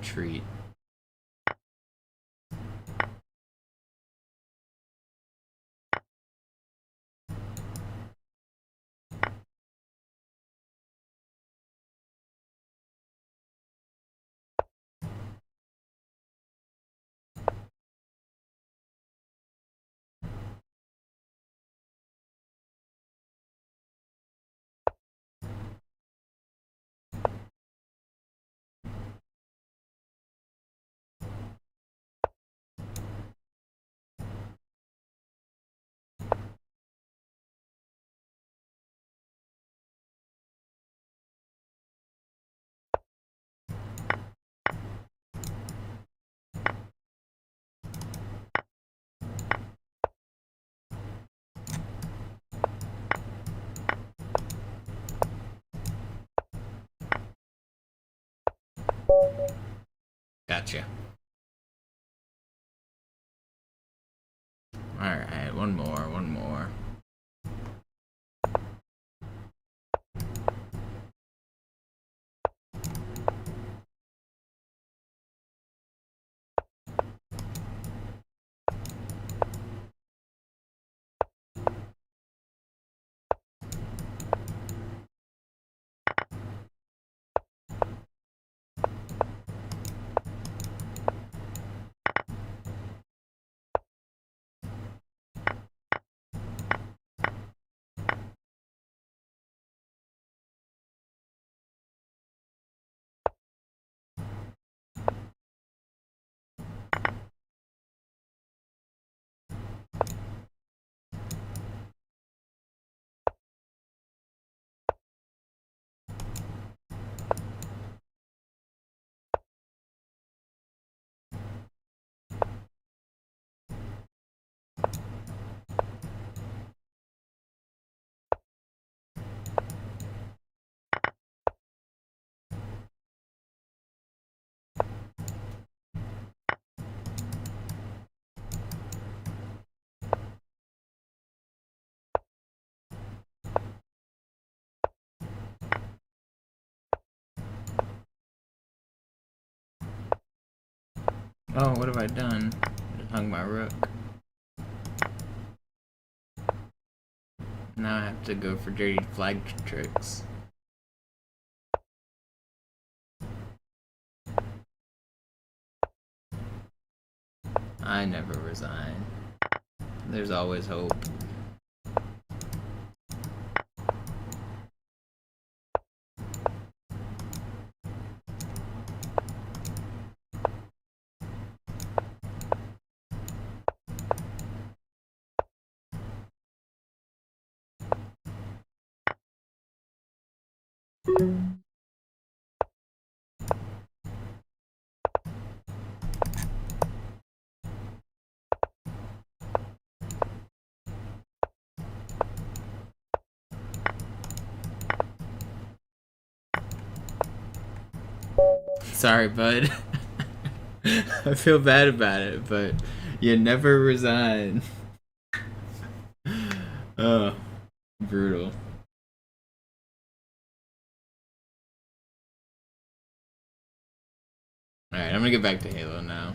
treat. Gotcha. Alright, one more. Oh, what have I done? I just hung my rook. Now I have to go for dirty flag tricks. I never resign. There's always hope. Sorry, bud. I feel bad about it, but you never resign. Oh, brutal. Alright, I'm gonna get back to Halo now.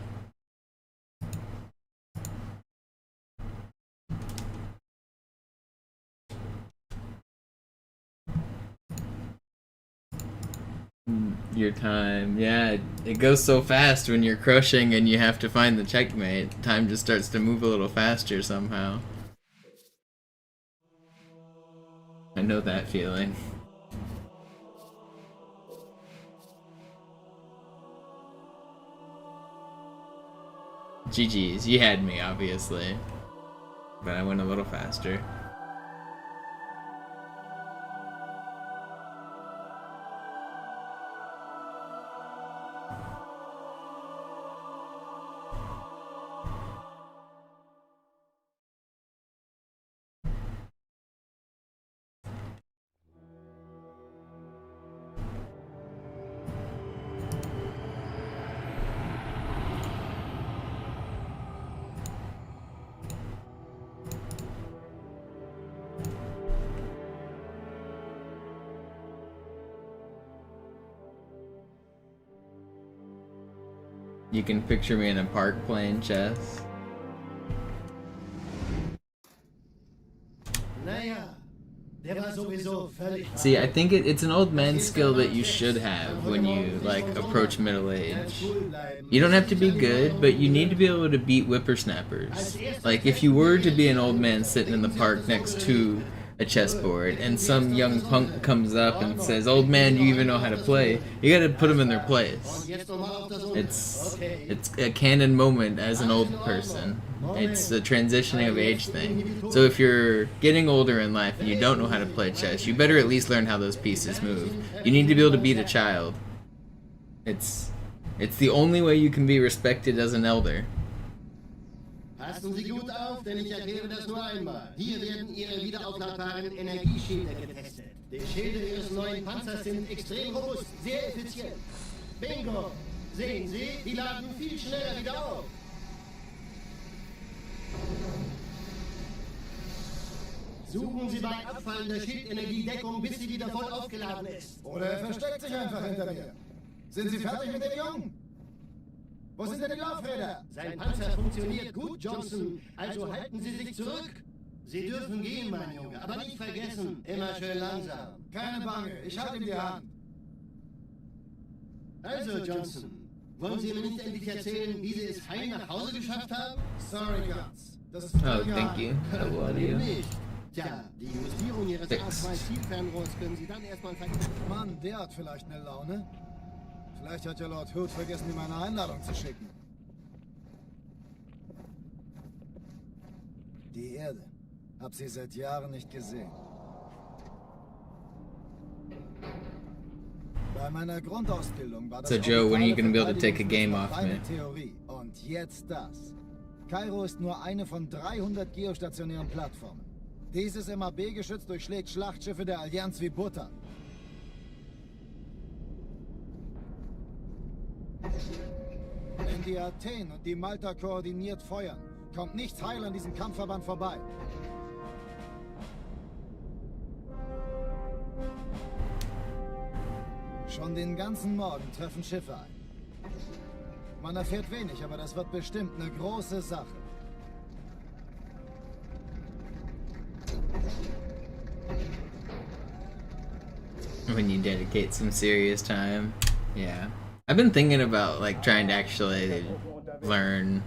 Your time. Yeah, it goes so fast when you're crushing and you have to find the checkmate. Time just starts to move a little faster somehow. I know that feeling. GG's, you had me, obviously. But I went a little faster. You can picture me in a park playing chess. Naja, der war sowieso völlig. See, I think it's an old man skill that you should have when you like approach middle age. You don't have to be good, but you need to be able to beat whippersnappers. Like if you were to be an old man sitting in the park next to a chessboard and some young punk comes up and says, "Old man, do you even know how to play?" You gotta put them in their place. It's a canon moment as an old person. It's a transitioning of age thing. So if you're getting older in life and you don't know how to play chess, you better at least learn how those pieces move. You need to be able to beat a child. It's the only way you can be respected as an elder. Passen Sie gut auf, denn ich erkläre das nur einmal. Hier werden Ihre wiederaufladbaren Energieschilder getestet. Die Schilde Ihres neuen Panzers sind extrem robust, sehr effizient. Bingo! Sehen Sie, die laden viel schneller wieder auf. Suchen Sie bei abfallender Schildenergie Deckung, bis sie wieder voll aufgeladen ist. Oder er versteckt sich einfach hinter mir. Sind Sie fertig mit dem Jungen? Wo sind denn die Laufräder? Sein Panzer funktioniert gut, Johnson. Also halten Sie sich zurück. Sie dürfen gehen, mein Junge. Aber nicht vergessen, immer schön langsam. Keine Bange, ich halte ihm die Hand. Also, Johnson, wollen Sie mir nicht endlich erzählen, wie Sie es heim nach Hause geschafft haben? Sorry, Guns. Das ist Oh, thank you. I love you. Tja, die Justierung Ihres A2-Zielfernrohrs können Sie dann erstmal vergessen. Mann, der hat vielleicht eine Laune. Vielleicht hat ja Lord Hood vergessen, ihm eine Einladung zu schicken. Die Erde. Hab sie seit Jahren nicht gesehen. Bei meiner Grundausbildung war das So Joe, when are you gonna be able to take a game off me? Theorie. Und jetzt das. Kairo ist nur eine von 300 geostationären Plattformen. Dieses MAB-Geschütz durchschlägt Schlachtschiffe der Allianz wie Butter. Wenn die Athen und die Malta koordiniert feuern, kommt nichts heil an diesem Kampfverband vorbei. Schon den ganzen Morgen treffen Schiffe ein. Man erfährt wenig, aber das wird bestimmt eine große Sache. When you dedicate some serious time. Yeah. I've been thinking about like trying to actually learn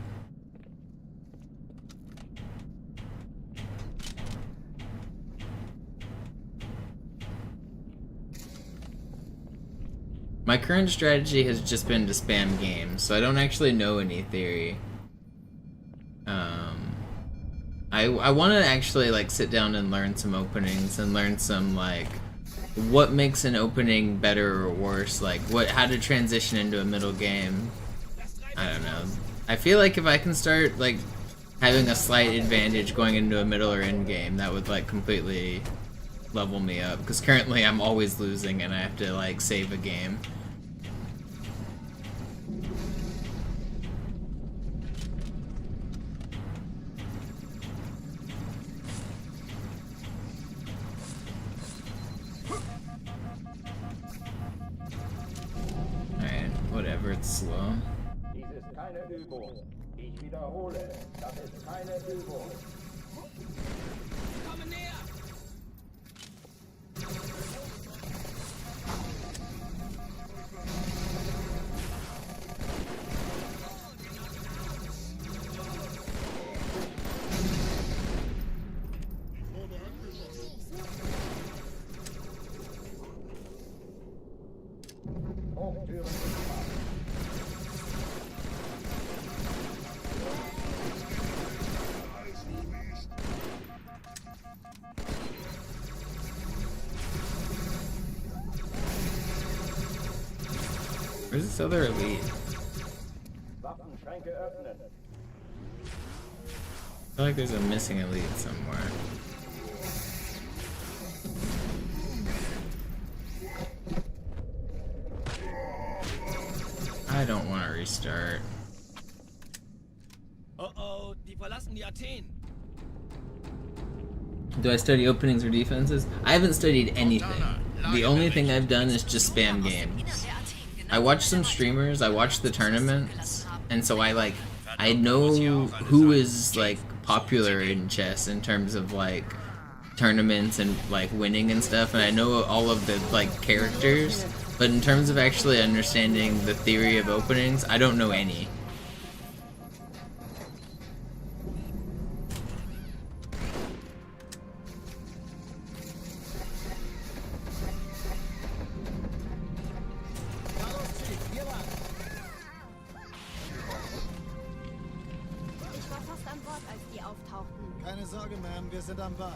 my current strategy has just been to spam games, so I don't actually know any theory. I want to actually like sit down and learn some openings and learn some like what makes an opening better or worse, like how to transition into a middle game. I don't know. I feel like if I can start like having a slight advantage going into a middle or end game, that would like completely level me up, because currently I'm always losing and I have to like save a game. Whatever, it's slow. Dies ist keine Übung. Ich wiederhole, das ist keine Übung. Komm näher! Where's this other elite? Waffenschränke öffnen. I feel like there's a missing elite somewhere. I don't want to restart. Oh, die verlassen die Athen. Do I study openings or defenses? I haven't studied anything. The only thing I've done is just spam games. I watch some streamers, I watch the tournaments, and so I know who is like popular in chess in terms of like tournaments and like winning and stuff, and I know all of the like characters, but in terms of actually understanding the theory of openings, I don't know any. Keine Sorge, Ma'am, wir sind am Ball.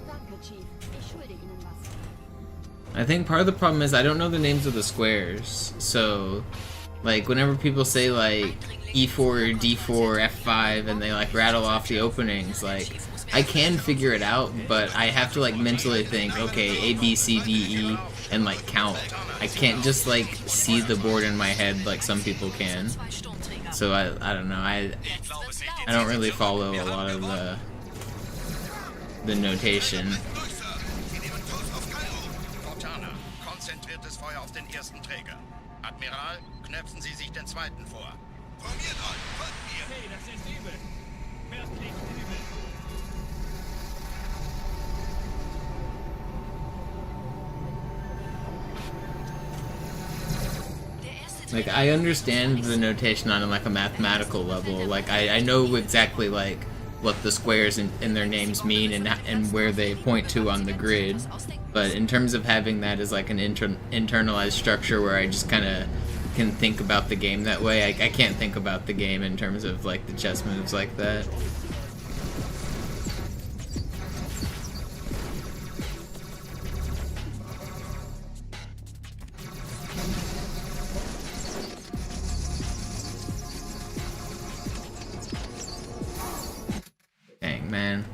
Danke, Chief. Ich schulde Ihnen was. I think part of the problem is I don't know the names of the squares, so like whenever people say like E4, D4, F5 and they like rattle off the openings, like I can figure it out, but I have to like mentally think, okay, A, B, C, D, E, and like count. I can't just like see the board in my head like some people can. So I don't know, I don't really follow a lot of the notation. Konzentriertes Feuer auf den ersten Träger. Admiral, knöpfen Sie sich den zweiten vor. Formiert euch, folgt mir. Hey, das ist übel. Wirklich übel. Like, I understand the notation on like a mathematical level. Like, I know exactly like what the squares in their names mean and where they point to on the grid. But in terms of having that as like an internalized structure where I just kind of can think about the game that way, I can't think about the game in terms of like the chess moves like that. Dang, man.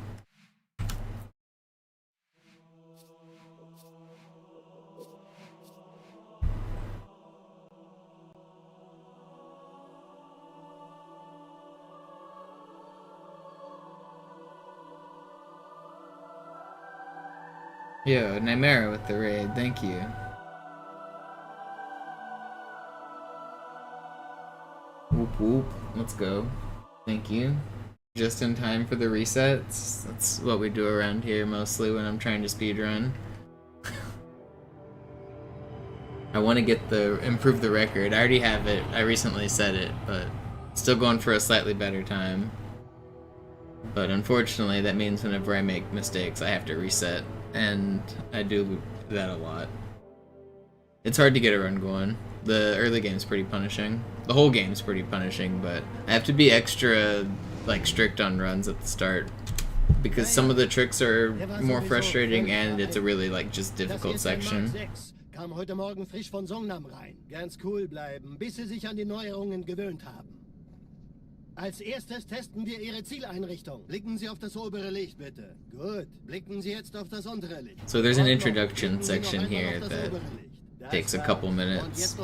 Yo, Nightmare with the raid, thank you. Whoop whoop, let's go. Thank you. Just in time for the resets. That's what we do around here mostly when I'm trying to speedrun. I want to get improve the record. I already have it. I recently set it, but still going for a slightly better time. But unfortunately, that means whenever I make mistakes, I have to reset, and I do that a lot. It's hard to get a run going. The early game's pretty punishing. The whole game's pretty punishing, but I have to be extra like strict on runs at the start because some of the tricks are more frustrating and it's a really like just difficult section. Kam heute Morgen frisch von Songnam rein. Ganz cool bleiben, bis Sie sich an die Neuerungen gewöhnt haben. Als erstes testen wir Ihre Zieleinrichtung. Blicken Sie auf das obere Licht, bitte. Gut. Blicken Sie jetzt auf das untere Licht. So there's an introduction section here that takes a couple minutes.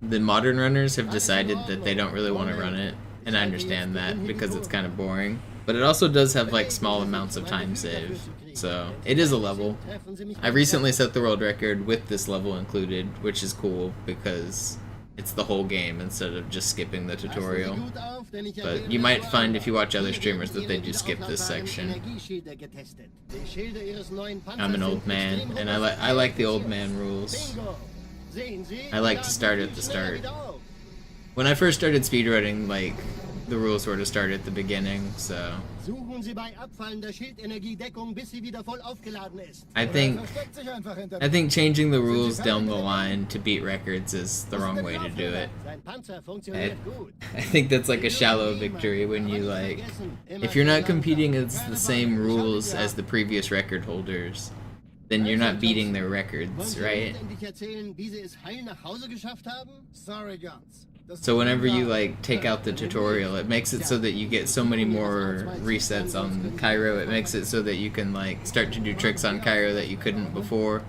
The modern runners have decided that they don't really want to run it, and I understand that because it's kind of boring. But it also does have like small amounts of time save, so it is a level. I recently set the world record with this level included, which is cool because it's the whole game instead of just skipping the tutorial. But you might find if you watch other streamers that they do skip this section. I'm an old man, and I like the old man rules. I like to start at the start. When I first started speedrunning, like, the rules were to start at the beginning, so I think changing the rules down the line to beat records is the wrong way to do it. I think that's like a shallow victory when you like, if you're not competing against the same rules as the previous record holders, then you're not beating their records, right? So whenever you like take out the tutorial, it makes it so that you get so many more resets on Cairo. It makes it so that you can like start to do tricks on Cairo that you couldn't before.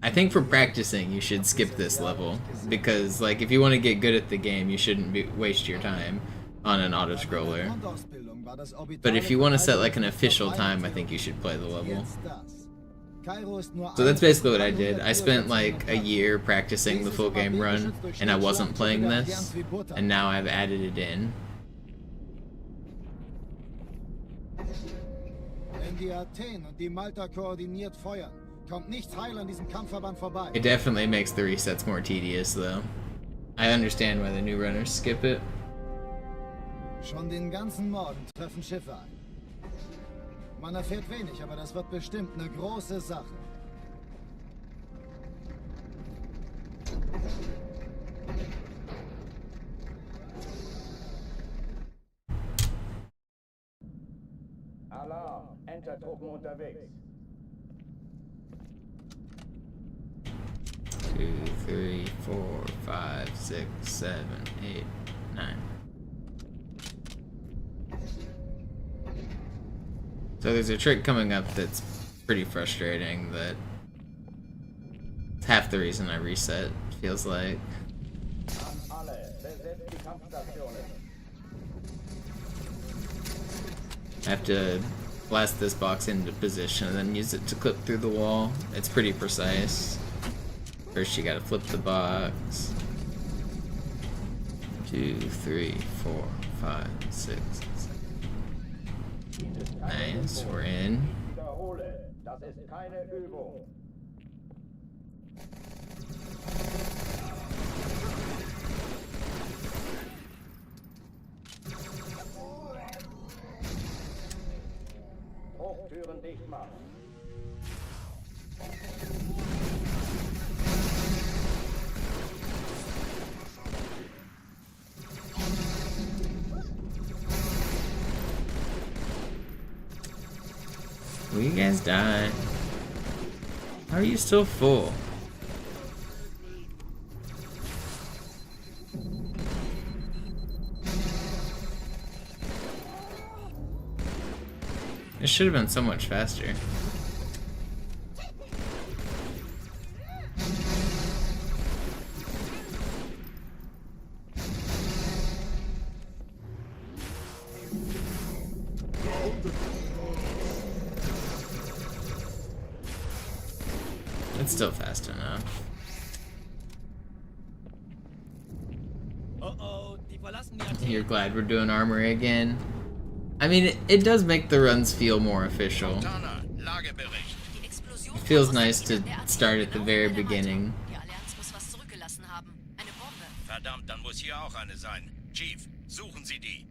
I think for practicing, you should skip this level because, like, if you want to get good at the game, you shouldn't waste your time on an auto-scroller. But if you want to set like an official time, I think you should play the level. So that's basically what I did. I spent like a year practicing the full game run, and I wasn't playing this, and now I've added it in. It definitely makes the resets more tedious, though. I understand why the new runners skip it. Schon den ganzen Morgen treffen Schiffe ein. Man erfährt wenig, aber das wird bestimmt eine große Sache. Alarm, Entertruppen unterwegs. 2, 3, 4, 5, 6, 7, 8, 9. So there's a trick coming up that's pretty frustrating that it's half the reason I reset, feels like. I have to blast this box into position and then use it to clip through the wall. It's pretty precise. First you gotta flip the box. 2, 3, 4, 5, 6, 7. Nice, we're in. Das ist keine Übung. Hochtüren dicht machen. Will you guys die? How are you still full? It should have been so much faster. It's still fast enough. You're glad we're doing armory again? I mean, it does make the runs feel more official. It feels nice to start at the very beginning. Verdammt, dann muss hier auch eine sein. Chief, suchen Sie die.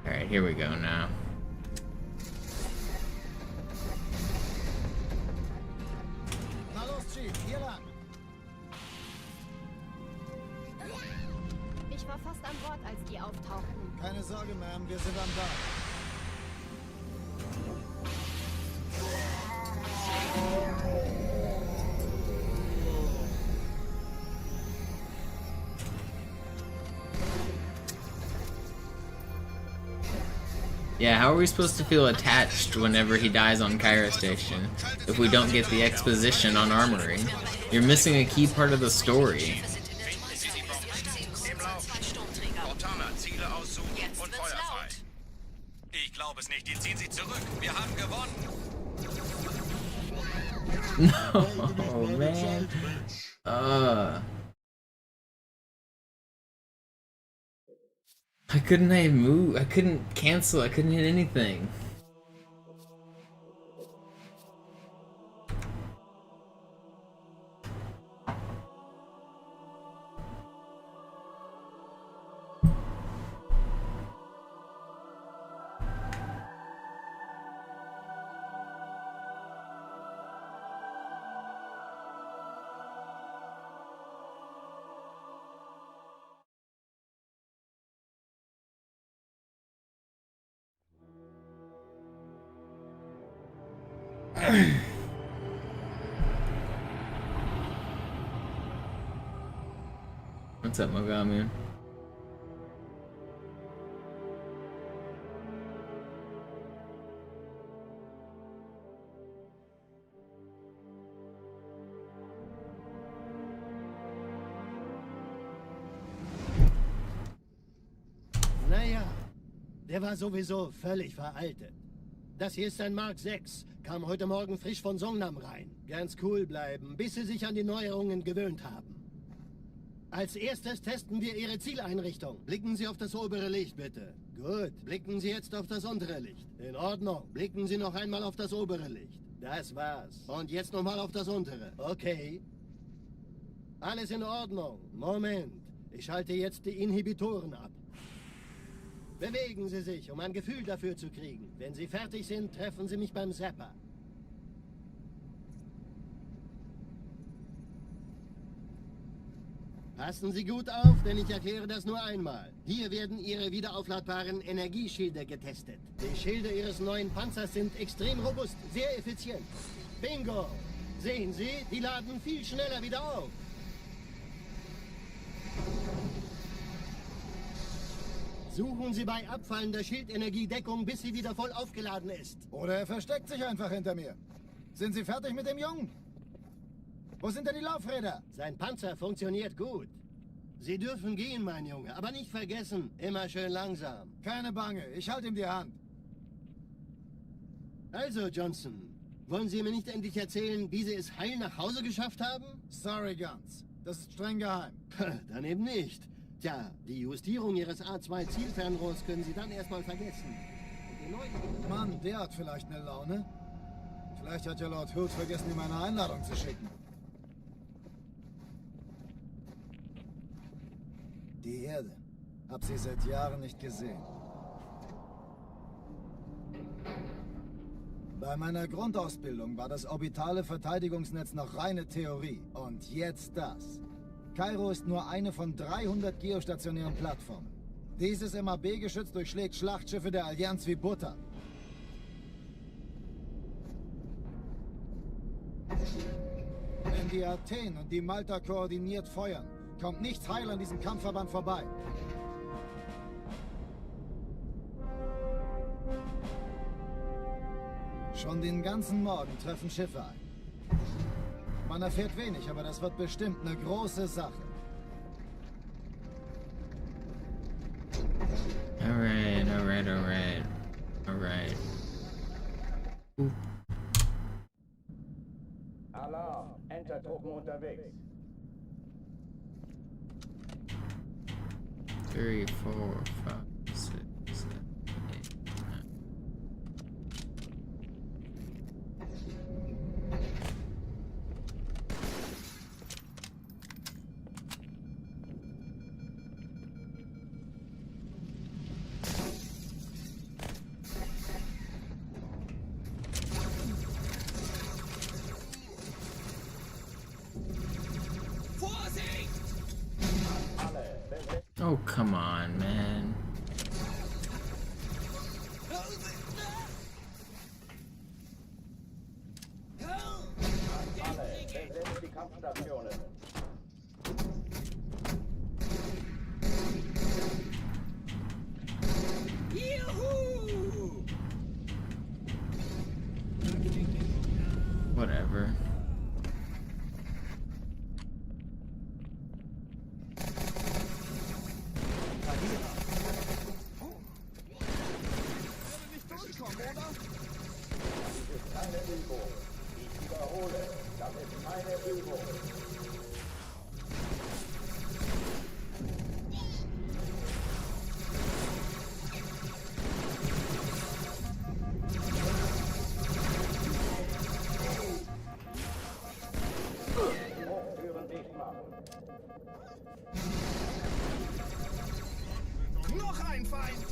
Alright, here we go now. Ich war fast an Bord, als die auftauchten. Keine Sorge, Ma'am, wir sind am Bord. Yeah, how are we supposed to feel attached whenever he dies on Cairo Station if we don't get the exposition on Armory? You're missing a key part of the story. Ich glaube es nicht, die ziehen sie zurück. Wir haben gewonnen. No, man. I couldn't even move. I couldn't cancel. I couldn't hit anything. What's up, Mogami? Naja, der war sowieso völlig veraltet. Das hier ist ein Mark 6. Kam heute Morgen frisch von Songnam rein. Ganz cool bleiben, bis Sie sich an die Neuerungen gewöhnt haben. Als erstes testen wir Ihre Zieleinrichtung. Blicken Sie auf das obere Licht, bitte. Gut, blicken Sie jetzt auf das untere Licht. In Ordnung. Blicken Sie noch einmal auf das obere Licht. Das war's. Und jetzt nochmal auf das untere. Okay. Alles in Ordnung. Moment. Ich schalte jetzt die Inhibitoren ab. Bewegen Sie sich, um ein Gefühl dafür zu kriegen. Wenn Sie fertig sind, treffen Sie mich beim Zapper. Passen Sie gut auf, denn ich erkläre das nur einmal. Hier werden Ihre wiederaufladbaren Energieschilde getestet. Die Schilde Ihres neuen Panzers sind extrem robust, sehr effizient. Bingo! Sehen Sie, die laden viel schneller wieder auf. Suchen Sie bei abfallender Schildenergie Deckung, bis sie wieder voll aufgeladen ist. Oder er versteckt sich einfach hinter mir. Sind Sie fertig mit dem Jungen? Wo sind denn die Laufräder? Sein Panzer funktioniert gut. Sie dürfen gehen, mein Junge, aber nicht vergessen, immer schön langsam. Keine Bange, ich halte ihm die Hand. Also, Johnson, wollen Sie mir nicht endlich erzählen, wie Sie es heil nach Hause geschafft haben? Sorry, Guns. Das ist streng geheim. Dann eben nicht. Tja, die Justierung Ihres A2-Zielfernrohrs können Sie dann erstmal vergessen. Mann, der hat vielleicht eine Laune. Vielleicht hat ja Lord Hood vergessen, ihm eine Einladung zu schicken. Die Erde. Hab sie seit Jahren nicht gesehen. Bei meiner Grundausbildung war das orbitale Verteidigungsnetz noch reine Theorie. Und jetzt das. Kairo ist nur eine von 300 geostationären Plattformen. Dieses MAB-Geschütz durchschlägt Schlachtschiffe der Allianz wie Butter. Wenn die Athen und die Malta koordiniert feuern, kommt nichts heil an diesem Kampfverband vorbei. Schon den ganzen Morgen treffen Schiffe ein. Man erfährt wenig, aber das wird bestimmt eine große Sache. Alright, alright, alright. Alright. Alarm, Entertruppen unterwegs. 3, 4, 5, 6, 7, 8, 9. Oh, come on, man. Alle, besetzt die Kampfstationen. Whatever. Noch ein Feind!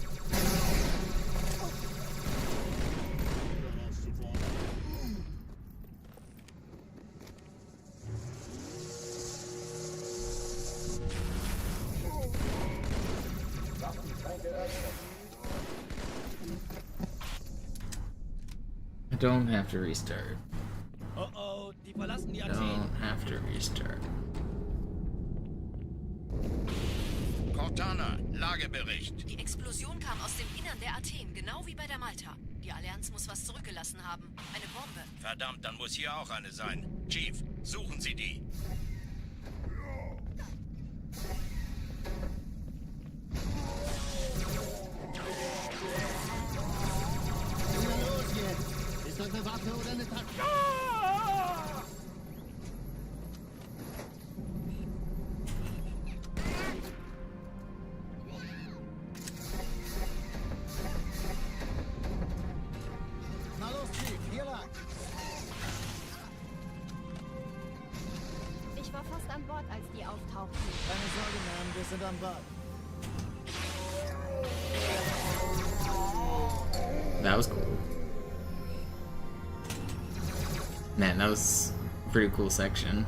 I don't have to restart. Oh, die verlassen die Athen. Don't have to restart. Cortana, Lagebericht. Die Explosion kam aus dem Innern der Athen, genau wie bei der Malta. Die Allianz muss was zurückgelassen haben. Eine Bombe. Verdammt, dann muss hier auch eine sein. Chief, suchen Sie die. Los jetzt! Ist das eine Waffe oder eine Taktik? Na los, Chief, hier lang. Ich war fast an Bord, als die auftauchten. Keine Sorge, Ma'am, wir sind am Bord. That was cool. Man, that was a pretty cool section.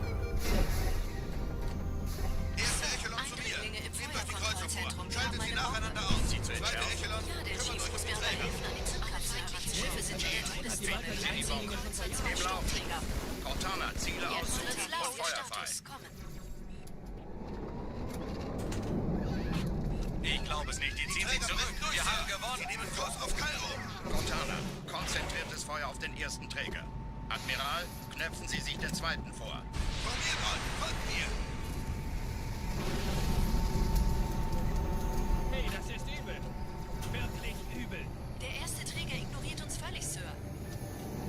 Eindringlinge im Feuerkontrollzentrum. Wir haben eine Bombe. Sie zu entschärfen. Ja, der Chief muss mir aber helfen, an den Zündkapseln heranzukommen. Schiffe sind in der Todeszone. Sie kommen uns als Sturmträger. Cortana, Ziele Jetzt wird's aussuchen laut. und feuerfrei. Status, kommen. Ich glaube es nicht. Die ziehen sich zurück. Wir haben gewonnen. Sie nehmen Kurs auf Kairo. Cortana, konzentriertes Feuer auf den ersten Träger. Admiral, knöpfen Sie sich den zweiten vor. Von mir an, folgt mir. Hey, das ist übel. Wirklich übel. Der erste Träger ignoriert uns völlig, Sir.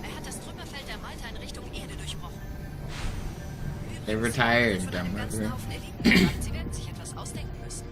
Er hat das Trümmerfeld der Malta in Richtung Erde durchbrochen. They retired, Von dumb einem ganzen rugger. Haufen Eliten gesagt, sie werden sich etwas ausdenken müssen.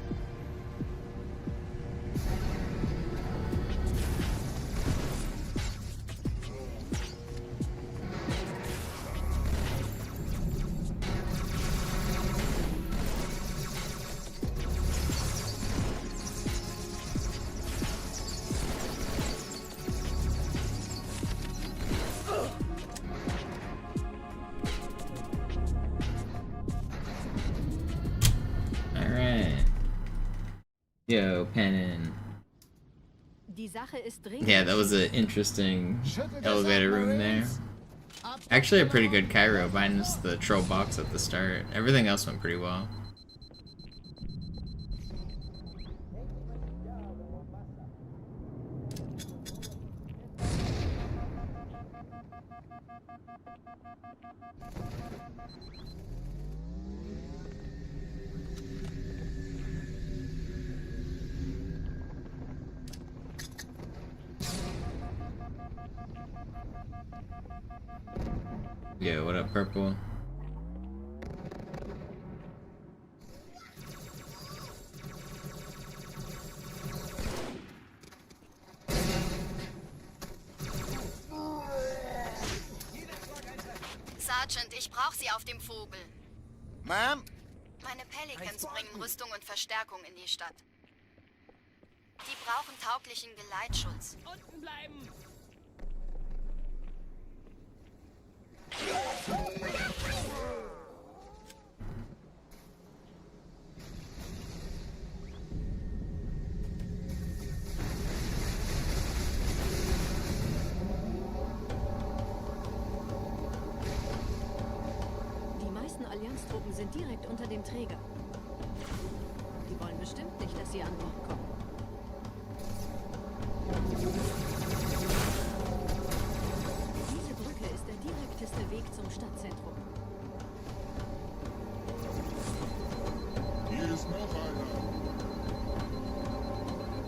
Alright. Yo, Pennon. Die Sache ist dringend. Yeah, that was an interesting elevator room there. Actually a pretty good Cairo, minus the troll box at the start. Everything else went pretty well. Yo, what up, Purple? Sergeant, ich brauche Sie auf dem Vogel. Ma'am? Meine Pelicans bringen Rüstung und Verstärkung in die Stadt. Die brauchen tauglichen Geleitschutz. Unten bleiben. Die meisten Allianztruppen sind direkt unter dem Träger. Die wollen bestimmt nicht, dass sie an Bord kommen. Diese Brücke ist der direkteste Weg zum Stadtzentrum. Hier ist noch einer.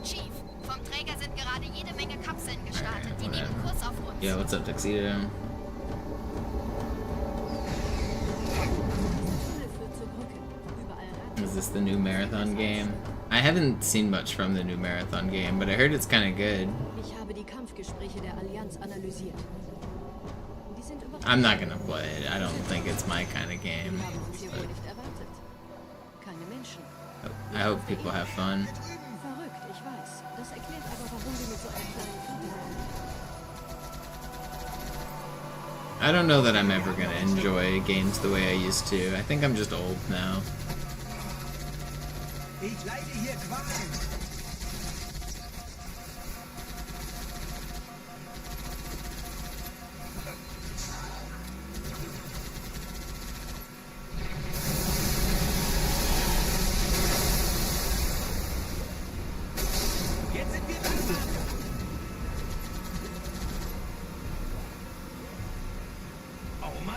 Chief, vom Träger sind gerade jede Menge Kapseln gestartet. Die nehmen Kurs auf uns. Yeah, what's up, Tuxedo? Tunnel führt zur Brücke. Überall Ratten. Is this the new Marathon game? I haven't seen much from the new Marathon game, but I heard it's kind of good. Ich habe die Kampfgespräche der Allianz analysiert. Die sind überraschend. I'm not gonna play it. I don't think it's my kind of Die game. haben uns hier wohl But nicht erwartet. Keine Menschen. I hope people have fun. Verrückt, ich weiß. Das erklärt aber, warum wir mit so einem kleinen Flotte kommen. I don't know that I'm ever gonna enjoy games the way I used to. I think I'm just old now. Ich leide hier Qualen.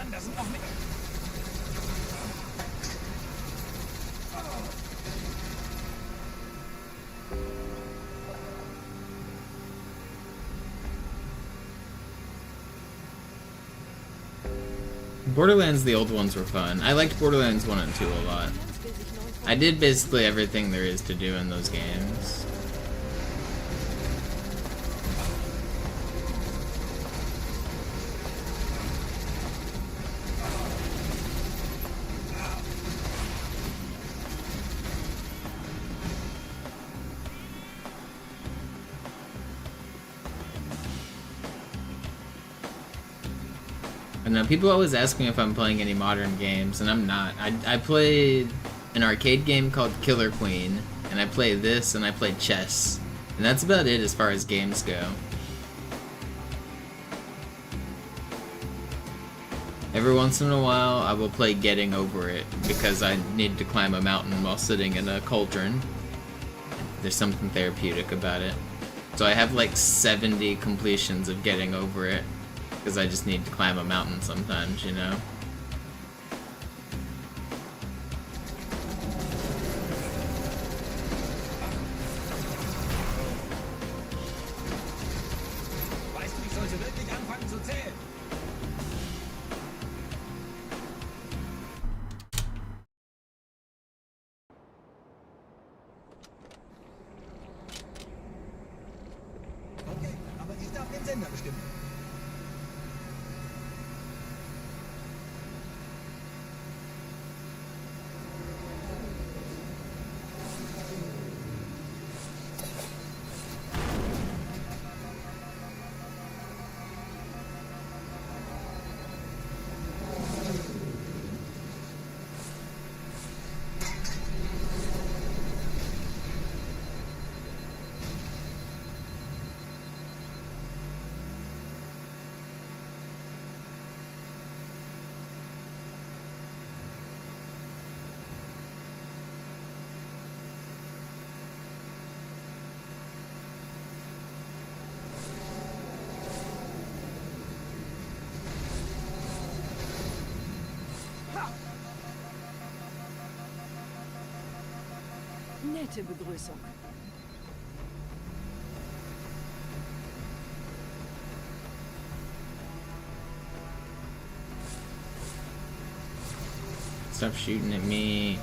anders noch nicht. Borderlands, the old ones were fun. I liked Borderlands 1 and 2 a lot. I did basically everything there is to do in those games. And now people always ask me if I'm playing any modern games, and I'm not. I played an arcade game called Killer Queen, and I play this, and I play chess. And that's about it as far as games go. Every once in a while, I will play Getting Over It, because I need to climb a mountain while sitting in a cauldron. There's something therapeutic about it. So I have like 70 completions of Getting Over It, because I just need to climb a mountain sometimes, you know? Weißt du, ich sollte wirklich anfangen zu zählen. Okay, aber ich darf den Sender bestimmen. Nette Begrüßung. Stop shooting at me.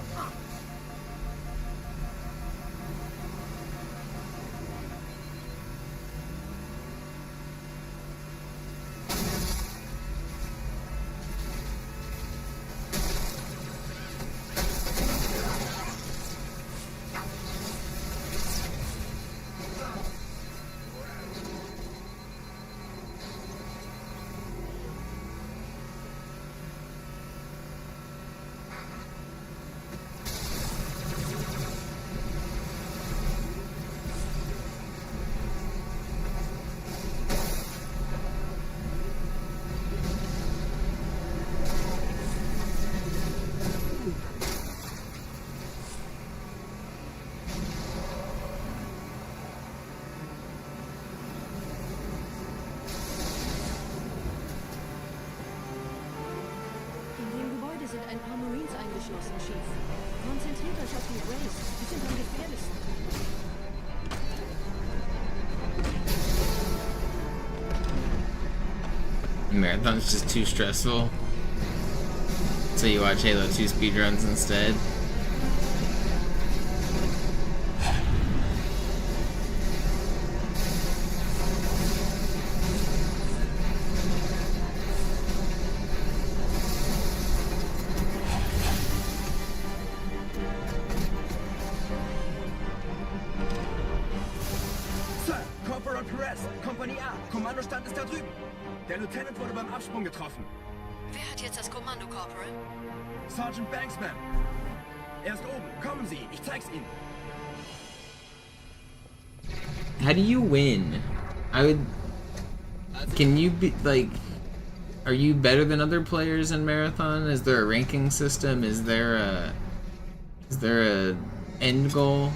Sind ein paar Marines eingeschlossen, Chief. Konzentriert euch auf die Rays. Die sind am gefährlichsten. Marathon's just too stressful. So you watch Halo 2 speedruns instead. Kommandostand ist da drüben. Der Lieutenant wurde beim Absprung getroffen. Wer hat jetzt das Kommando, Corporal? Sergeant Banksman. Er ist oben. Kommen Sie, ich zeig's Ihnen. How do you win? I would... Can you be, like... Are you better than other players in Marathon? Is there a ranking system? Is there a end goal?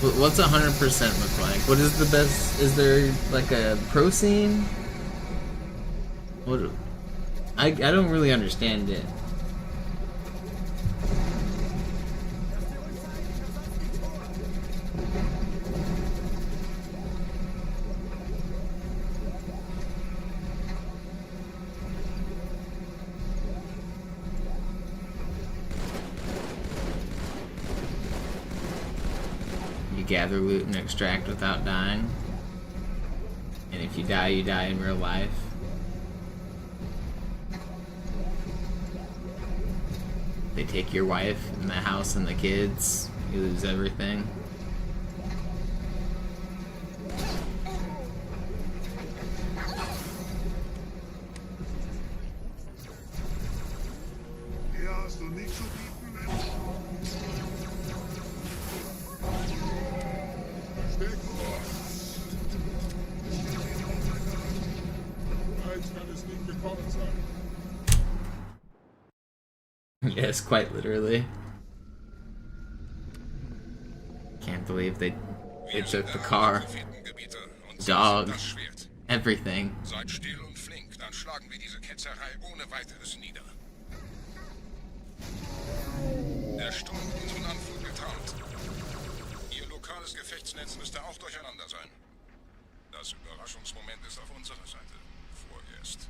What's 100% look like? What is the best? Is there like a pro scene? What? I don't really understand it. You gather loot and extract without dying. And if you die in real life. They take your wife and the house and the kids. You lose everything. Hier hast du nichts zu bieten, Mensch. Steck vor. Eins kann es nicht gekommen sein. Yes, quite literally. Can't believe they took the car, dog, everything. Seid still und flink, dann schlagen wir diese Ketzerei ohne weiteres nieder. Der Sturm hat unseren Anflug getarnt. Ihr lokales Gefechtsnetz müsste auch durcheinander sein. Das Überraschungsmoment ist auf unserer Seite. Vorerst.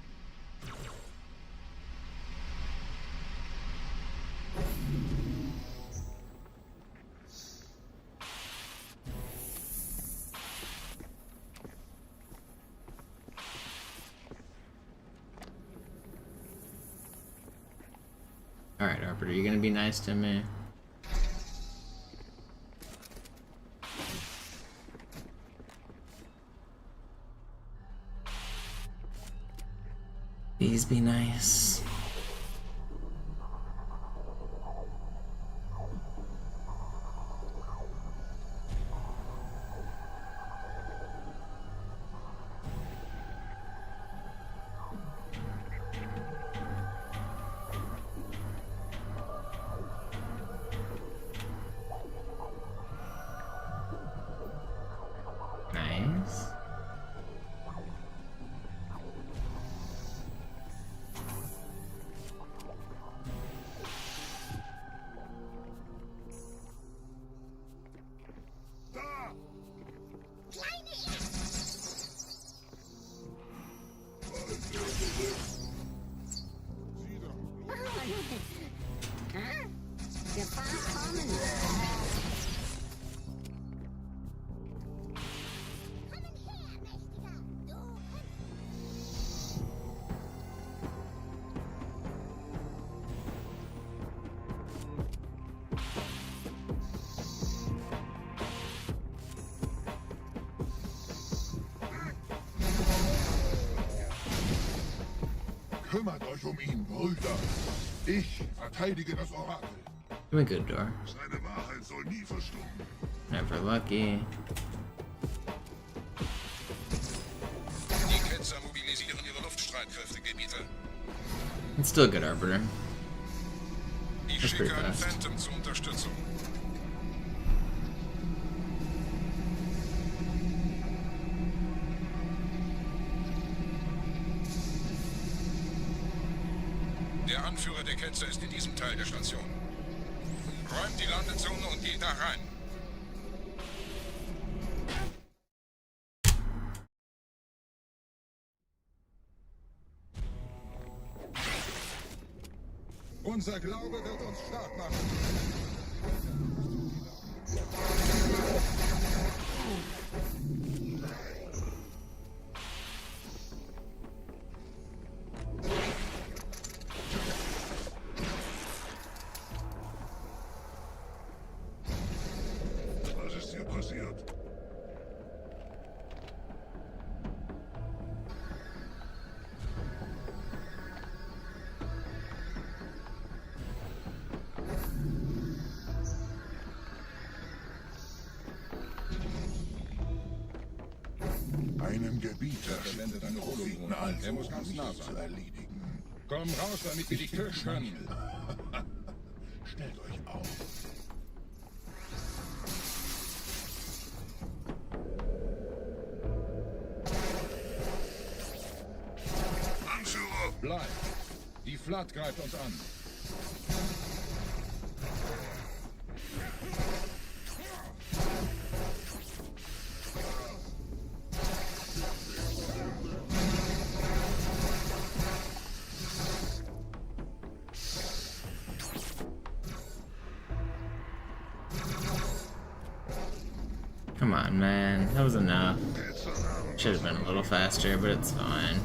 Alright, Arbiter, you gonna be nice to me? Please be nice. Nice. Kümmert euch um ihn, Brüder. Ich verteidige das Orakel. Doing good, Door. Seine Wahrheit soll nie verstummen. Never lucky. Die Ketzer mobilisieren ihre Luftstreitkräfte, Gebieter. It's still good, Arbiter. Ich That's pretty schicke einen fast. Phantom zur Unterstützung. Der Anführer der Ketzer ist in diesem Teil der Station. Räumt die Landezone und geht da rein. Unser Glaube wird uns stark machen. Was ist hier passiert? Einem Gebieter verwendet eine Propheten als Er muss ganz nah zu sein. erledigen. Komm raus, damit wir dich töten können. Stellt euch auf. Anführer! Bleib. Die Flotte greift uns an. Come on, man. That was enough. Should have been a little faster, but it's fine.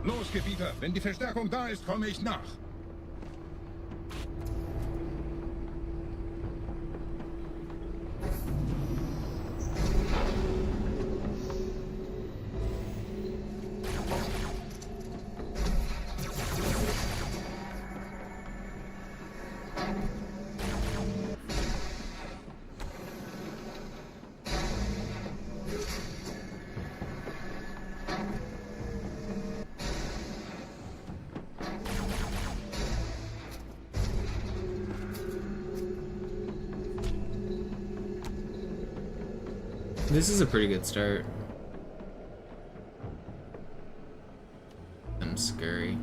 Los, Gebieter! Wenn die Verstärkung da ist, komme ich nach. This is a pretty good start. I'm scurry.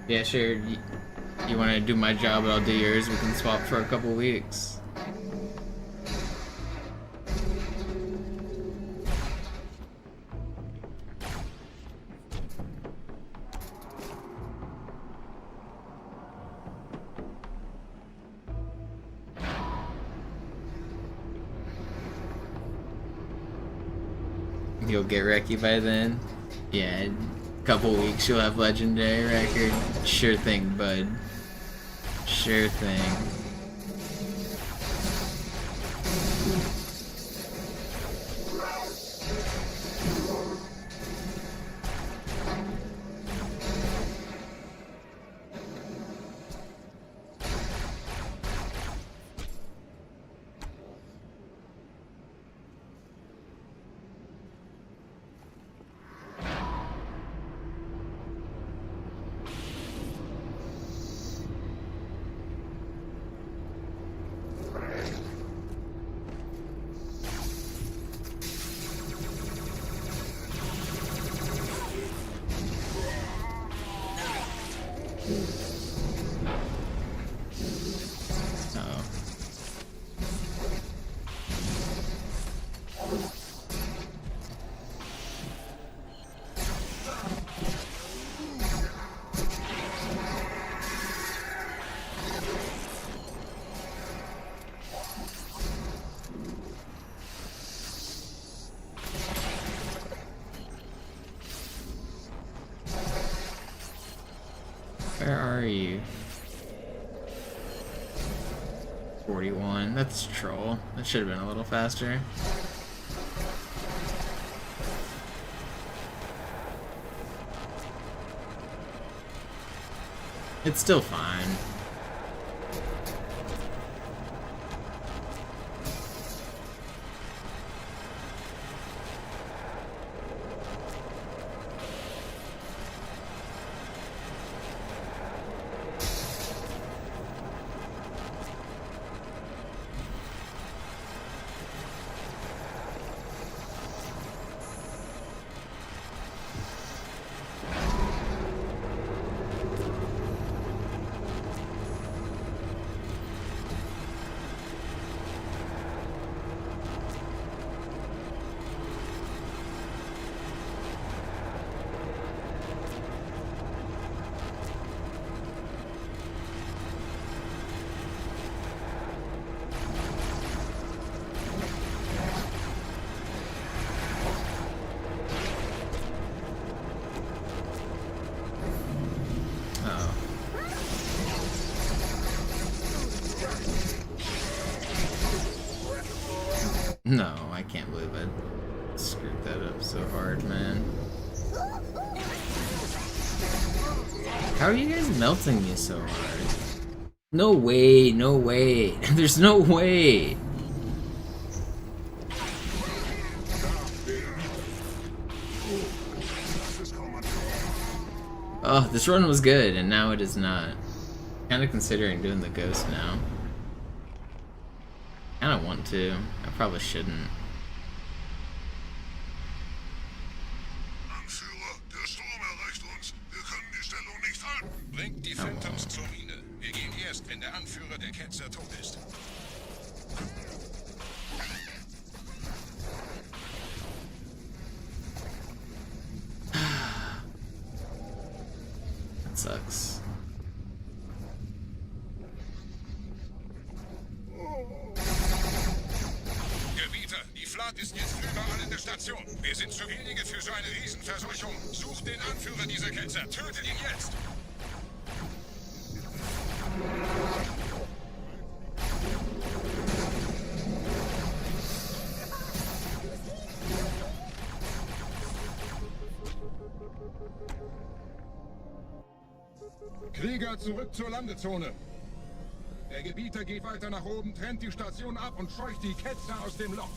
Yeah, sure. You want to do my job, I'll do yours. We can swap for a couple weeks. You'll get Reki by then? Yeah. Couple weeks you'll have legendary record. Sure thing, bud. Sure thing. Where are you? 41. That's troll. That should have been a little faster. It's still fine. No, I can't believe I screwed that up so hard, man. How are you guys melting me so hard? No way, no way. There's no way. Oh, this run was good, and now it is not. Kinda considering doing the ghost now. I don't want to. I probably shouldn't. Bringt die Phantoms zur Mine. Wir gehen erst, wenn der Anführer der Ketzer tot ist. That sucks. Gebieter, die Flat ist jetzt überall in der Station. Wir sind zu wenige für so eine Riesenverseuchung. Sucht den Anführer dieser Ketzer. Tötet ihn jetzt! Krieger, zurück zur Landezone. Der Gebieter geht weiter nach oben, trennt die Station ab und scheucht die Ketzer aus dem Loch.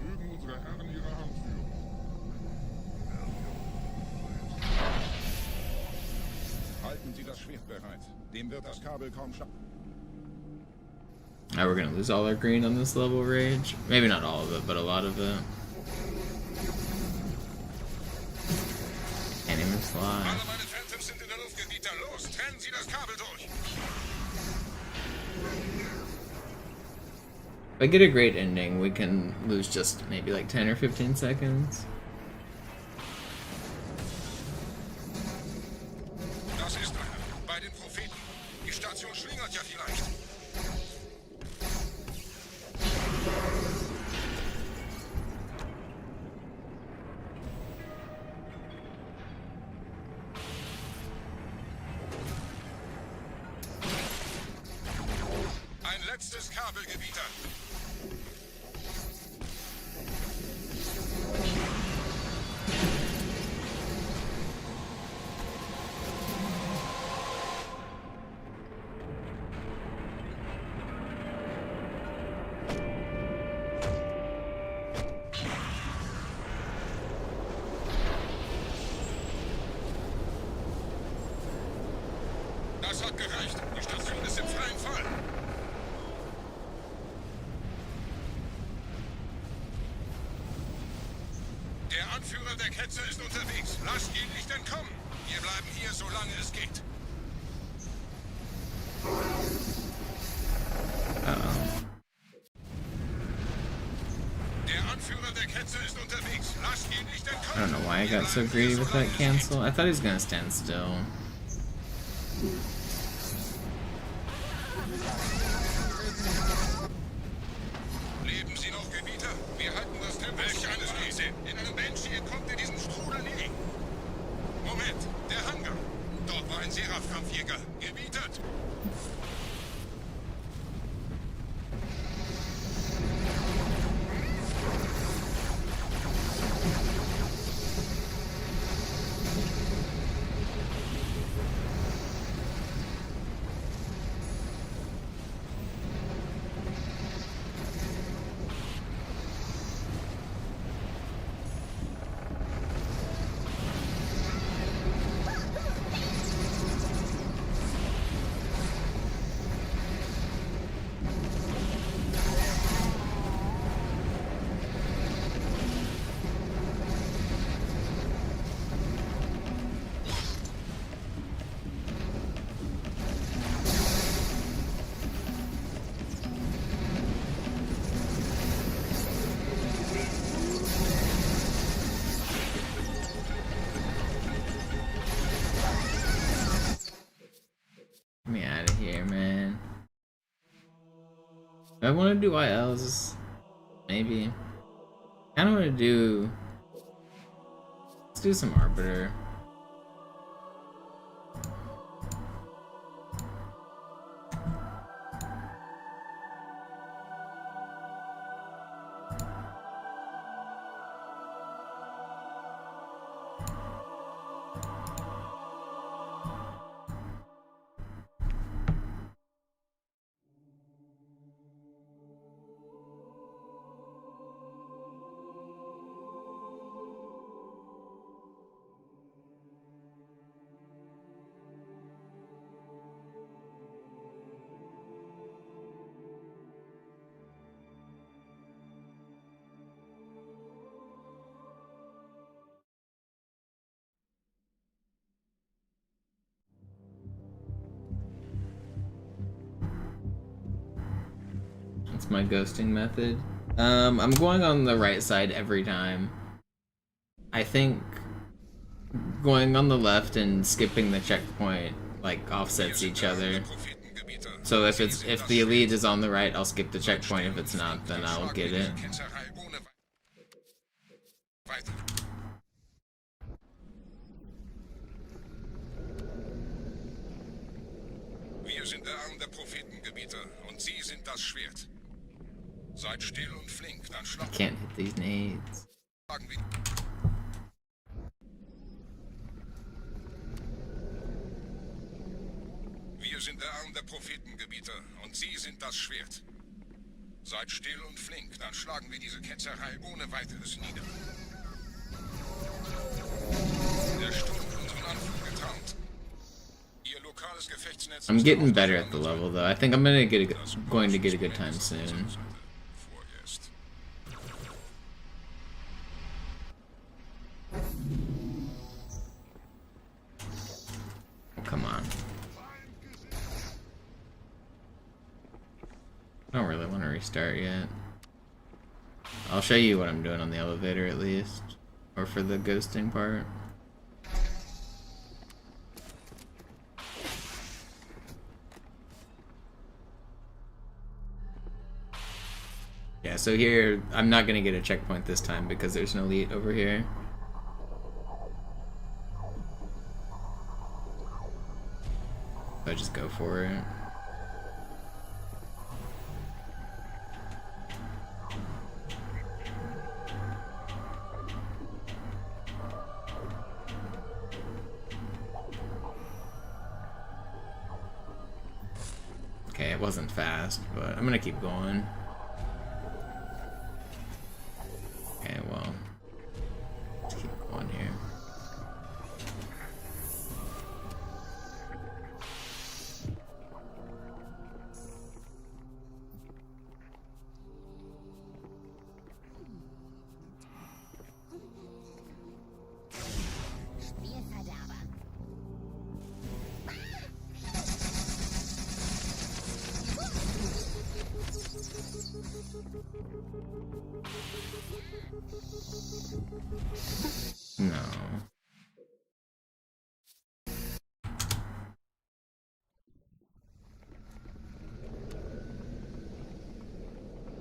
Mögen unsere Herren ihre Hand führen. Halten Sie das Schwert bereit. Dem wird das Kabel kaum schaffen. Now we're gonna lose all our green on this level, Rage. Maybe not all of it, but a lot of it. Can't even fly. Alle meine Phantoms sind in der Luft, Gebieter. Los, trennen Sie das Kabel durch! If I get a great ending, we can lose just maybe like 10 or 15 seconds. Das ist einer. Bei den Propheten. Die Station schlingert ja vielleicht. Ein letztes Kabelgebieter. Das hat gereicht. Die Station ist im freien Fall. Der Anführer der Ketzer ist unterwegs. Lasst ihn nicht entkommen. Wir bleiben hier, solange es geht. Der Anführer der Ketzer ist unterwegs. Lasst ihn nicht I entkommen. don't know why I got so greedy with that cancel. I thought he was gonna stand still. Leben Sie noch, Gebieter? Wir halten das Tempo. Welch eines Riese. In einem Banshee entkommt ihr diesen Strudel nie. Moment, der Hangar. Dort war ein Seraph-Kampfjäger. Gebietet. Get me out of here, man. Do I want to do ILs? Maybe. I don't want to do... Let's do some Arbiter. That's my ghosting method. I'm going on the right side every time. I think going on the left and skipping the checkpoint like offsets each other. So if the elite is on the right, I'll skip the checkpoint. If it's not, then I'll get it. Wir sind der Arm der Prophetengebieter und Sie sind das Schwert. Seid still und flink, dann I can't hit these nades. Wir sind der Arm der Prophetengebieter und Sie sind das Schwert. Seid still und flink, dann schlagen wir diese Ketzerei ohne weiteres nieder. Der Sturm hat unseren Anflug getarnt. Ihr lokales Gefechtsnetz. I'm getting better at the level though. I think I'm going to get a good time soon. Come on. I don't really want to restart yet. I'll show you what I'm doing on the elevator at least. Or for the ghosting part. Yeah, so here, I'm not gonna get a checkpoint this time because there's an elite over here. So I just go for it. Okay, it wasn't fast, but I'm gonna keep going. Okay, well, let's keep going here. No.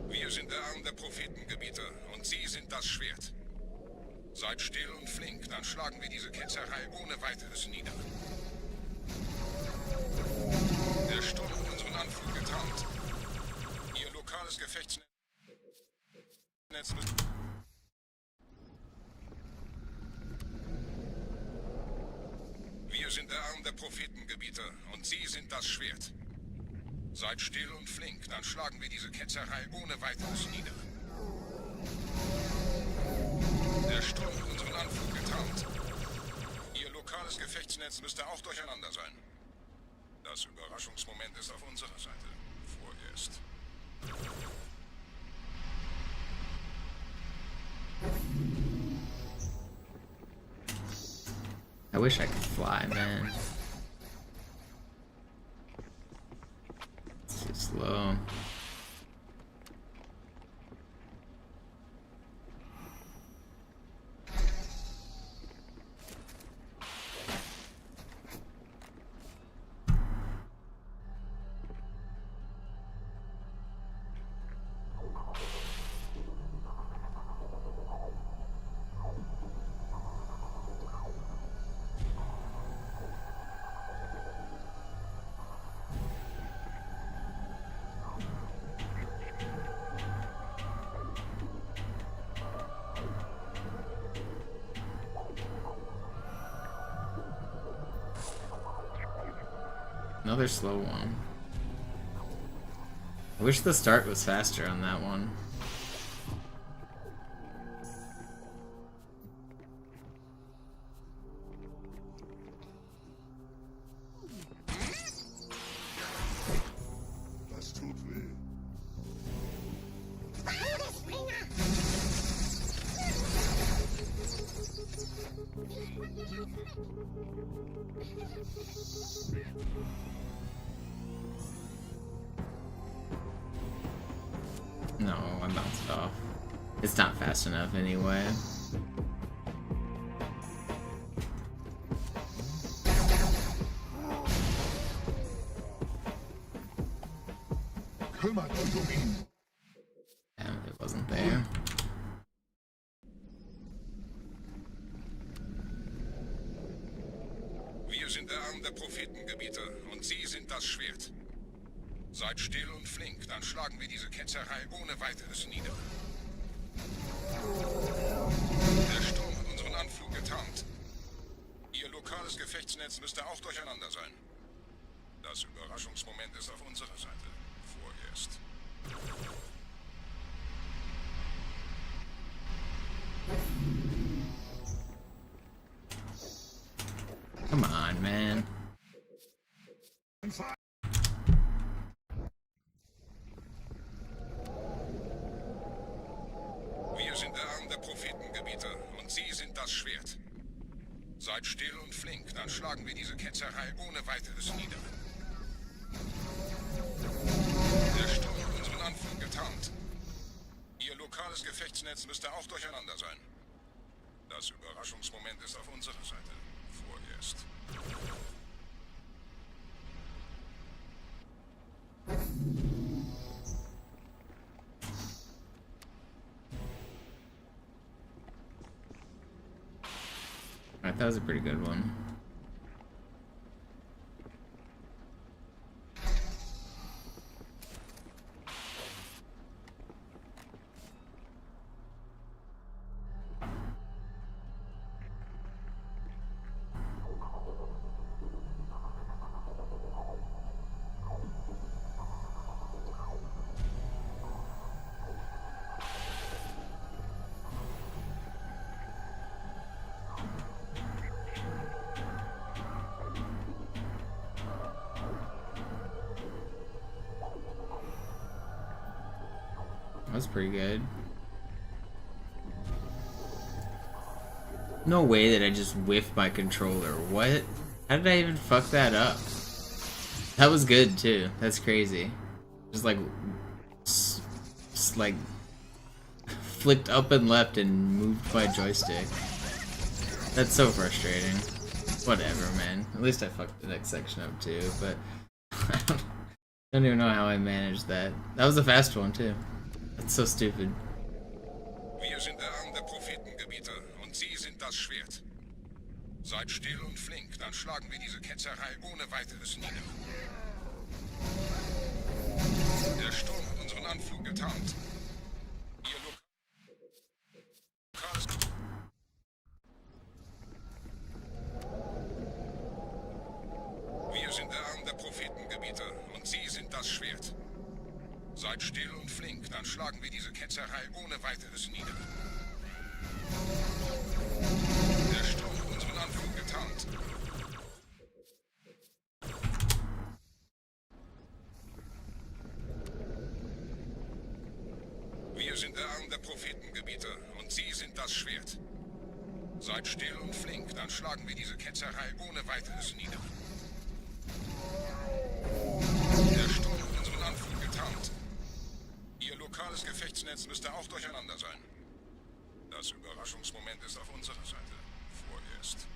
Wir sind der Arm der Prophetengebieter und Sie sind das Schwert. Seid still und flink, dann schlagen wir diese Ketzerei ohne weiteres nieder. Der Sturm hat unseren Anflug getarnt. Ihr lokales Gefechtsnetz. Wir sind der Arm der Prophetengebieter und Sie sind das Schwert. Seid still und flink, dann schlagen wir diese Ketzerei ohne weiteres nieder. Der Sturm hat unseren Anflug getarnt. Ihr lokales Gefechtsnetz müsste auch durcheinander sein. Das Überraschungsmoment ist auf unserer Seite. Vorerst. I wish I could fly, man. It's too slow. Another slow one. I wish the start was faster on that one. Das tut weh. No, I bounced off. It's not fast enough anyway. Kümmert euch um ihn. Damn, it wasn't there. Wir sind der Arm der Prophetengebiete und Sie sind das Schwert. Seid still und flink, dann schlagen wir diese Ketzerei ohne weiteres nieder. Der Sturm hat unseren Anflug getarnt. Ihr lokales Gefechtsnetz müsste auch durcheinander sein. Das Überraschungsmoment ist auf unserer Seite. Vorerst. Come on, man. Wir sind der Arm der Prophetengebiete und Sie sind das Schwert. Seid still und flink, dann schlagen wir diese Ketzerei ohne weiteres nieder. Der Sturm hat unseren Anflug getarnt. Ihr lokales Gefechtsnetz müsste auch durcheinander sein. Das Überraschungsmoment ist auf unserer Seite. Vorerst. Alright, that was a pretty good one. That's pretty good. No way that I just whiffed my controller. What? How did I even fuck that up? That was good too. That's crazy. Just like flicked up and left and moved my joystick. That's so frustrating. Whatever, man. At least I fucked the next section up too, but I don't even know how I managed that. That was a fast one too. That's so stupid. Wir sind der Arm der Prophetengebiete und Sie sind das Schwert. Seid still und flink, dann schlagen wir diese Ketzerei ohne weiteres nieder. Der Sturm hat unseren Anflug getarnt. Ihr lokales... Wir sind der Arm der Prophetengebiete und Sie sind das Schwert. Seid still und flink, dann schlagen wir diese Ketzerei ohne weiteres nieder. Der Sturm hat unseren Anflug getarnt. Wir sind der Arm der Prophetengebiete und Sie sind das Schwert. Seid still und flink, dann schlagen wir diese Ketzerei ohne weiteres nieder. Der Sturm hat unseren Anflug getarnt. Ihr lokales Gefechtsnetz müsste auch durcheinander sein. Das Überraschungsmoment ist auf unserer Seite. Vorerst.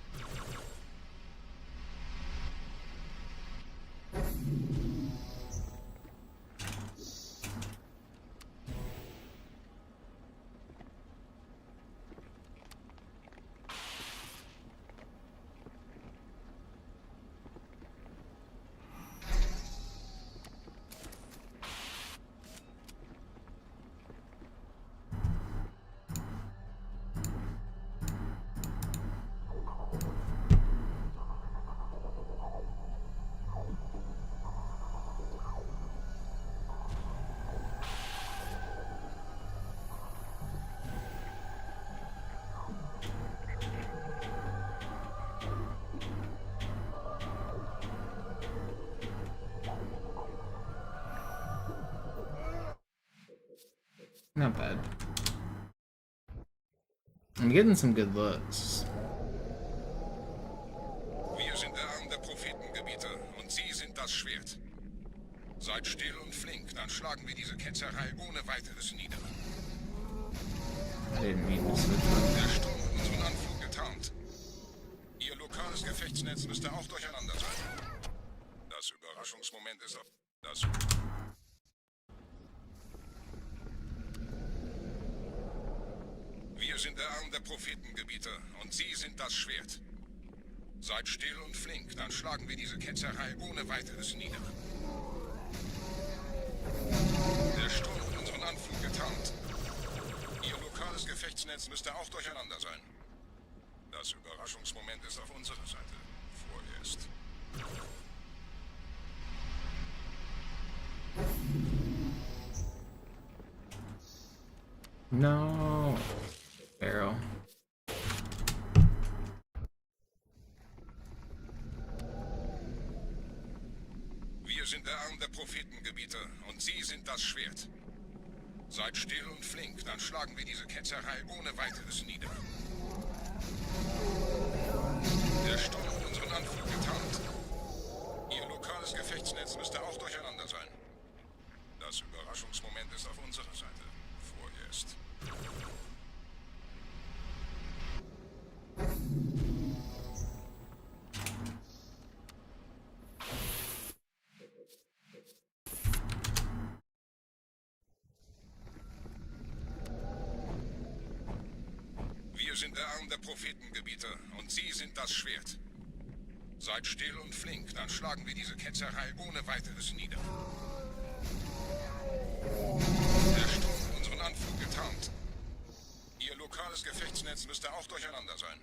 Not bad. I'm getting some good looks. Wir sind der Arm der Prophetengebiete und Sie sind das Schwert. Seid still und flink, dann schlagen wir diese Ketzerei ohne weiteres nieder. I didn't mean to switch on. Der Sturm hat unseren Anflug getarnt. Ihr lokales Gefechtsnetz müsste auch durcheinander sein. Das Überraschungsmoment ist auf das... Wir sind der Arm der Prophetengebieter und Sie sind das Schwert. Seid still und flink, dann schlagen wir diese Ketzerei ohne weiteres nieder. Der Sturm hat unseren Anflug getarnt. Ihr lokales Gefechtsnetz müsste auch durcheinander sein. Das Überraschungsmoment ist auf unserer Seite. Vorerst. No. Barrel. Wir sind der Arm der Prophetengebieter und Sie sind das Schwert. Seid still und flink, dann schlagen wir diese Ketzerei ohne weiteres nieder. Der Sturm hat unseren Anflug getarnt. Ihr lokales Gefechtsnetz müsste auch durcheinander sein. Das Überraschungsmoment ist auf unserer Seite. Vorerst. Wir sind der Arm der Prophetengebieter und Sie sind das Schwert. Seid still und flink, dann schlagen wir diese Ketzerei ohne weiteres nieder. Der Sturm hat unseren Anflug getarnt. Ihr lokales Gefechtsnetz müsste auch durcheinander sein.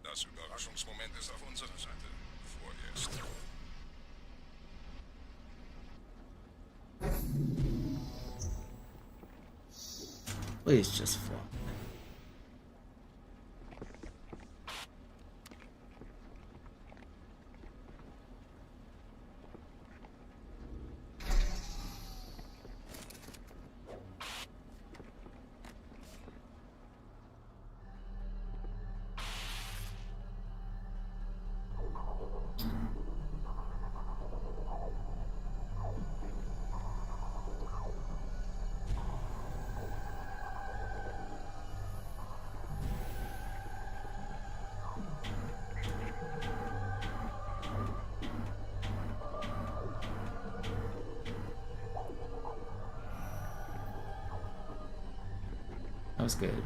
Das Überraschungsmoment ist auf unserer Seite. Vorerst. Please just fall. That was good.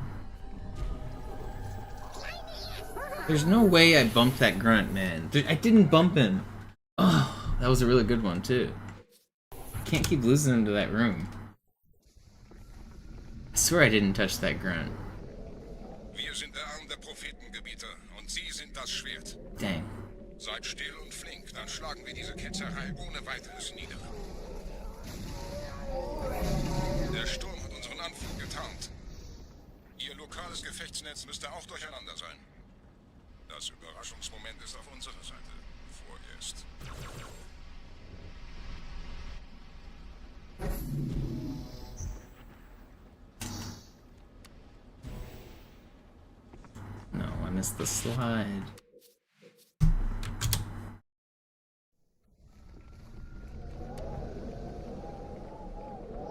There's no way I bumped that grunt, man. I didn't bump him. Oh, that was a really good one, too. I can't keep losing him to that room. I swear I didn't touch that grunt. Wir sind der Arm der Prophetengebieter und Sie sind das Schwert. Dang. Seid still und flink, dann schlagen wir diese Ketzerei ohne weiteres nieder. Der Sturm hat unseren Anflug getarnt. Ihr lokales Gefechtsnetz müsste auch durcheinander sein. Das Überraschungsmoment ist auf unserer Seite. Vorerst. No, I missed the slide.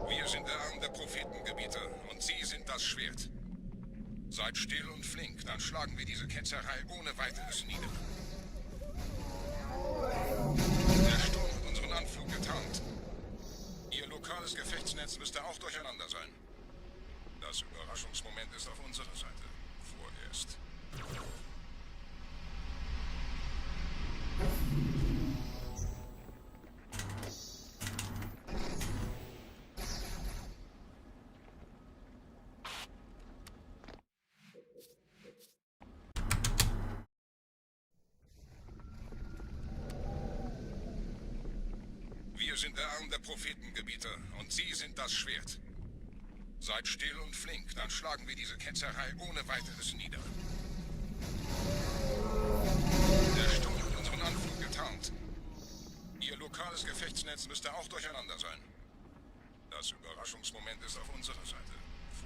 Wir sind der Arm der Prophetengebieter und Sie sind das Schwert. Seid still und flink, dann schlagen wir diese Ketzerei ohne weiteres nieder. Der Sturm hat unseren Anflug getarnt. Ihr lokales Gefechtsnetz müsste auch durcheinander sein. Das Überraschungsmoment ist auf unserer Seite. Vorerst. Wir sind der Arm der Prophetengebieter und Sie sind das Schwert. Seid still und flink, dann schlagen wir diese Ketzerei ohne weiteres nieder. Der Sturm hat unseren Anflug getarnt. Ihr lokales Gefechtsnetz müsste auch durcheinander sein. Das Überraschungsmoment ist auf unserer Seite.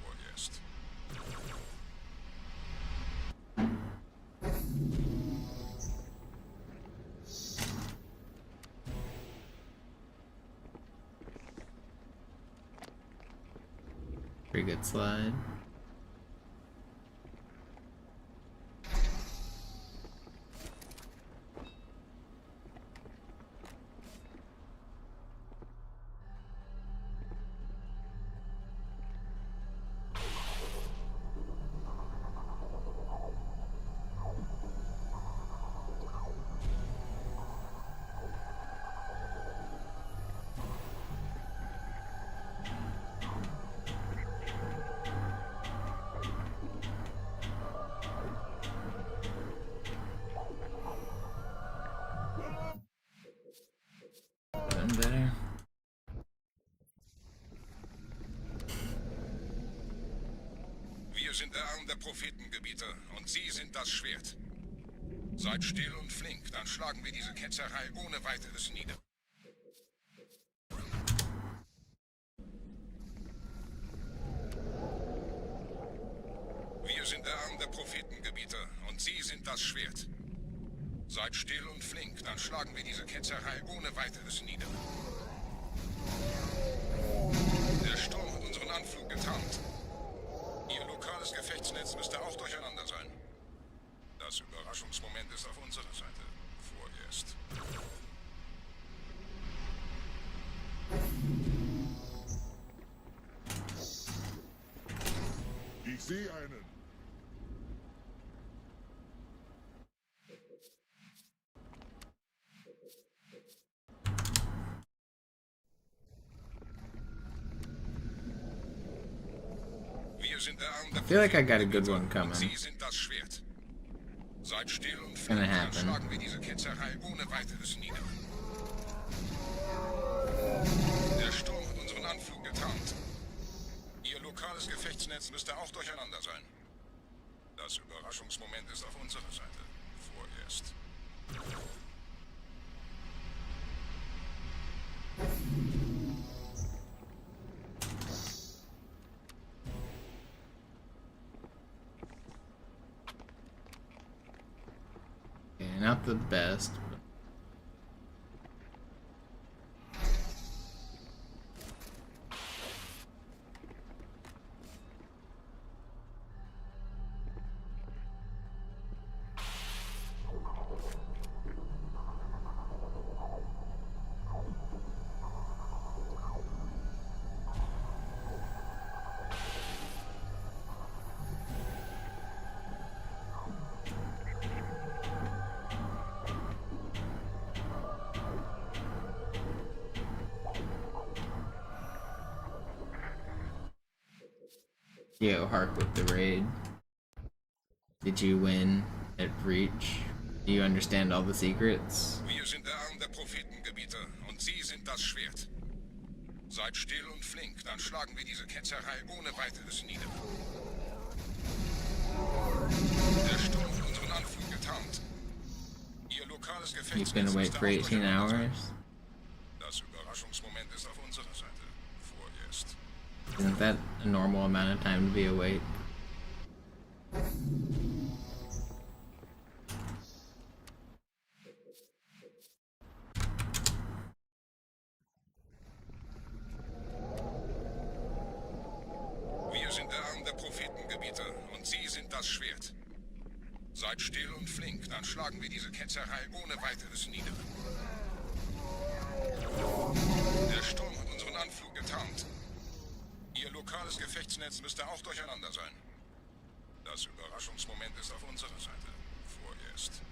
Vorerst. Pretty good slide. Better. Wir sind der Arm der Prophetengebieter und Sie sind das Schwert. Seid still und flink, dann schlagen wir diese Ketzerei ohne weiteres nieder. Wir sind der Arm der Prophetengebieter und Sie sind das Schwert. Seid still und flink, dann schlagen wir diese Ketzerei ohne weiteres nieder. Der Sturm hat unseren Anflug getarnt. Ihr lokales Gefechtsnetz müsste auch durcheinander sein. Das Überraschungsmoment ist auf unserer Seite. Vorerst. Ich sehe einen. I feel like I got a good one coming. Sie sind das Schwert. Seid still und It's gonna flink, dann happen. schlagen wir diese Ketzerei ohne weiteres nieder. Der Sturm hat unseren Anflug getarnt. Ihr lokales Gefechtsnetz müsste auch durcheinander sein. Das Überraschungsmoment ist auf unserer Seite. Vorerst. Okay, not the best. But... Yo, Hark with the raid. Did you win at Reach? Do you understand all the secrets? Wir sind der Arm der Prophetengebieter und Sie sind das Schwert. Seid still und flink, dann schlagen wir diese Ketzerei ohne weiteres nieder. Der Sturm hat unseren Anflug getarnt. Ihr lokales You've Gefechtsnetz been awake müsste for auch 18 durcheinander sein. hours? Das Überraschungsmoment ist auf unserer Seite. Vorerst. Isn't that a normal amount of time to be awake? Wir sind der Arm der Prophetengebieter und Sie sind das Schwert. Seid still und flink, dann schlagen wir diese Ketzerei ohne weiteres nieder. Der Sturm hat unseren Anflug getarnt. Ihr lokales Gefechtsnetz müsste auch durcheinander sein. Das Überraschungsmoment ist auf unserer Seite. Vorerst.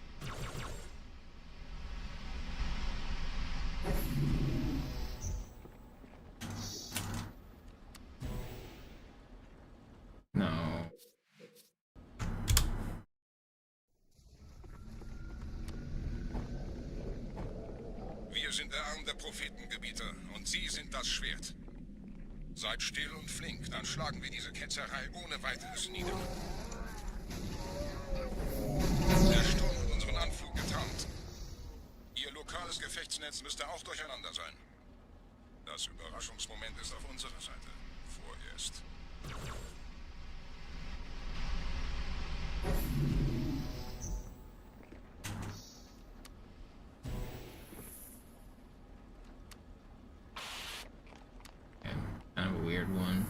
No. Wir sind der Arm der Prophetengebieter und Sie sind das Schwert. Seid still und flink, dann schlagen wir diese Ketzerei ohne weiteres nieder. Der Sturm hat unseren Anflug getarnt. Ihr lokales Gefechtsnetz müsste auch durcheinander sein. Das Überraschungsmoment ist auf unserer Seite. Vorerst. Okay, kind of a weird one.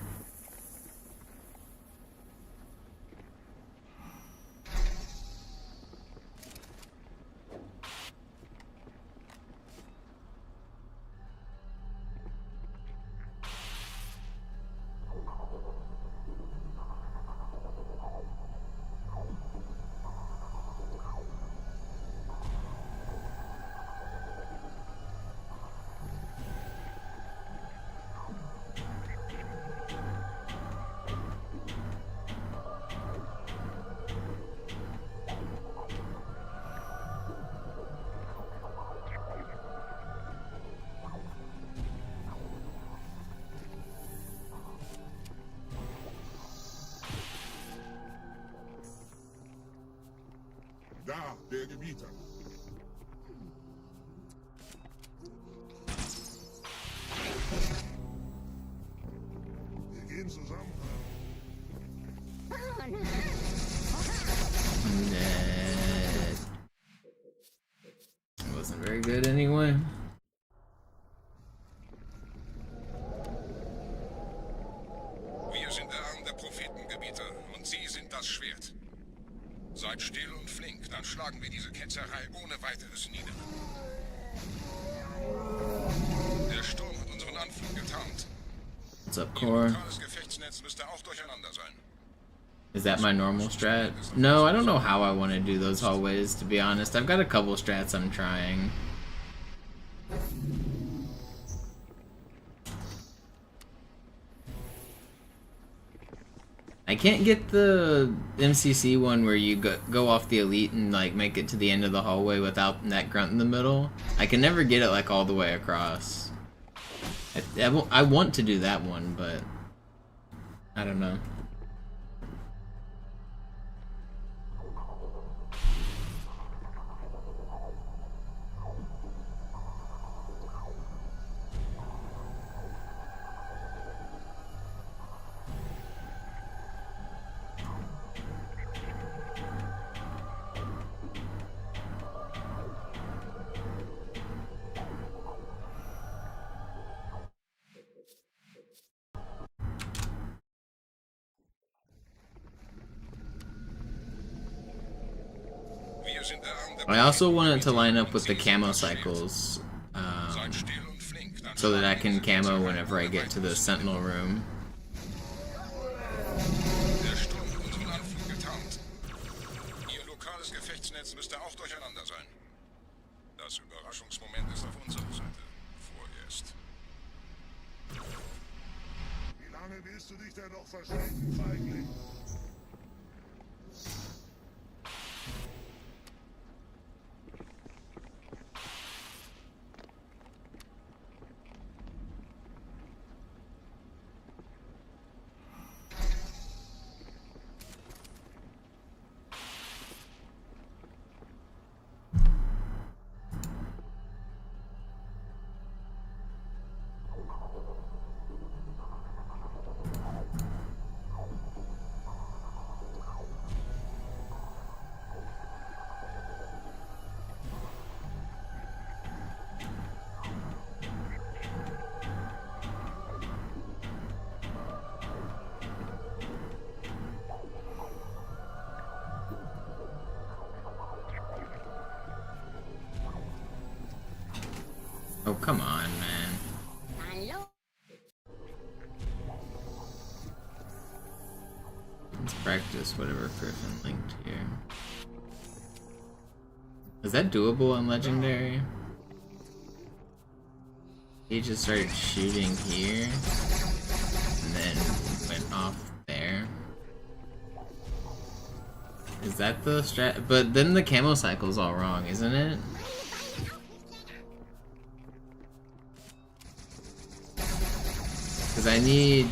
Da, der Gebieter. Wir gehen zusammen. It wasn't very good anyway. Wir sind der Arm der Prophetengebieter und Sie sind das Schwert. Seid still und flink, dann schlagen wir diese Ketzerei ohne weiteres nieder. Der Sturm hat unseren Anflug getarnt. What's up, Core? Das Gefechtsnetz müsste auch durcheinander sein. Is that my normal strat? No, I don't know how I want to do those hallways, to be honest. I've got a couple strats I'm trying. I can't get the MCC one where you go off the elite and like make it to the end of the hallway without that grunt in the middle. I can never get it like all the way across. I want to do that one, but I don't know. I also want it to line up with the camo cycles, so that I can camo whenever I get to the Sentinel room. Der Sturm hat unseren Anflug getarnt. Ihr lokales Gefechtsnetz müsste auch durcheinander sein. Das Überraschungsmoment ist auf unserer Seite. Vorerst. Wie lange willst du dich denn noch verstecken, Feigling? Oh, come on, man. Let's practice whatever Griffin linked here. Is that doable on Legendary? He just started shooting here, and then went off there. Is that the strat? But then the camo cycle's all wrong, isn't it? Because I need...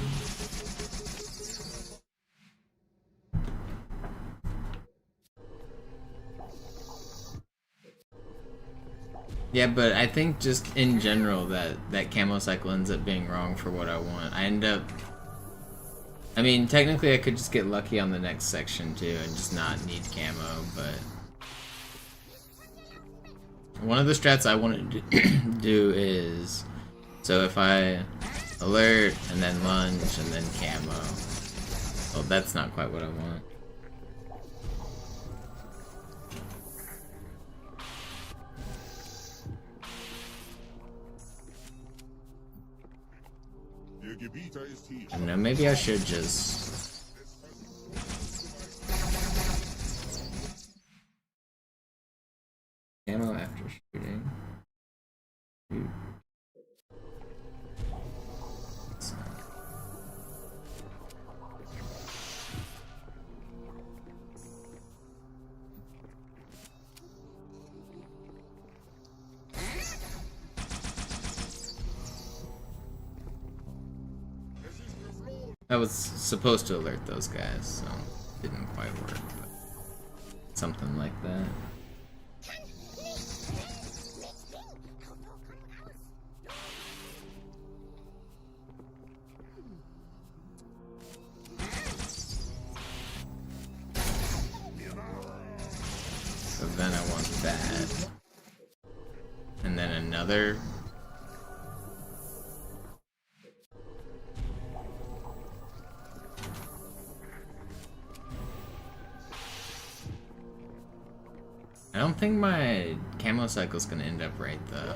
Yeah, but I think just in general that camo cycle ends up being wrong for what I want. I end up... I mean, technically I could just get lucky on the next section too and just not need camo, but... One of the strats I want to do is... So if I alert, and then lunge, and then camo. Well, that's not quite what I want. I don't know, maybe I should just... Camo after shooting. Shoot. I was supposed to alert those guys, so it didn't quite work, but something like that. another. I don't think my camo cycle's gonna end up right though.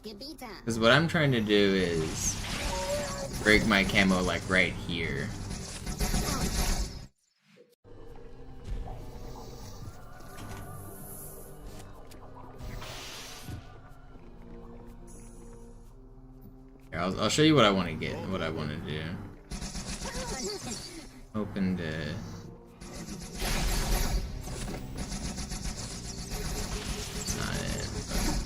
Because what I'm trying to do is break my camo like right here. Here, I'll show you what I want to get, what I want to do. Open to... It's not it, but...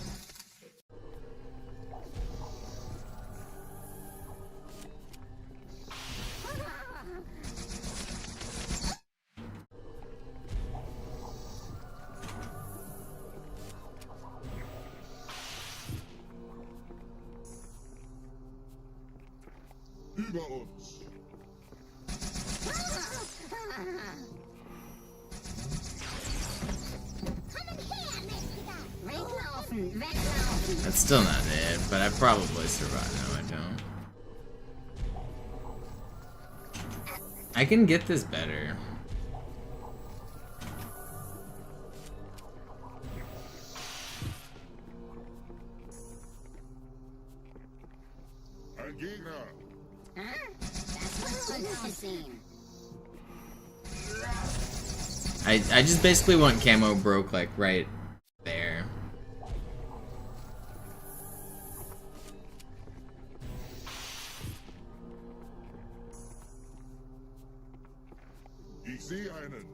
Über uns. That's still not it, but I probably survive. No, I don't. I can get this better. Ein Gegner. I just basically want camo broke like right there. Ich sehe einen.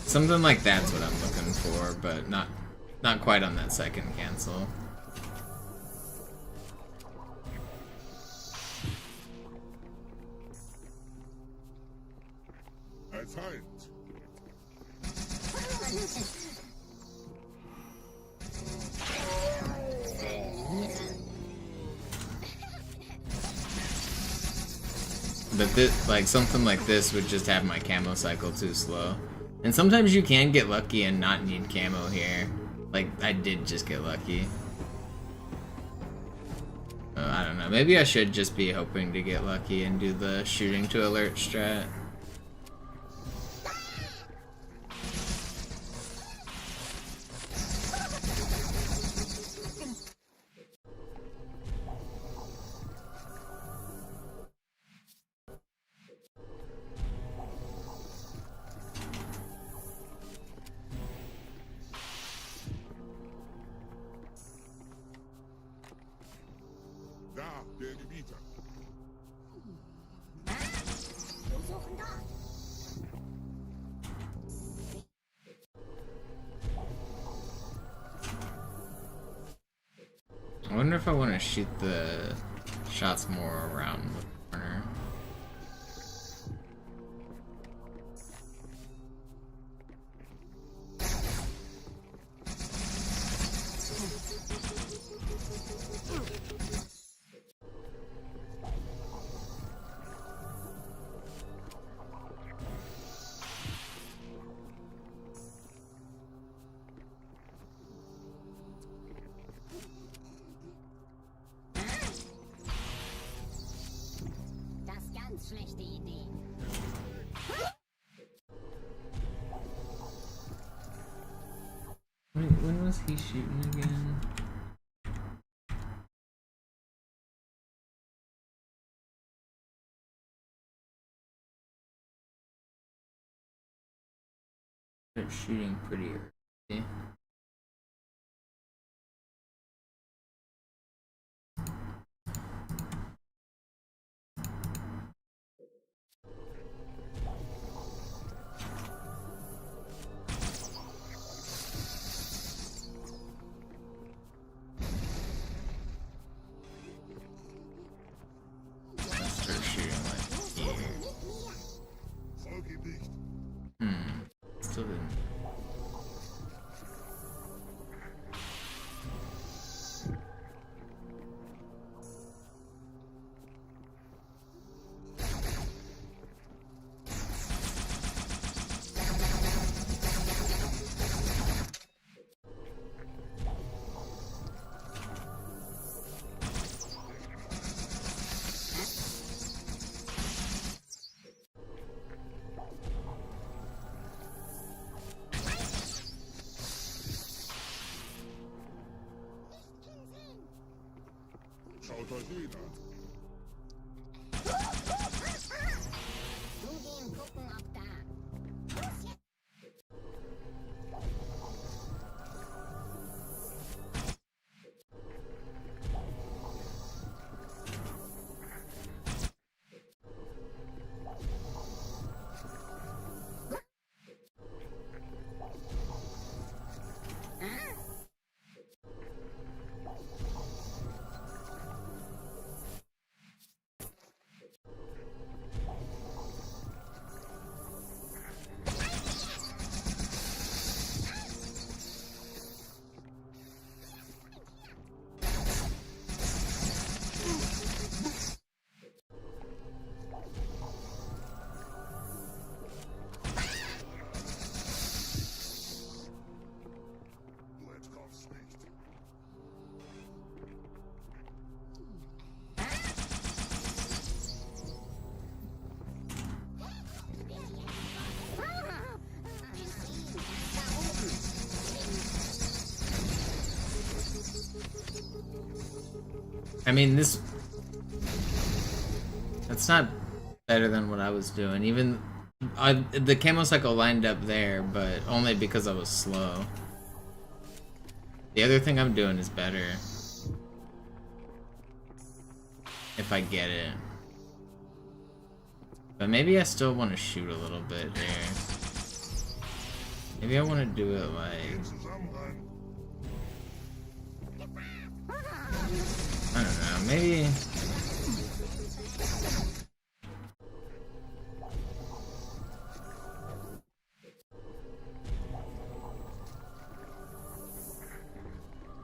Something like that's what I'm looking for, but not quite on that second cancel. Ein Feind. But this, like something like this would just have my camo cycle too slow. And sometimes you can get lucky and not need camo here. Like, I did just get lucky. I don't know, maybe I should just be hoping to get lucky and do the shooting to alert strat. Da, der Gebieter. I wonder if I want to shoot the shots more around the corner. Schlechte Idee. Wait, when was he shooting again? They're shooting pretty early. Still didn't. Lauter jeder. Zugehen, gucken, ob da. Los jetzt! I mean, that's not better than what I was doing. Even the camo cycle lined up there, but only because I was slow. The other thing I'm doing is better. If I get it. But maybe I still want to shoot a little bit here. Maybe I want to do it like... I don't know, maybe...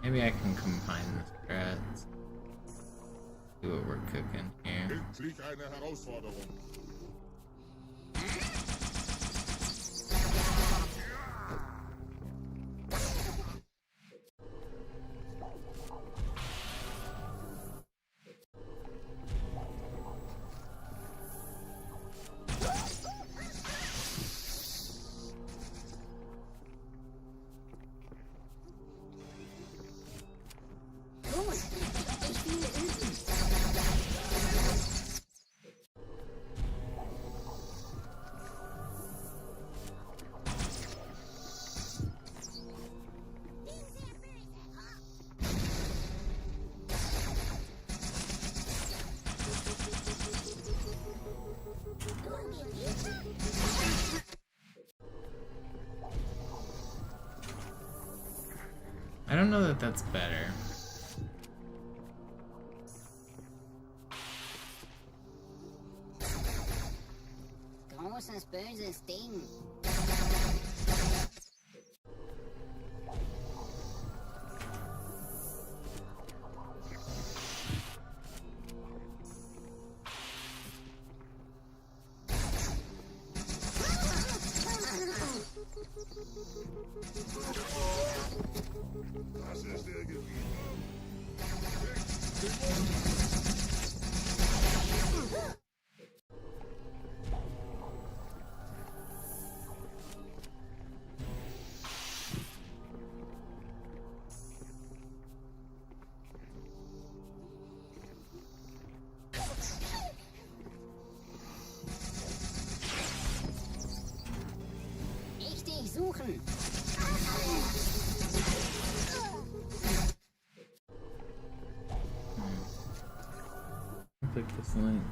Maybe I can combine the strats. See what we're cooking here. Endlich eine Herausforderung. I don't know that that's better. Großes böses Ding. Das ist der Gebiet. Ich dich suchen. Click this link.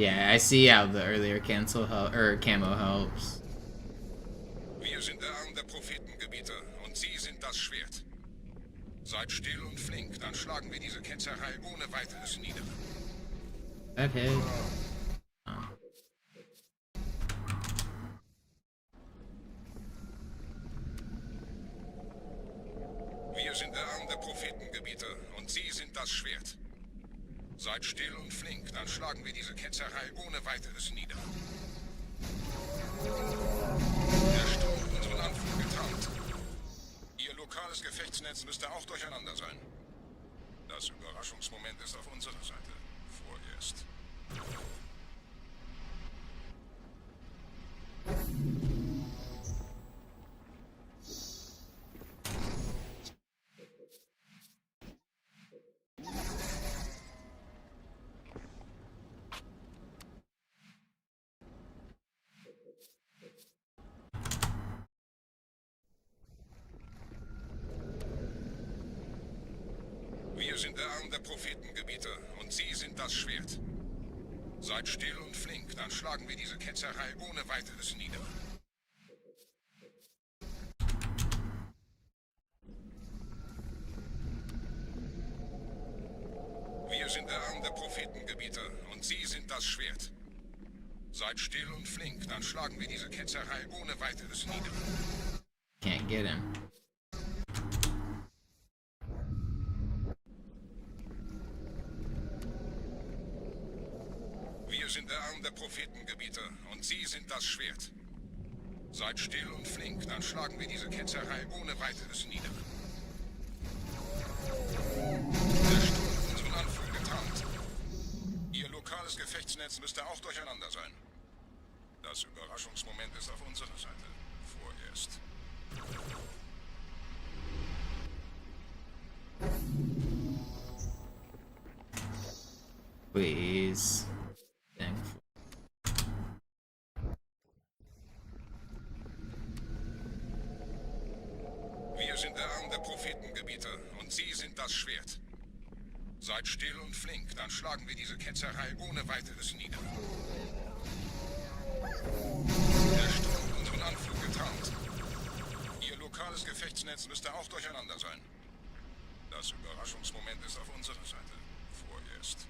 Yeah, I see how the earlier cancel camo helps. Wir sind der Arm der Prophetengebieter und Sie sind das Schwert. Seid still und flink, dann schlagen wir diese Ketzerei ohne weiteres nieder. Okay. Oh. Wir sind der Arm der Prophetengebieter und Sie sind das Schwert. Seid still und flink, dann schlagen wir diese Ketzerei ohne weiteres nieder. Der Sturm hat unseren Anflug getarnt. Ihr lokales Gefechtsnetz müsste auch durcheinander sein. Das Überraschungsmoment ist auf unserer Seite. Vorerst. Wir sind der Arm der Prophetengebieter und Sie sind das Schwert. Seid still und flink, dann schlagen wir diese Ketzerei ohne weiteres nieder. Wir sind der Arm der Prophetengebieter und Sie sind das Schwert. Seid still und flink, dann schlagen wir diese Ketzerei ohne weiteres nieder. Can't get him. Wir sind der Arm der Prophetengebieter und Sie sind das Schwert. Seid still und flink, dann schlagen wir diese Ketzerei ohne weiteres nieder. Der Sturm hat unseren Anflug getarnt. Ihr lokales Gefechtsnetz müsste auch durcheinander sein. Das Überraschungsmoment ist auf unserer Seite. Vorerst. Please. Thankful. Wir sind der Arm der Prophetengebieter und Sie sind das Schwert. Seid still und flink, dann schlagen wir diese Ketzerei ohne weiteres nieder. Der Sturm hat unseren Anflug getarnt. Ihr lokales Gefechtsnetz müsste auch durcheinander sein. Das Überraschungsmoment ist auf unserer Seite. Vorerst.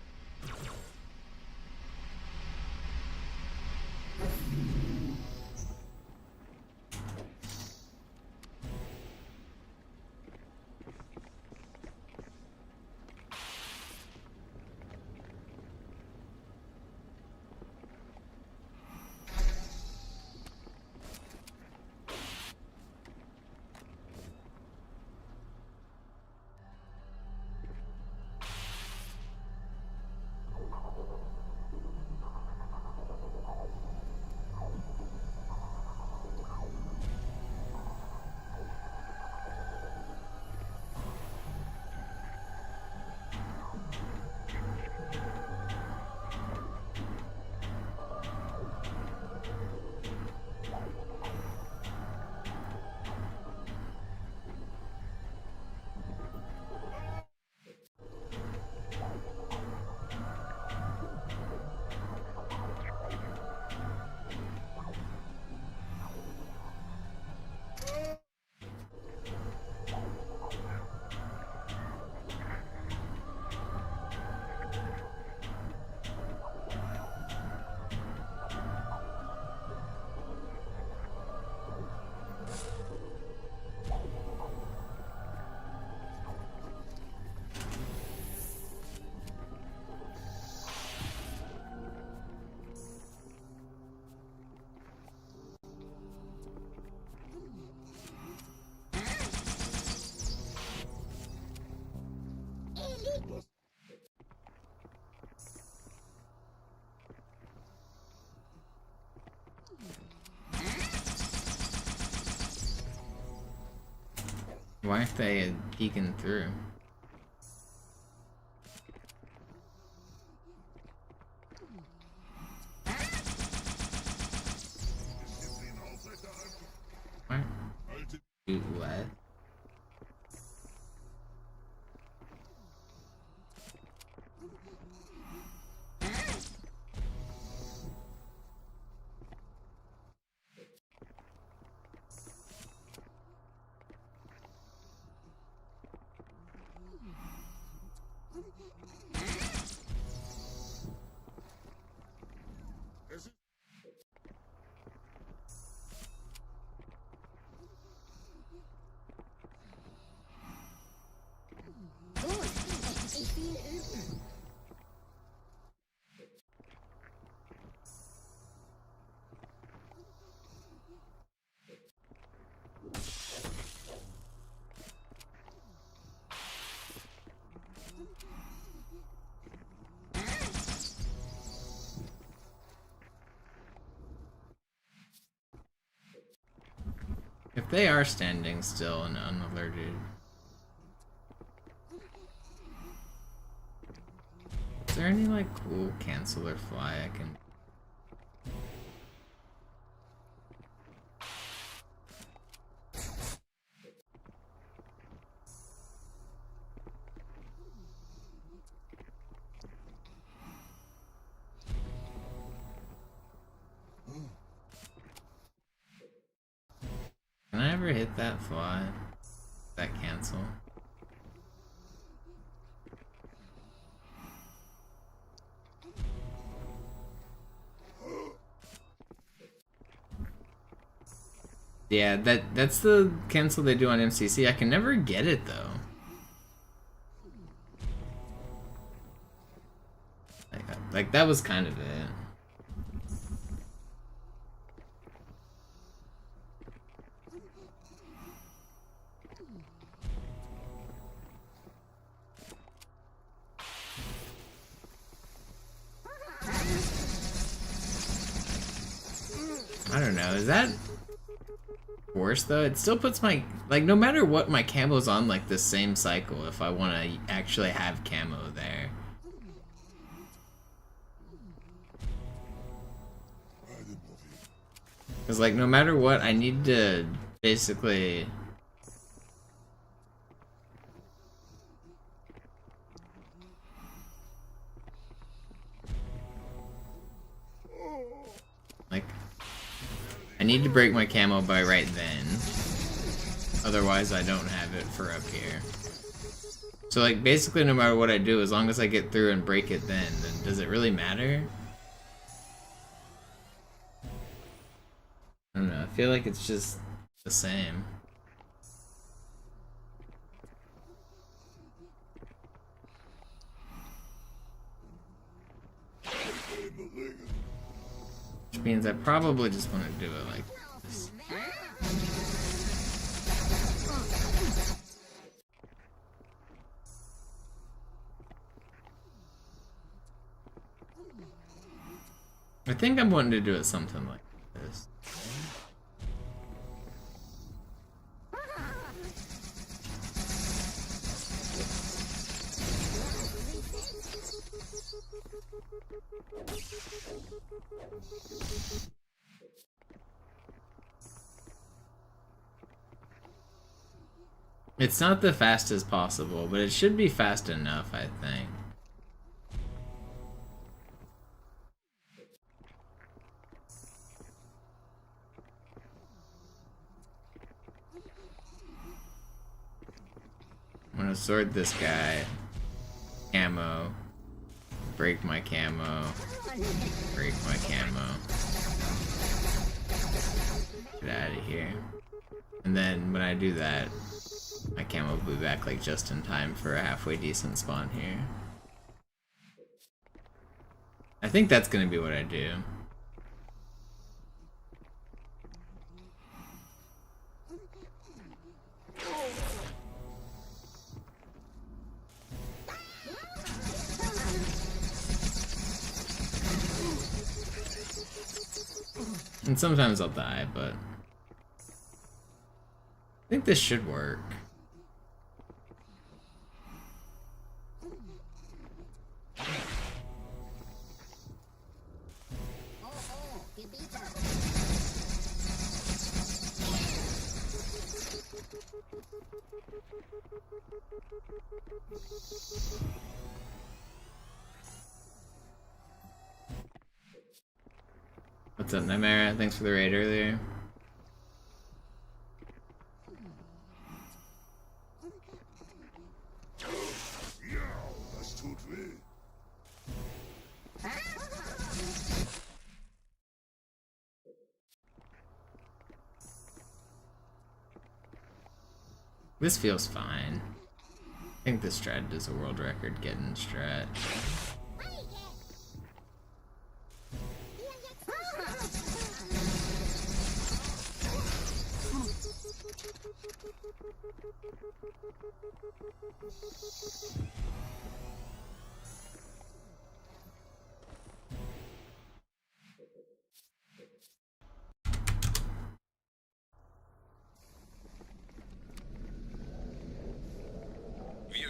Why aren't they peeking through? What? Dude, what? If they are standing still and unalerted. Is there any like cool cancel or fly I can... Can I ever hit that fly? That cancel? Yeah, that's the cancel they do on MCC. I can never get it though. Like that was kind of it. I don't know, is that worse though? It still puts my, like, no matter what, my camo's on like the same cycle if I want to actually have camo there. Because like no matter what, I need to basically like I need to break my camo by right then. Otherwise I don't have it for up here. So like basically no matter what I do, as long as I get through and break it then does it really matter? I don't know, I feel like it's just the same. Which means I probably just want to do it like this. I think I'm wanting to do it something like this. It's not the fastest possible, but it should be fast enough, I think. I'm gonna sword this guy. Camo. Break my camo. Break my camo. Get out of here. And then when I do that, my camo will be back like just in time for a halfway decent spawn here. I think that's gonna be what I do. And sometimes I'll die, but I think this should work. What's up, Nightmare? Thanks for the raid earlier. This feels fine. I think this strat is a world record getting strat.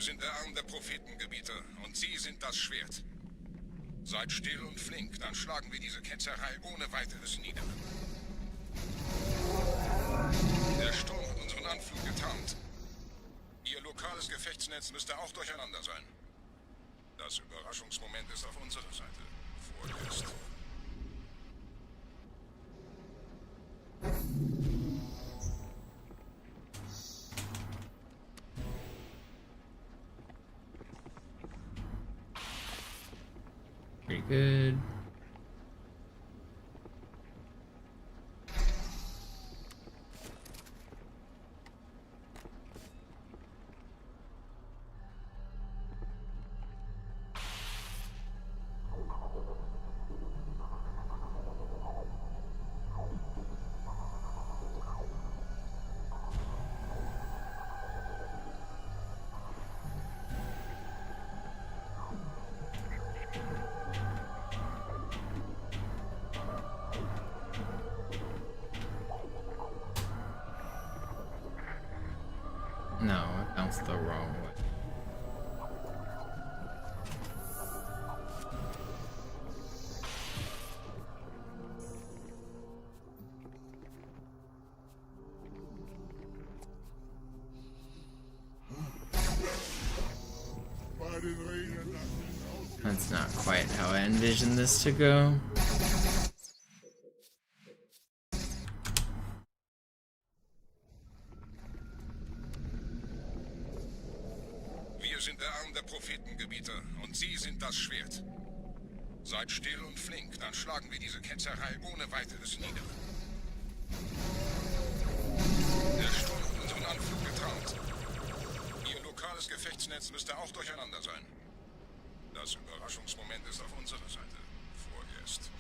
sind der Arm der Prophetengebieter und Sie sind das Schwert. Seid still und flink, dann schlagen wir diese Ketzerei ohne weiteres nieder. Der Sturm hat unseren Anflug getarnt. Ihr lokales Gefechtsnetz müsste auch durcheinander sein. Das Überraschungsmoment ist auf unserer Seite. Vorerst. Pretty good. No, I bounced the wrong way. That's not quite how I envisioned this to go. Wir sind der Arm der Prophetengebieter und Sie sind das Schwert. Seid still und flink, dann schlagen wir diese Ketzerei ohne weiteres nieder. Der Sturm hat unseren Anflug getarnt. Ihr lokales Gefechtsnetz müsste auch durcheinander sein. Das Überraschungsmoment ist auf unserer Seite. Vorerst.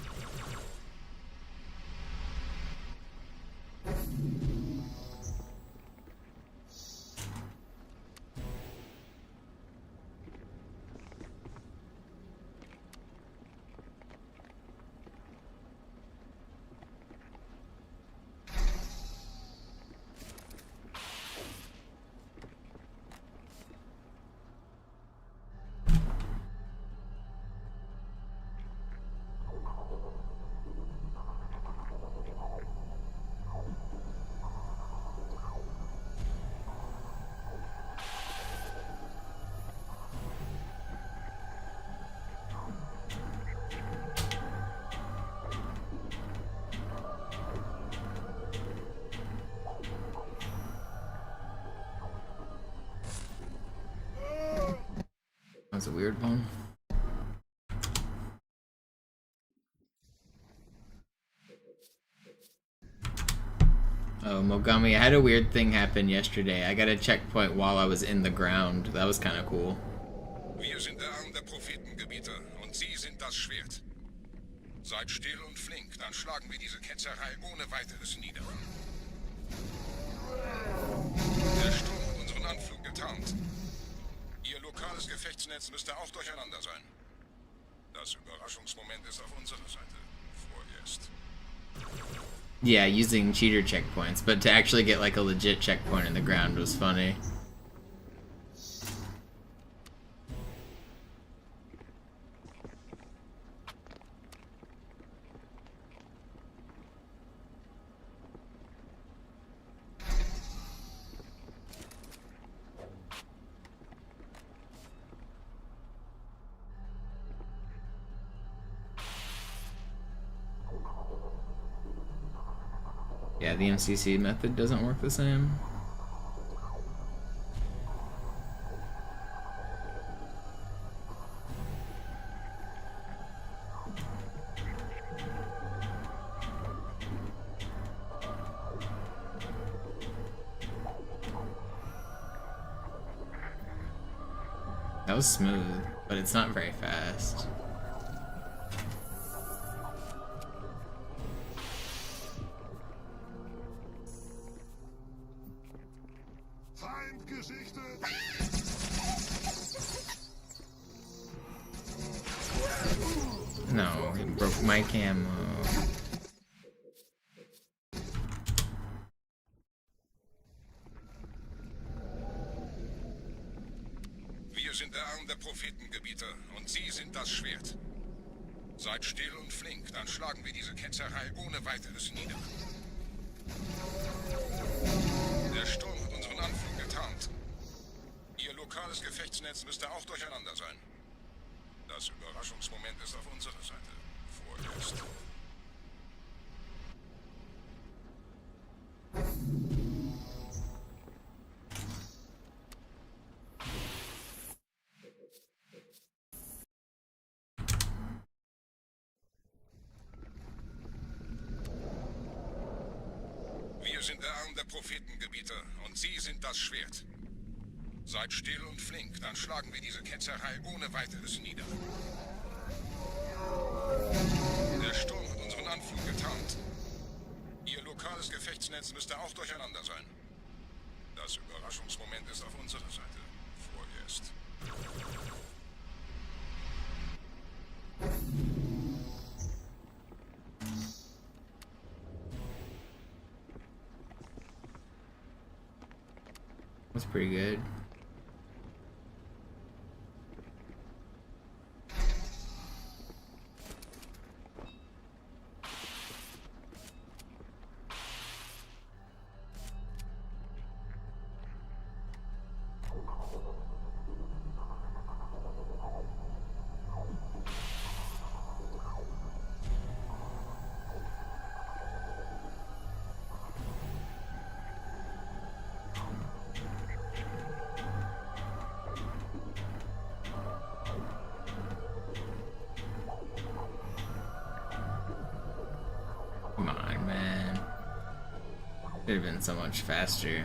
That's a weird one. Oh, Mogami, I had a weird thing happen yesterday. I got a checkpoint while I was in the ground. That was kind of cool. Wir sind der Arm der Prophetengebieter und Sie sind das Schwert. Seid still und flink, dann schlagen wir diese Ketzerei ohne weiteres nieder. Der Sturm hat unseren Anflug getarnt. Ihr lokales Gefechtsnetz müsste auch durcheinander sein. Das Überraschungsmoment ist auf unserer Seite. Vorerst. Yeah, using cheater checkpoints, but to actually get like a legit checkpoint in the ground was funny. Yeah, the MCC method doesn't work the same. That was smooth, but it's not very fast. No, it broke my camo. sind der Arm der Prophetengebieter und Sie sind das Schwert. Seid still und flink, dann schlagen wir diese Ketzerei ohne weiteres nieder. Der Sturm hat unseren Anflug getarnt. Ihr lokales Gefechtsnetz müsste auch durcheinander sein. Das Überraschungsmoment ist auf unserer Seite. Vorerst. Wir sind der Arm der Prophetengebieter und Sie sind das Schwert. Seid still und flink, dann schlagen wir diese Ketzerei ohne weiteres nieder. Der Sturm hat unseren Anflug getarnt. Ihr lokales Gefechtsnetz müsste auch durcheinander sein. Das Überraschungsmoment ist auf unserer Seite. Vorerst. That's pretty good. Come on, man. Could have been so much faster.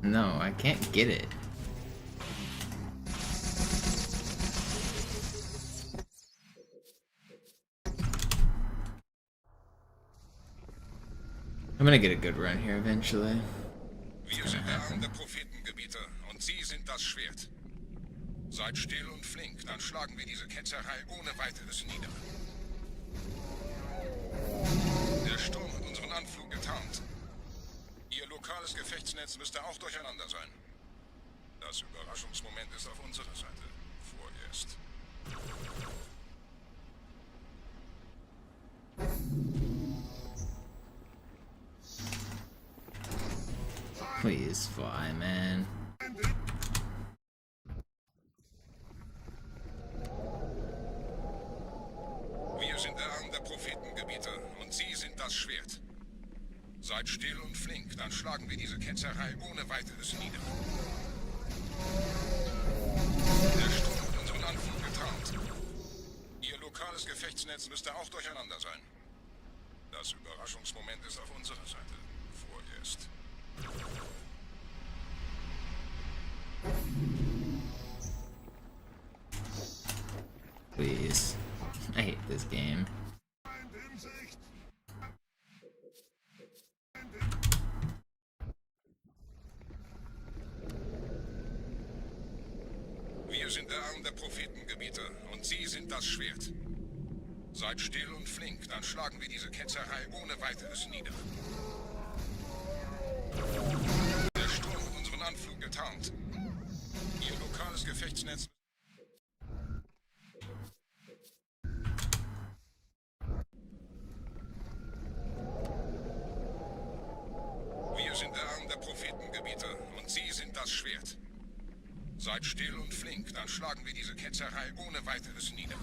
No, I can't get it. I'm gonna get a good run here eventually. Wir sind der Arm der Prophetengebieter und Sie sind das Schwert. Seid still und flink, dann schlagen wir diese Ketzerei ohne weiteres nieder. Der Sturm hat unseren Anflug getarnt. Ihr lokales Gefechtsnetz müsste auch durcheinander sein. Das Überraschungsmoment ist auf unserer Seite. Vorerst. Please fly, man. Wir sind der Arm der Prophetengebieter und Sie sind das Schwert. Seid still und flink, dann schlagen wir diese Ketzerei ohne weiteres nieder. Der Sturm hat unseren Anflug getarnt. Ihr lokales Gefechtsnetz müsste auch durcheinander sein. Das Überraschungsmoment ist auf unserer Seite. Vorerst. Please. I hate this game. Wir sind der Arm der Prophetengebieter und Sie sind das Schwert. Seid still und flink, dann schlagen wir diese Ketzerei ohne weiteres nieder. Der Sturm hat unseren Anflug getarnt. Ihr lokales Gefechtsnetz... Wir sind der Arm der Prophetengebieter und Sie sind das Schwert. Seid still und flink, dann schlagen wir diese Ketzerei ohne weiteres nieder.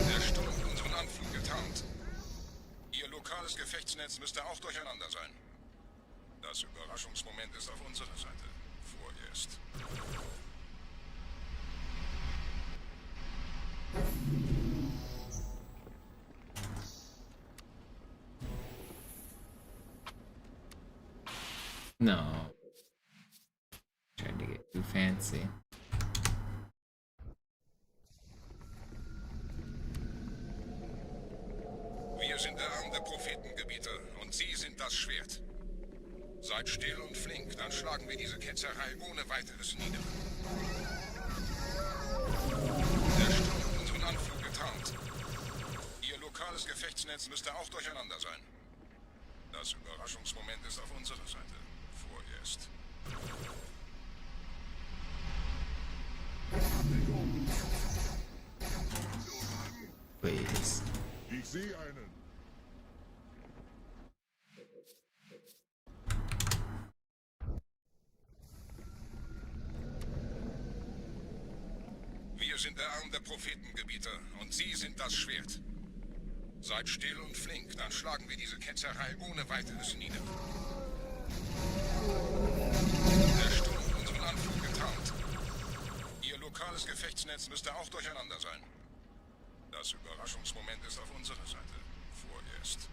Der Sturm hat unseren Anflug getarnt. Ihr lokales Gefechtsnetz müsste auch durcheinander sein. Das Überraschungsmoment ist auf unserer Seite. Vorerst. No. Tried to get too fancy. Wir sind der Arm der Prophetengebieter und Sie sind das Schwert. Seid still und flink, dann schlagen wir diese Ketzerei ohne weiteres nieder. Der Sturm hat unseren Anflug getarnt. Ihr lokales Gefechtsnetz müsste auch durcheinander sein. Das Überraschungsmoment ist auf unserer Seite. Vorerst. Please. Ich sehe einen. Wir sind der Arm der Prophetengebieter und Sie sind das Schwert. Seid still und flink, dann schlagen wir diese Ketzerei ohne weiteres nieder. Der Sturm hat unseren Anflug getarnt. Ihr lokales Gefechtsnetz müsste auch durcheinander sein. Das Überraschungsmoment ist auf unserer Seite. Vorerst.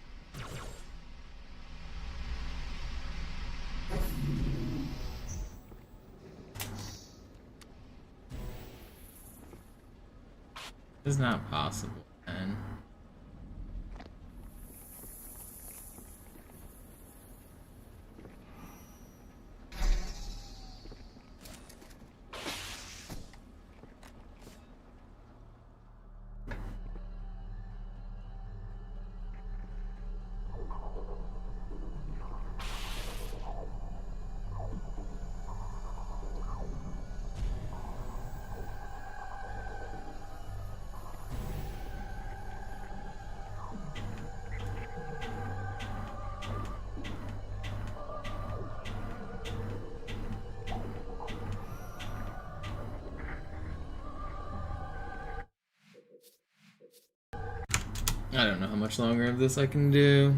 It's not possible, man. I don't know how much longer of this I can do.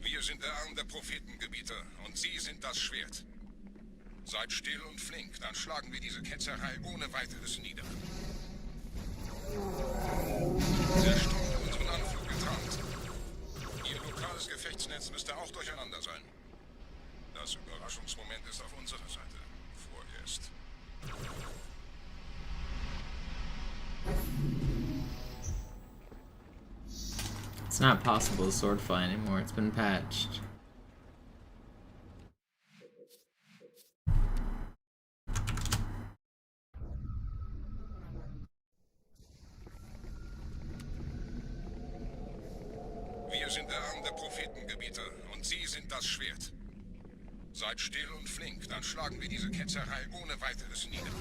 Wir sind der Arm der Prophetengebieter und Sie sind das Schwert. Seid still und flink, dann schlagen wir diese Ketzerei ohne weiteres nieder. Der Sturm hat unseren Anflug getarnt. Ihr lokales Gefechtsnetz müsste auch durcheinander sein. Das Überraschungsmoment ist auf unserer Seite. Vorerst. It's not possible to sword fly anymore, it's been patched. Wir sind der Arm der Prophetengebieter und Sie sind das Schwert. Seid still und flink, dann schlagen wir diese Ketzerei ohne weiteres nieder.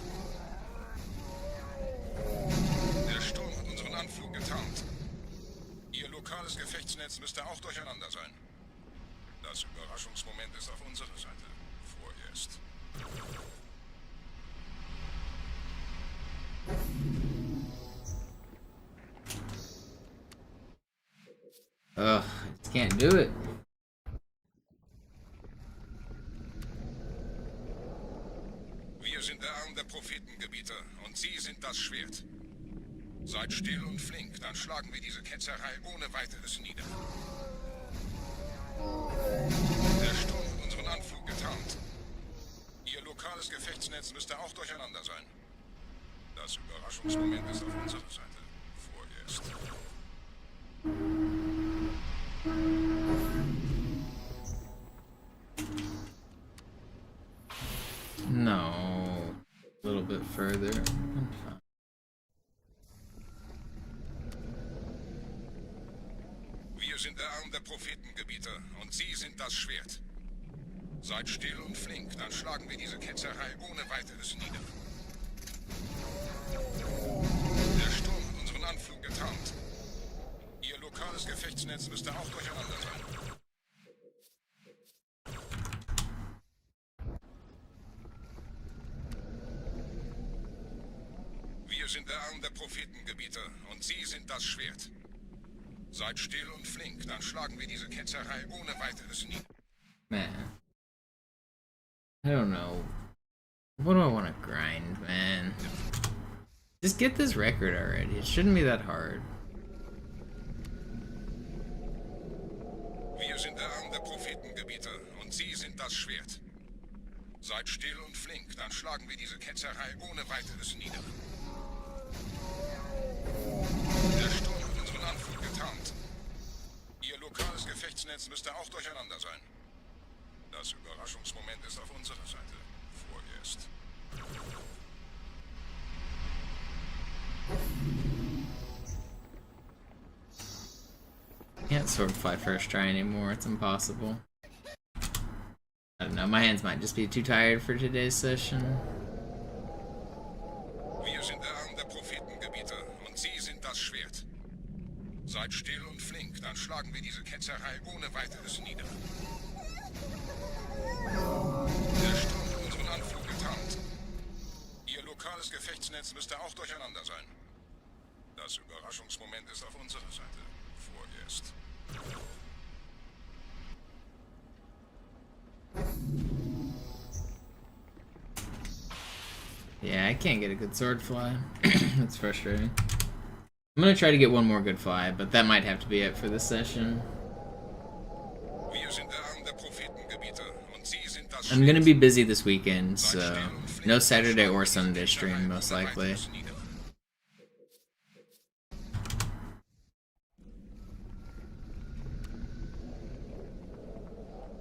Der Sturm hat unseren Anflug getarnt. Ihr lokales Gefechtsnetz müsste auch durcheinander sein. Das Überraschungsmoment ist auf unserer Seite. Vorerst. Ugh, I just can't do it. Wir sind der Arm der Prophetengebieter und Sie sind das Schwert. Seid still und flink, dann schlagen wir diese Ketzerei ohne weiteres nieder. Der Sturm hat unseren Anflug getarnt. Ihr lokales Gefechtsnetz müsste auch durcheinander sein. Das Überraschungsmoment ist auf unserer Seite. Vorerst. No. A little bit further. I'm fine. Wir sind der Arm der Prophetengebieter und Sie sind das Schwert. Seid still und flink, dann schlagen wir diese Ketzerei ohne weiteres nieder. Der Sturm hat unseren Anflug getarnt. Ihr lokales Gefechtsnetz müsste auch durcheinander sein. Wir sind der Arm der Prophetengebieter und Sie sind das Schwert. Seid still und flink, dann schlagen wir diese Ketzerei ohne weiteres nieder. Man. I don't know. What do I want to grind, man? Just get this record already. It shouldn't be that hard. Wir sind der Arm der Prophetengebieter und Sie sind das Schwert. Seid still und flink, dann schlagen wir diese Ketzerei ohne weiteres nieder. Der Sturm hat unseren Anflug getarnt. Ihr lokales Gefecht Gefechtsnetz müsste auch durcheinander sein. Das Überraschungsmoment ist auf unserer Seite. Vorerst. Can't swordfly first try anymore, it's impossible. I don't know, my hands might just be too tired for today's session. Wir sind der Arm der Prophetengebiete und Sie sind das Schwert. Seid still und flink, dann schlagen wir diese Ketzerei ohne weiteres nieder. Der Sturm hat unseren Anflug getarnt. Ihr lokales Gefechtsnetz müsste auch durcheinander sein. Das Überraschungsmoment ist auf unserer Seite. Vorerst. Yeah, I can't get a good sword fly. That's frustrating. I'm gonna try to get one more good fly, but that might have to be it for this session. I'm gonna be busy this weekend, so no Saturday or Sunday stream, most likely.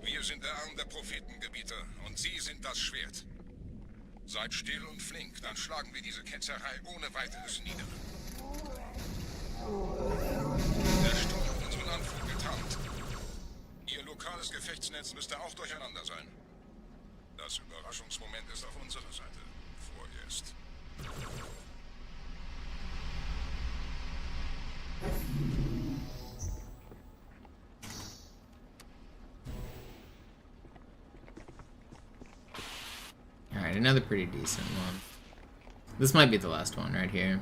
Wir sind der Arm der Prophetengebiete und Sie sind das Schwert. Seid still und flink, dann schlagen wir diese Ketzerei ohne weiteres nieder. Der Sturm hat unseren Anflug getarnt. Ihr lokales Gefechtsnetz müsste auch durcheinander sein. Das Überraschungsmoment ist auf unserer Seite. Vorerst. Alright, another pretty decent one. This might be the last one right here.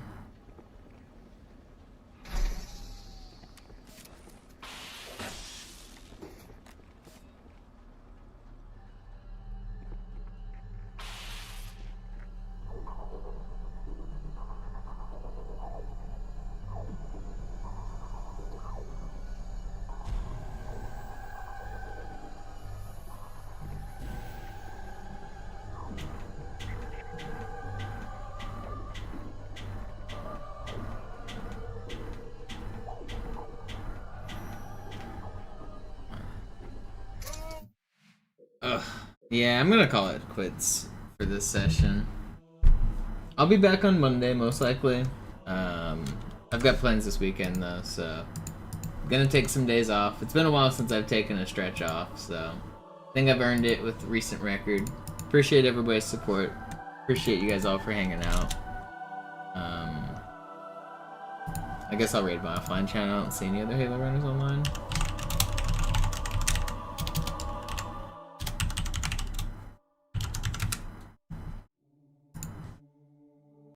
Ugh. Yeah, I'm gonna call it quits for this session. I'll be back on Monday, most likely. I've got plans this weekend, though, so I'm gonna take some days off. It's been a while since I've taken a stretch off, so I think I've earned it with the recent record. Appreciate everybody's support. Appreciate you guys all for hanging out. I guess I'll raid my offline channel. I don't see any other Halo runners online.